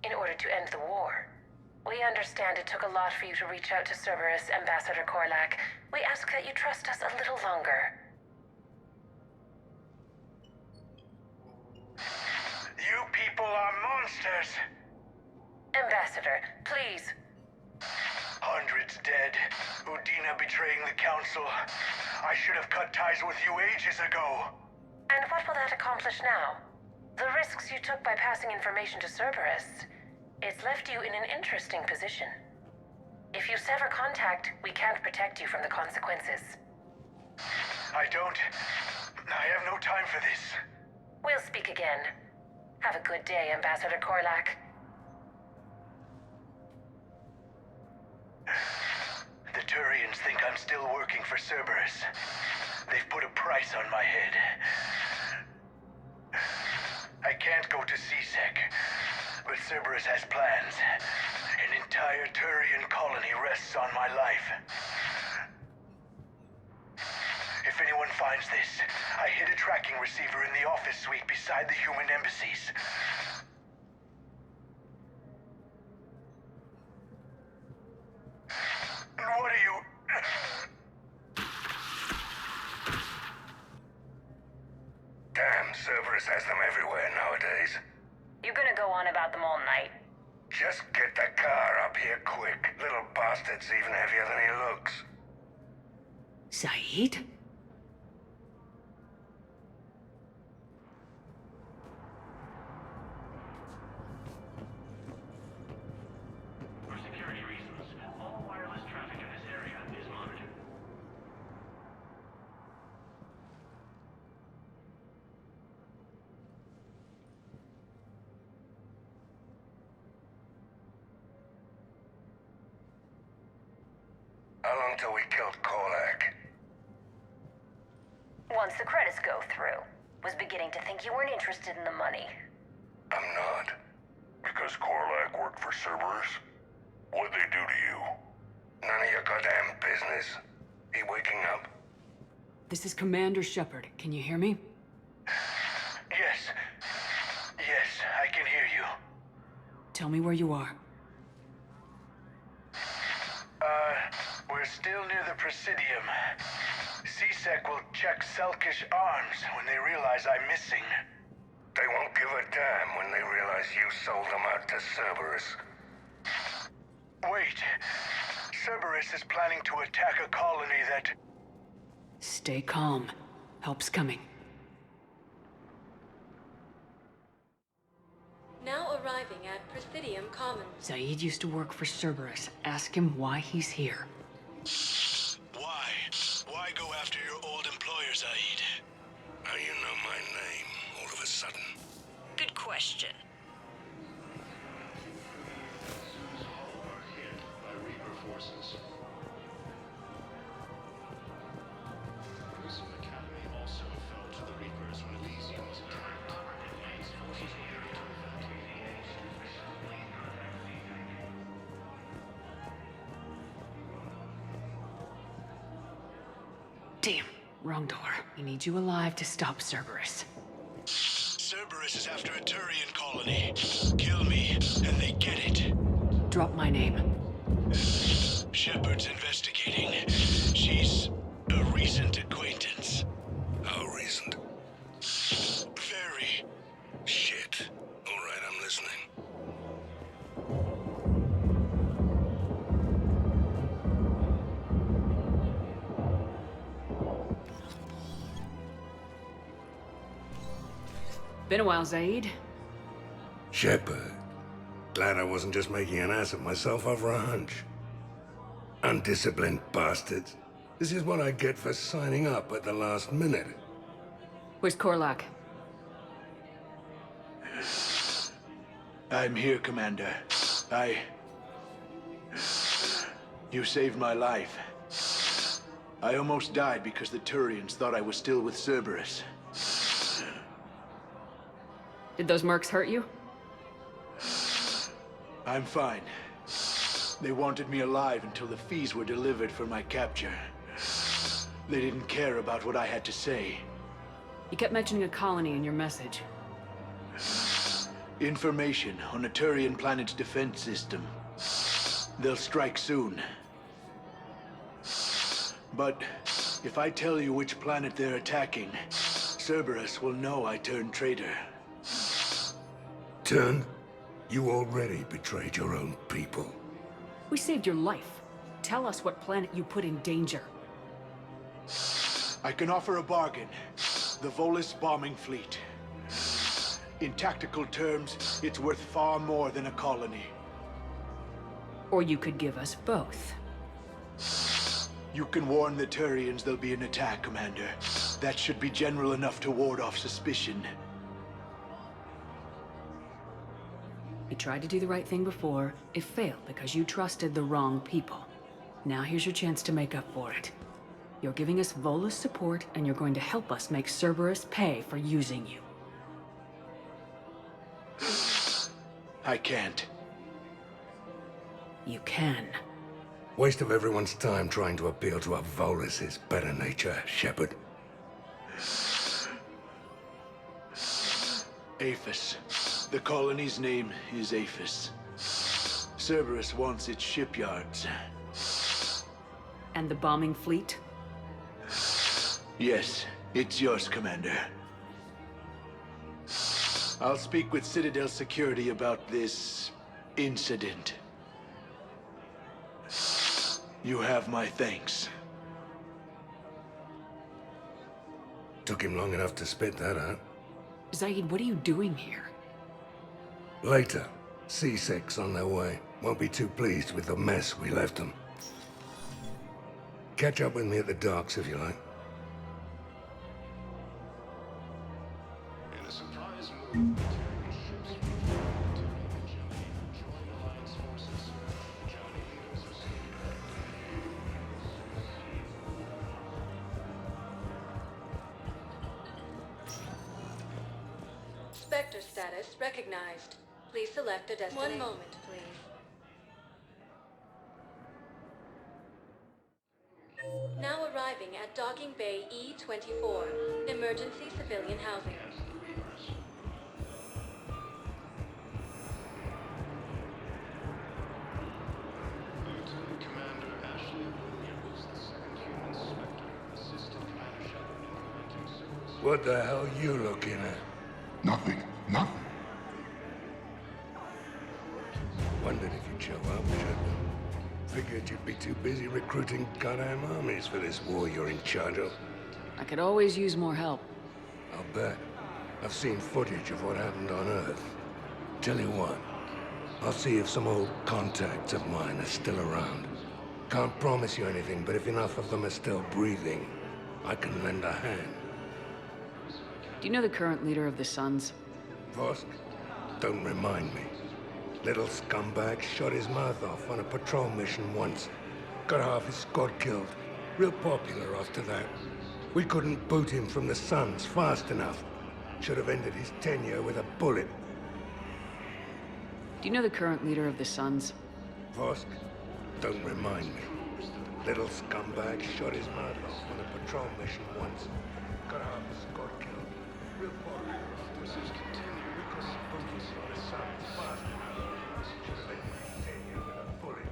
in order to end the war. We understand it took a lot for you to reach out to Cerberus, Ambassador Korlak. We ask that you trust us a little longer. You people are monsters! Ambassador, please. Hundreds dead. Udina betraying the Council. I should have cut ties with you ages ago. And what will that accomplish now? The risks you took by passing information to Cerberus, it's left you in an interesting position. If you sever contact, we can't protect you from the consequences. I have no time for this. We'll speak again. Have a good day, Ambassador Korlak. The Turians think I'm still working for Cerberus. They've put a price on my head. I can't go to CSEC, but Cerberus has plans. An entire Turian colony rests on my life. If anyone finds this, I hid a tracking receiver in the office suite beside the human embassies. What are you... Damn, Cerberus has them everywhere nowadays. You gonna go on about them all night? Just get the car up here quick. Little bastard's even heavier than he looks. Saeed? For security reasons, all wireless traffic in this area is monitored. How long till we killed Korlak? Once the credits go through. Was beginning to think you weren't interested in the money. I'm not. Because Korlak worked for Cerberus? What'd they do to you? None of your goddamn business. He waking up? This is Commander Shepard. Can you hear me? Yes. Yes, I can hear you. Tell me where you are. We're still near the Presidium. CSEC will check Selkish arms when they realize I'm missing. They won't give a damn when they realize you sold them out to Cerberus. Wait. Cerberus is planning to attack a colony that... Stay calm. Help's coming. Now arriving at Presidium Commons. Saeed used to work for Cerberus. Ask him why he's here. Why? Why go after your old employer, Zaid? How you know my name all of a sudden? Good question. Hit by Reaper forces. Prison Academy also fell to the Reapers when Elysium was attacked. Its forces were able to evacuate. Damn. Wrong door. We need you alive to stop Cerberus. Cerberus is after a Turian colony. Kill me, and they get it. Drop my name. Shepard's investigating. She's a recent acquaintance. How recent? Very. Shit. All right, I'm listening. Been a while, Zaid. Shepard. Glad I wasn't just making an ass of myself over a hunch. Undisciplined bastards. This is what I get for signing up at the last minute. Where's Korlak? I'm here, Commander. You saved my life. I almost died because the Turians thought I was still with Cerberus. Did those mercs hurt you? I'm fine. They wanted me alive until the fees were delivered for my capture. They didn't care about what I had to say. You kept mentioning a colony in your message. Information on a Turian planet's defense system. They'll strike soon. But if I tell you which planet they're attacking, Cerberus will know I turned traitor. Turned? You already betrayed your own people. We saved your life. Tell us what planet you put in danger. I can offer a bargain. The Volus bombing fleet. In tactical terms, it's worth far more than a colony. Or you could give us both. You can warn the Turians there'll be an attack, Commander. That should be general enough to ward off suspicion. You tried to do the right thing before. It failed because you trusted the wrong people. Now here's your chance to make up for it. You're giving us Volus support, and you're going to help us make Cerberus pay for using you. I can't. You can. Waste of everyone's time trying to appeal to a Volus's better nature, Shepard. Aphis. The colony's name is Aphis. Cerberus wants its shipyards. And the bombing fleet? Yes, it's yours, Commander. I'll speak with Citadel security about this incident. You have my thanks. Took him long enough to spit that out. Zaid, what are you doing here? Later. C6 on their way. Won't be too pleased with the mess we left them. Catch up with me at the docks if you like. In a surprise move, ships join Alliance forces. County leaders are Spectre status recognized. Please select a destination. 1 moment, please. Now arriving at Docking Bay E-24, emergency civilian housing. Lieutenant Commander Ashley Williams, the second human Spectre, assisted Commander Shepard in preventing service. What the hell you looking at? Nothing. Nothing. Wondered if you'd show up, Shepard. Figured you'd be too busy recruiting goddamn armies for this war you're in charge of. I could always use more help. I'll bet. I've seen footage of what happened on Earth. Tell you what, I'll see if some old contacts of mine are still around. Can't promise you anything, but if enough of them are still breathing, I can lend a hand. Do you know the current leader of the Suns? Vosk? Don't remind me. Little scumbag shot his mouth off on a patrol mission once. Got half his squad killed. Real popular after that. We couldn't boot him from the Suns fast enough. Should have ended his tenure with a bullet. Do you know the current leader of the Suns? Vosk? Don't remind me. Little scumbag shot his mouth off on a patrol mission once. Got half his squad killed. Real popular after that. We couldn't boot him from the Suns fast enough. Should have ended his tenure with a bullet.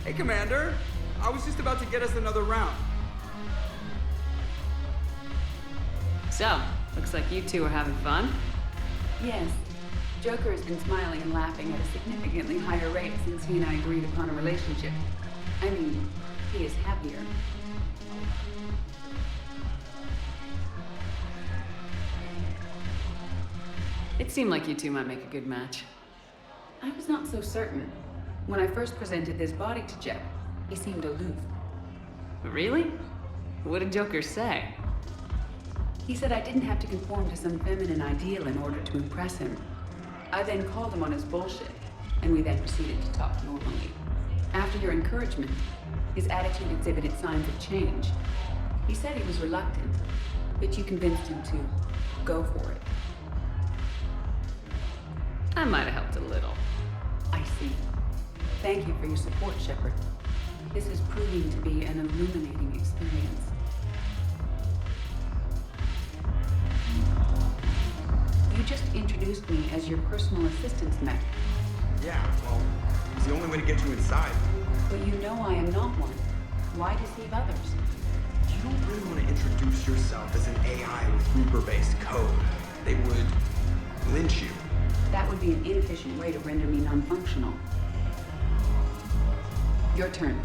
Hey, Commander. I was just about to get us another round. So, looks like you two are having fun. Yes. Joker has been smiling and laughing at a significantly higher rate since he and I agreed upon a relationship. I mean, he is happier. It seemed like you two might make a good match. I was not so certain. When I first presented this body to Jeb, he seemed aloof. Really? What did Joker say? He said I didn't have to conform to some feminine ideal in order to impress him. I then called him on his bullshit, and we then proceeded to talk normally. After your encouragement, his attitude exhibited signs of change. He said he was reluctant, but you convinced him to go for it. I might have helped a little. I see. Thank you for your support, Shepard. This is proving to be an illuminating experience. You just introduced me as your personal assistance mech. Yeah, well, it's the only way to get you inside. But you know I am not one. Why deceive others? You don't really want to introduce yourself as an AI with Reaper-based code. They would lynch you. That would be an inefficient way to render me non-functional. Your turn.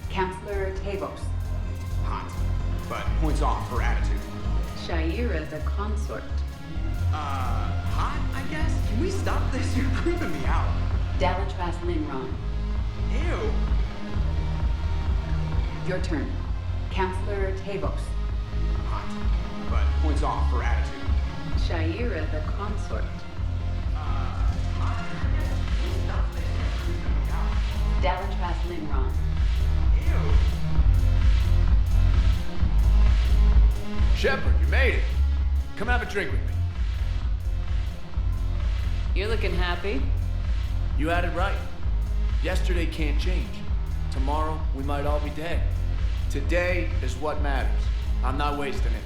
Counselor Tavos. Hot, but points off for attitude. Shaira the consort. Hot, I guess? Can we stop this? You're creeping me out. Dalatras Linron. Ew. Your turn. Counselor Tavos. Hot, but points off for attitude. Shaira the consort. Dalatras Linron. Ew. Shepard, you made it. Come have a drink with me. You're looking happy. You had it right. Yesterday can't change. Tomorrow, we might all be dead. Today is what matters. I'm not wasting it.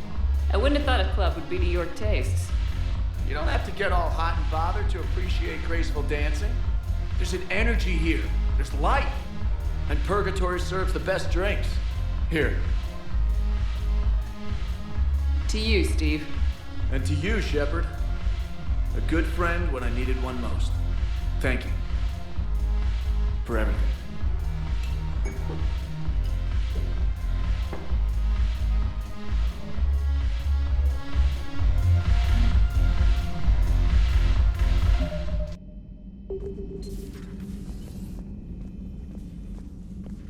I wouldn't have thought a club would be to your tastes. You don't have to get all hot and bothered to appreciate graceful dancing. There's an energy here. There's light. And Purgatory serves the best drinks. Here. To you, Steve. And to you, Shepard. A good friend when I needed one most. Thank you. For everything.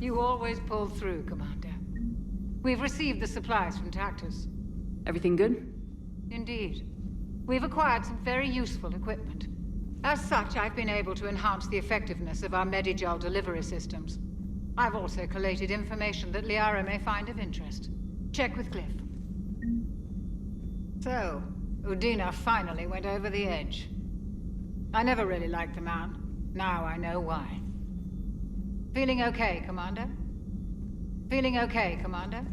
You always pull through, Commander. We've received the supplies from Tactus. Everything good? Indeed. We've acquired some very useful equipment. As such, I've been able to enhance the effectiveness of our Medigel delivery systems. I've also collated information that Liara may find of interest. Check with Cliff. So, Udina finally went over the edge. I never really liked the man. Now I know why. Feeling okay, Commander? Feeling okay, Commander?